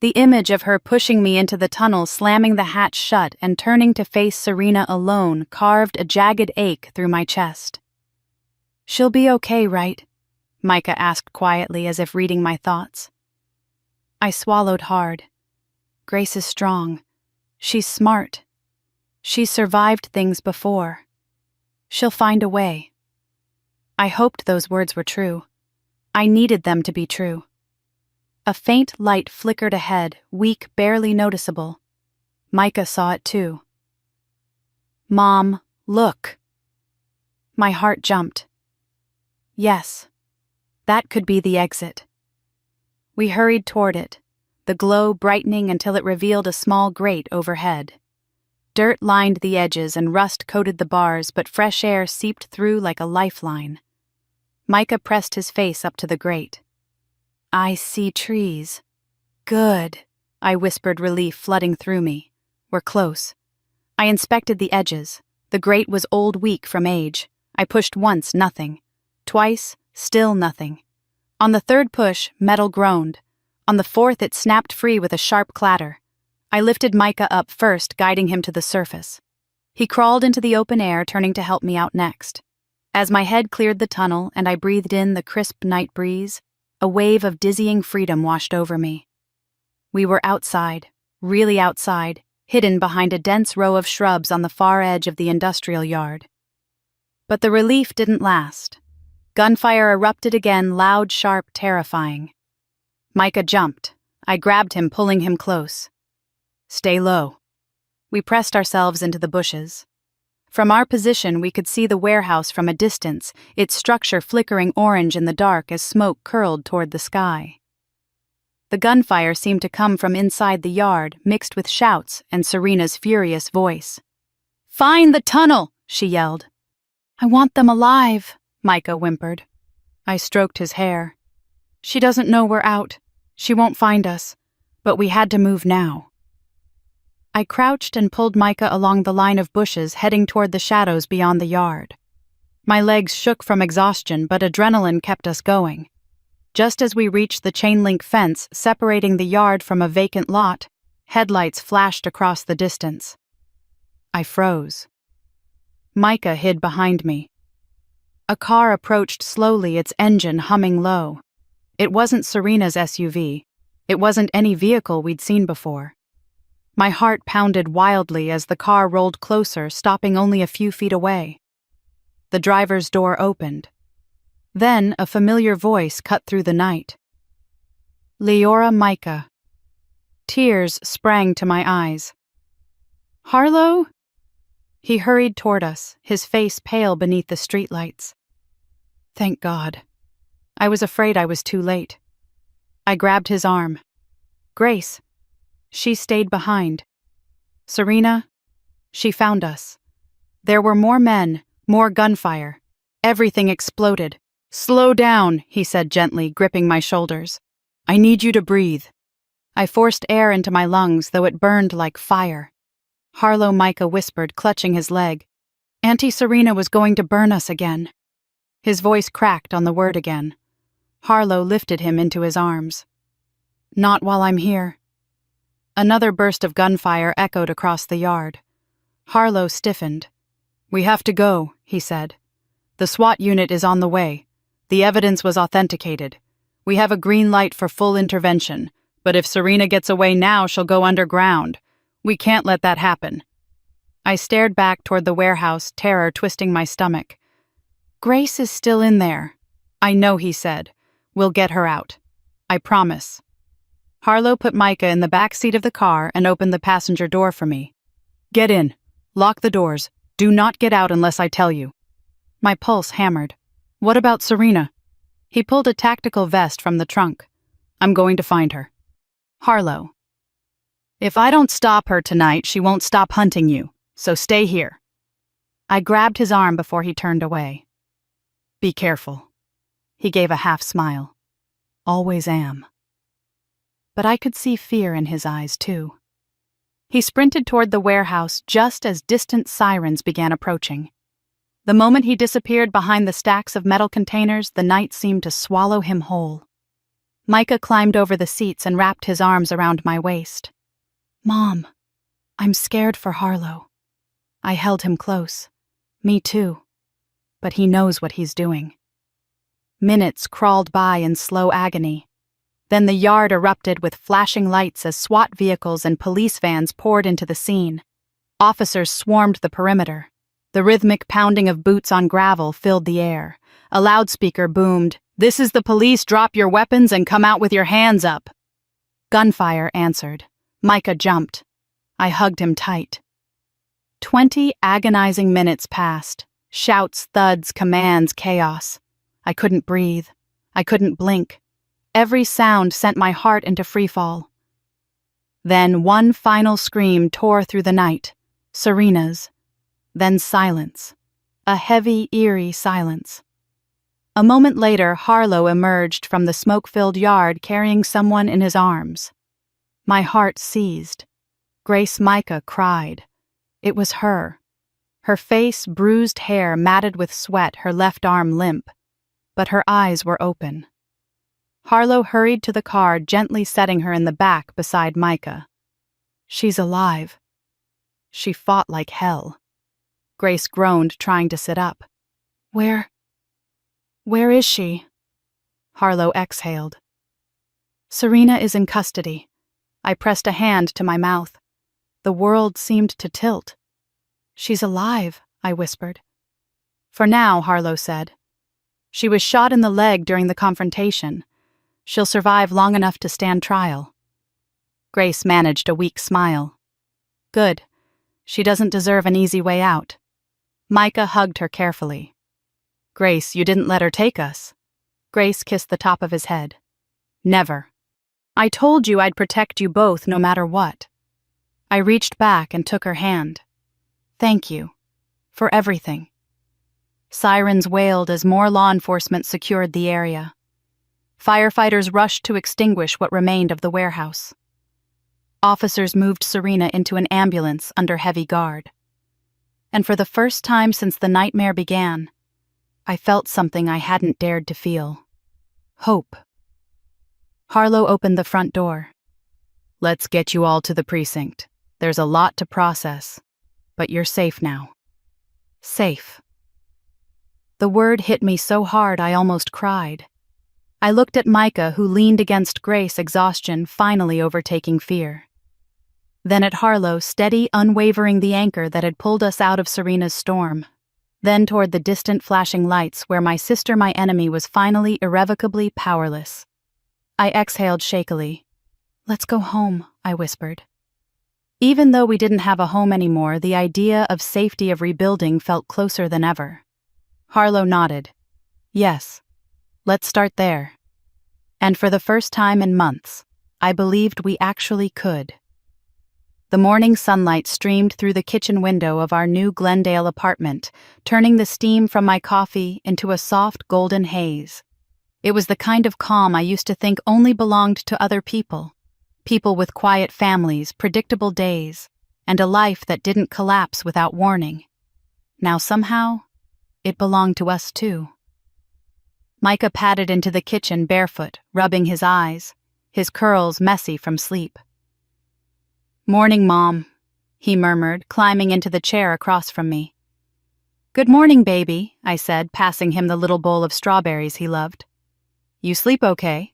The image of her pushing me into the tunnel, slamming the hatch shut, and turning to face Serena alone carved a jagged ache through my chest. "She'll be okay, right?" Micah asked quietly, as if reading my thoughts. I swallowed hard. Grace is strong. She's smart. She's survived things before. She'll find a way. I hoped those words were true. I needed them to be true. A faint light flickered ahead, weak, barely noticeable. Micah saw it too. "Mom, look." My heart jumped. Yes, that could be the exit. We hurried toward it, the glow brightening until it revealed a small grate overhead. Dirt lined the edges and rust coated the bars, but fresh air seeped through like a lifeline. Micah pressed his face up to the grate. "I see trees." "Good," I whispered, relief flooding through me. "We're close." I inspected the edges. The grate was old, weak from age. I pushed once, nothing. Twice, still nothing. On the third push, metal groaned. On the fourth, it snapped free with a sharp clatter. I lifted Micah up first, guiding him to the surface. He crawled into the open air, turning to help me out next. As my head cleared the tunnel and I breathed in the crisp night breeze, a wave of dizzying freedom washed over me. We were outside, really outside, hidden behind a dense row of shrubs on the far edge of the industrial yard. But the relief didn't last. Gunfire erupted again, loud, sharp, terrifying. Micah jumped. I grabbed him, pulling him close. "Stay low." We pressed ourselves into the bushes. From our position, we could see the warehouse from a distance, its structure flickering orange in the dark as smoke curled toward the sky. The gunfire seemed to come from inside the yard, mixed with shouts and Serena's furious voice. "Find the tunnel!" she yelled. "I want them alive," Micah whimpered. I stroked his hair. "She doesn't know we're out. She won't find us. But we had to move now." I crouched and pulled Micah along the line of bushes, heading toward the shadows beyond the yard. My legs shook from exhaustion, but adrenaline kept us going. Just as we reached the chain-link fence separating the yard from a vacant lot, headlights flashed across the distance. I froze. Micah hid behind me. A car approached slowly, its engine humming low. It wasn't Serena's SUV. It wasn't any vehicle we'd seen before. My heart pounded wildly as the car rolled closer, stopping only a few feet away. The driver's door opened. Then a familiar voice cut through the night. Leora Micah. Tears sprang to my eyes. Harlow? He hurried toward us, his face pale beneath the streetlights. Thank God. I was afraid I was too late. I grabbed his arm. Grace. She stayed behind. Serena. She found us. There were more men, more gunfire. Everything exploded. Slow down, he said gently, gripping my shoulders. I need you to breathe. I forced air into my lungs, though it burned like fire. Harlow Micah whispered, clutching his leg. Auntie Serena was going to burn us again. His voice cracked on the word again. Harlow lifted him into his arms. Not while I'm here. Another burst of gunfire echoed across the yard. Harlow stiffened. We have to go, he said. The SWAT unit is on the way. The evidence was authenticated. We have a green light for full intervention, but if Serena gets away now, she'll go underground. We can't let that happen. I stared back toward the warehouse, terror twisting my stomach. Grace is still in there. I know, he said. We'll get her out. I promise. Harlow put Micah in the back seat of the car and opened the passenger door for me. Get in. Lock the doors. Do not get out unless I tell you. My pulse hammered. What about Serena? He pulled a tactical vest from the trunk. I'm going to find her. Harlow. If I don't stop her tonight, she won't stop hunting you, so stay here. I grabbed his arm before he turned away. Be careful. He gave a half smile. Always am. But I could see fear in his eyes, too. He sprinted toward the warehouse just as distant sirens began approaching. The moment he disappeared behind the stacks of metal containers, the night seemed to swallow him whole. Micah climbed over the seats and wrapped his arms around my waist. Mom, I'm scared for Harlow. I held him close. Me too. But he knows what he's doing. Minutes crawled by in slow agony. Then the yard erupted with flashing lights as SWAT vehicles and police vans poured into the scene. Officers swarmed the perimeter. The rhythmic pounding of boots on gravel filled the air. A loudspeaker boomed, "This is the police, drop your weapons and come out with your hands up." Gunfire answered. Micah jumped. I hugged him tight. 20 agonizing minutes passed. Shouts, thuds, commands, chaos. I couldn't breathe. I couldn't blink. Every sound sent my heart into freefall. Then one final scream tore through the night. Serena's. Then silence. A heavy, eerie silence. A moment later, Harlow emerged from the smoke-filled yard carrying someone in his arms. My heart seized. Grace Micah cried. It was her. Her face, bruised hair matted with sweat, her left arm limp. But her eyes were open. Harlow hurried to the car, gently setting her in the back beside Micah. She's alive. She fought like hell. Grace groaned, trying to sit up. Where is she? Harlow exhaled. Serena is in custody. I pressed a hand to my mouth. The world seemed to tilt. She's alive, I whispered. For now, Harlow said. She was shot in the leg during the confrontation. She'll survive long enough to stand trial. Grace managed a weak smile. Good. She doesn't deserve an easy way out. Micah hugged her carefully. Grace, you didn't let her take us. Grace kissed the top of his head. Never. I told you I'd protect you both no matter what. I reached back and took her hand. Thank you. For everything. Sirens wailed as more law enforcement secured the area. Firefighters rushed to extinguish what remained of the warehouse. Officers moved Serena into an ambulance under heavy guard. And for the first time since the nightmare began, I felt something I hadn't dared to feel. Hope. Harlow opened the front door. Let's get you all to the precinct. There's a lot to process, but you're safe now. Safe. The word hit me so hard I almost cried. I looked at Micah, who leaned against Grace, exhaustion finally overtaking fear. Then at Harlow, steady, unwavering the anchor that had pulled us out of Serena's storm. then toward the distant flashing lights where my sister, my enemy, was finally irrevocably powerless. I exhaled shakily. "Let's go home," I whispered. Even though we didn't have a home anymore, the idea of safety of rebuilding felt closer than ever. Harlow nodded. "Yes, let's start there." And for the first time in months, I believed we actually could. The morning sunlight streamed through the kitchen window of our new Glendale apartment, turning the steam from my coffee into a soft golden haze. It was the kind of calm I used to think only belonged to other people. People with quiet families, predictable days, and a life that didn't collapse without warning. Now somehow, it belonged to us too. Micah padded into the kitchen barefoot, rubbing his eyes, his curls messy from sleep. "Morning, Mom," he murmured, climbing into the chair across from me. "Good morning, baby," I said, passing him the little bowl of strawberries he loved. "You sleep okay?"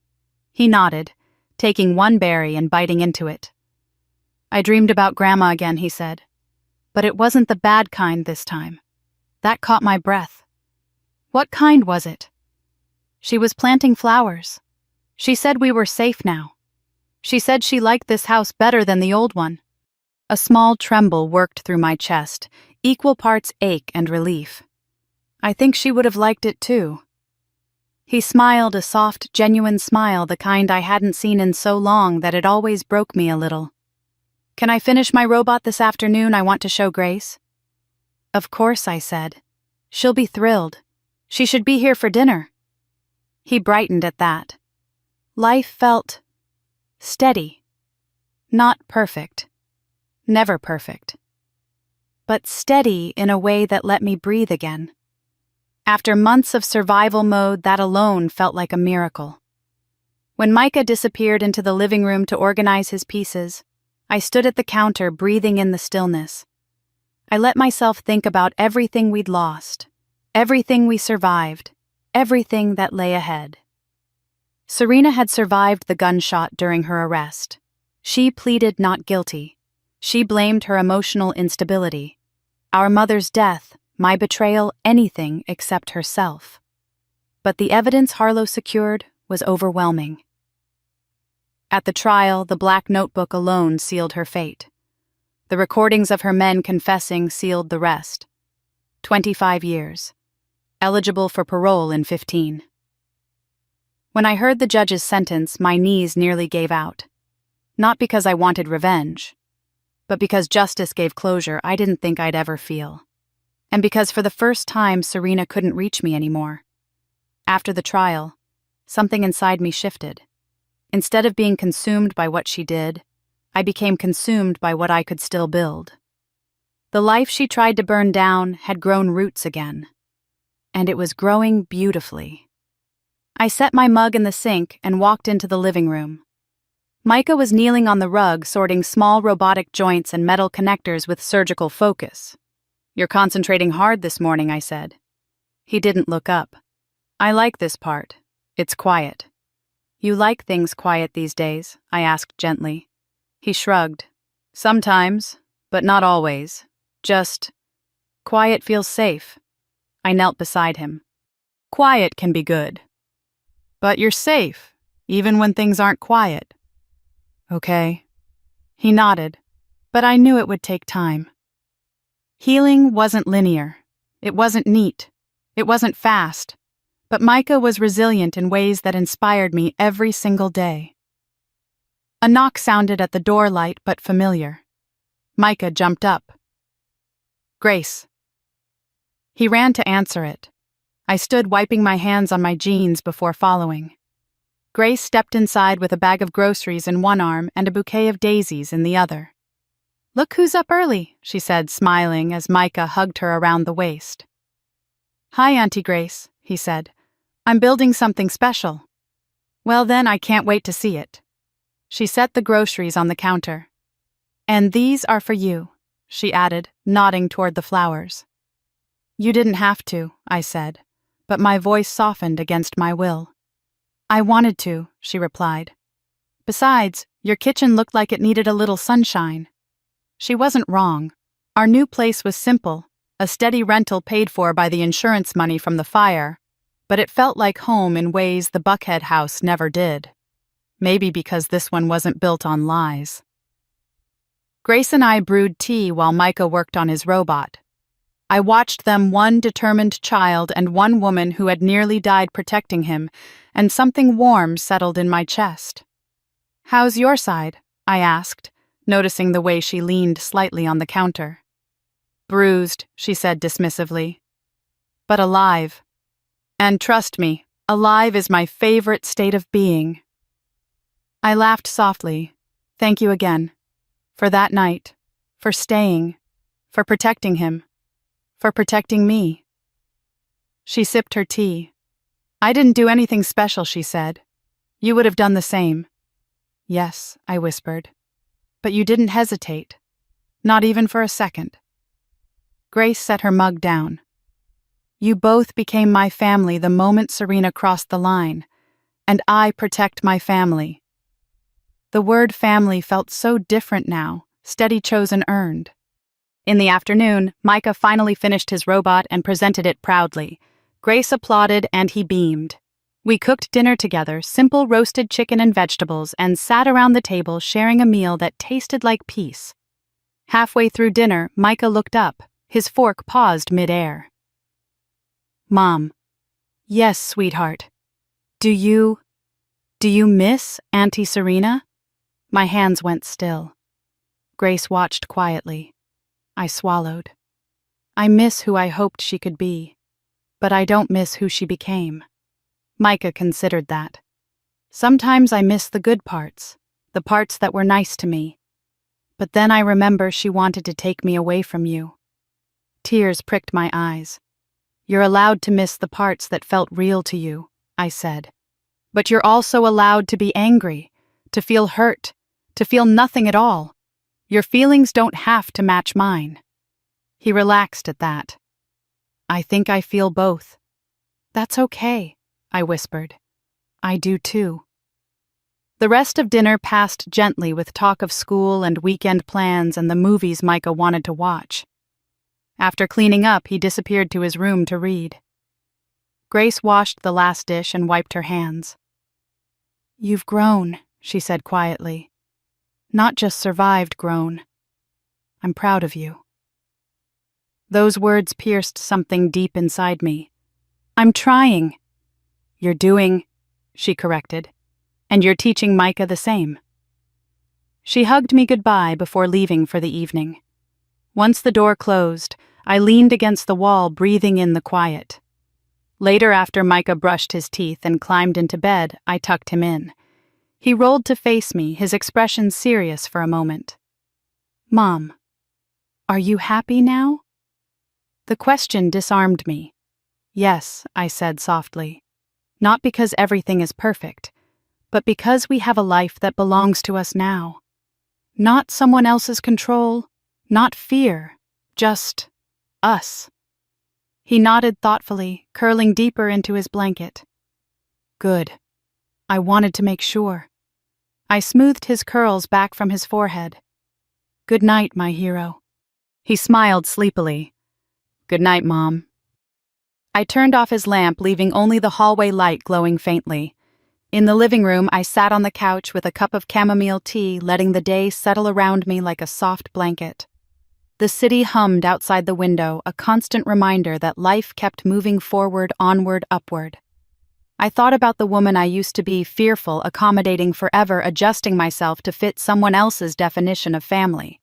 He nodded, taking one berry and biting into it. "I dreamed about Grandma again," he said. "But it wasn't the bad kind this time. That caught my breath." "What kind was it?" "She was planting flowers. She said we were safe now. She said she liked this house better than the old one." A small tremble worked through my chest, equal parts ache and relief. "I think she would have liked it too." He smiled a soft, genuine smile, the kind I hadn't seen in so long that it always broke me a little. "Can I finish my robot this afternoon? I want to show Grace." "Of course," I said. "She'll be thrilled. She should be here for dinner." He brightened at that. Life felt steady. Not perfect. Never perfect. But steady in a way that let me breathe again. After months of survival mode, that alone felt like a miracle. When Micah disappeared into the living room to organize his pieces, I stood at the counter breathing in the stillness. I let myself think about everything we'd lost, everything we survived, everything that lay ahead. Serena had survived the gunshot during her arrest. She pleaded not guilty. She blamed her emotional instability. Our mother's death, my betrayal, anything except herself. But the evidence Harlow secured was overwhelming. At the trial, the black notebook alone sealed her fate. The recordings of her men confessing sealed the rest. 25 years. Eligible for parole in 15. When I heard the judge's sentence, my knees nearly gave out. Not because I wanted revenge, but because justice gave closure I didn't think I'd ever feel. And because for the first time Serena couldn't reach me anymore. After the trial, something inside me shifted. Instead of being consumed by what she did, I became consumed by what I could still build. The life she tried to burn down had grown roots again. And it was growing beautifully. I set my mug in the sink and walked into the living room. Micah was kneeling on the rug, sorting small robotic joints and metal connectors with surgical focus. "You're concentrating hard this morning," I said. He didn't look up. "I like this part. It's quiet." "You like things quiet these days?" I asked gently. He shrugged. "Sometimes, but not always. Just, quiet feels safe." I knelt beside him. "Quiet can be good. But you're safe, even when things aren't quiet." "Okay." He nodded, but I knew it would take time. Healing wasn't linear. It wasn't neat. It wasn't fast. But Micah was resilient in ways that inspired me every single day. A knock sounded at the door, light but familiar. Micah jumped up. "Grace." He ran to answer it. I stood wiping my hands on my jeans before following. Grace stepped inside with a bag of groceries in one arm and a bouquet of daisies in the other. "Look who's up early," she said, smiling as Micah hugged her around the waist. "Hi, Auntie Grace," he said. "I'm building something special." "Well then, I can't wait to see it." She set the groceries on the counter. "And these are for you," she added, nodding toward the flowers. "You didn't have to," I said, but my voice softened against my will. "I wanted to," she replied. "Besides, your kitchen looked like it needed a little sunshine." She wasn't wrong. Our new place was simple, a steady rental paid for by the insurance money from the fire, but it felt like home in ways the Buckhead house never did. Maybe because this one wasn't built on lies. Grace and I brewed tea while Micah worked on his robot. I watched them, one determined child and one woman who had nearly died protecting him, and something warm settled in my chest. "How's your side?" I asked, noticing the way she leaned slightly on the counter. "Bruised," she said dismissively. "But alive. And trust me, alive is my favorite state of being." I laughed softly. "Thank you again. For that night. For staying. For protecting him. For protecting me." She sipped her tea. "I didn't do anything special," she said. "You would have done the same." "Yes," I whispered. "But you didn't hesitate. Not even for a second." Grace set her mug down. "You both became my family the moment Serena crossed the line, and I protect my family." The word family felt so different now, steady chosen earned. In the afternoon, Micah finally finished his robot and presented it proudly. Grace applauded and he beamed. We cooked dinner together, simple roasted chicken and vegetables, and sat around the table sharing a meal that tasted like peace. Halfway through dinner, Micah looked up, his fork paused mid-air. "Mom." "Yes, sweetheart. Do you miss Auntie Serena?" My hands went still. Grace watched quietly. I swallowed. "I miss who I hoped she could be, but I don't miss who she became." Micah considered that. "Sometimes I miss the good parts, the parts that were nice to me. But then I remember she wanted to take me away from you." Tears pricked my eyes. "You're allowed to miss the parts that felt real to you," I said. "But you're also allowed to be angry, to feel hurt, to feel nothing at all. Your feelings don't have to match mine." He relaxed at that. "I think I feel both." "That's okay," I whispered. "I do too." The rest of dinner passed gently with talk of school and weekend plans and the movies Micah wanted to watch. After cleaning up, he disappeared to his room to read. Grace washed the last dish and wiped her hands. "You've grown," she said quietly. "Not just survived grown. I'm proud of you." Those words pierced something deep inside me. "I'm trying." "You're doing," she corrected, "and you're teaching Micah the same." She hugged me goodbye before leaving for the evening. Once the door closed, I leaned against the wall, breathing in the quiet. Later, after Micah brushed his teeth and climbed into bed, I tucked him in. He rolled to face me, his expression serious for a moment. "Mom, are you happy now?" The question disarmed me. "Yes," I said softly. "Not because everything is perfect, but because we have a life that belongs to us now. Not someone else's control, not fear, just us." He nodded thoughtfully, curling deeper into his blanket. "Good. I wanted to make sure." I smoothed his curls back from his forehead. "Good night, my hero." He smiled sleepily. "Good night, Mom." I turned off his lamp, leaving only the hallway light glowing faintly. In the living room, I sat on the couch with a cup of chamomile tea, letting the day settle around me like a soft blanket. The city hummed outside the window, a constant reminder that life kept moving forward, onward, upward. I thought about the woman I used to be, fearful, accommodating, forever adjusting myself to fit someone else's definition of family.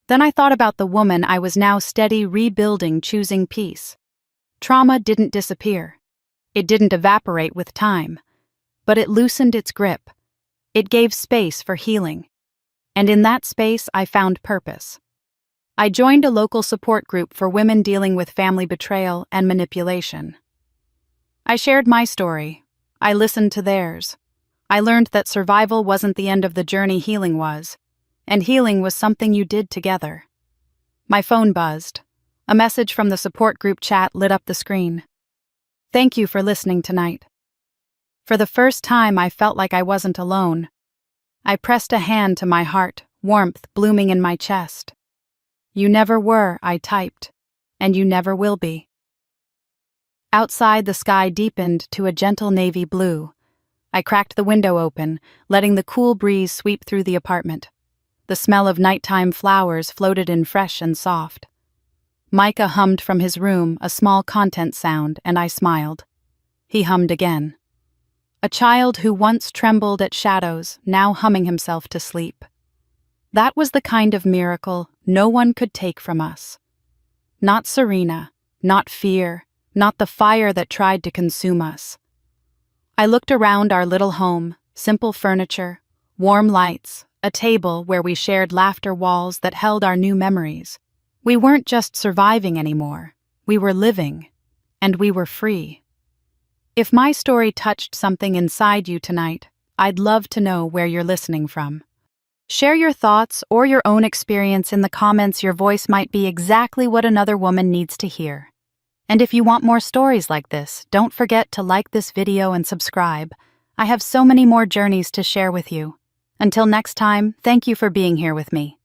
Then I thought about the woman I was now, steady, rebuilding, choosing peace. Trauma didn't disappear. It didn't evaporate with time. But it loosened its grip. It gave space for healing. And in that space, I found purpose. I joined a local support group for women dealing with family betrayal and manipulation. I shared my story. I listened to theirs. I learned that survival wasn't the end of the journey, healing was. And healing was something you did together. My phone buzzed. A message from the support group chat lit up the screen. "Thank you for listening tonight." For the first time, I felt like I wasn't alone. I pressed a hand to my heart, warmth blooming in my chest. "You never were," I typed. and you never will be. Outside, the sky deepened to a gentle navy blue. I cracked the window open, letting the cool breeze sweep through the apartment. The smell of nighttime flowers floated in fresh and soft. Micah hummed from his room, a small content sound, and I smiled. He hummed again. A child who once trembled at shadows, now humming himself to sleep. That was the kind of miracle no one could take from us. Not Serena, not fear, not the fire that tried to consume us. I looked around our little home, simple furniture, warm lights, a table where we shared laughter walls that held our new memories. We weren't just surviving anymore, we were living, and we were free. If my story touched something inside you tonight, I'd love to know where you're listening from. Share your thoughts or your own experience in the comments. Your voice might be exactly what another woman needs to hear. And if you want more stories like this, don't forget to like this video and subscribe. I have so many more journeys to share with you. Until next time, thank you for being here with me.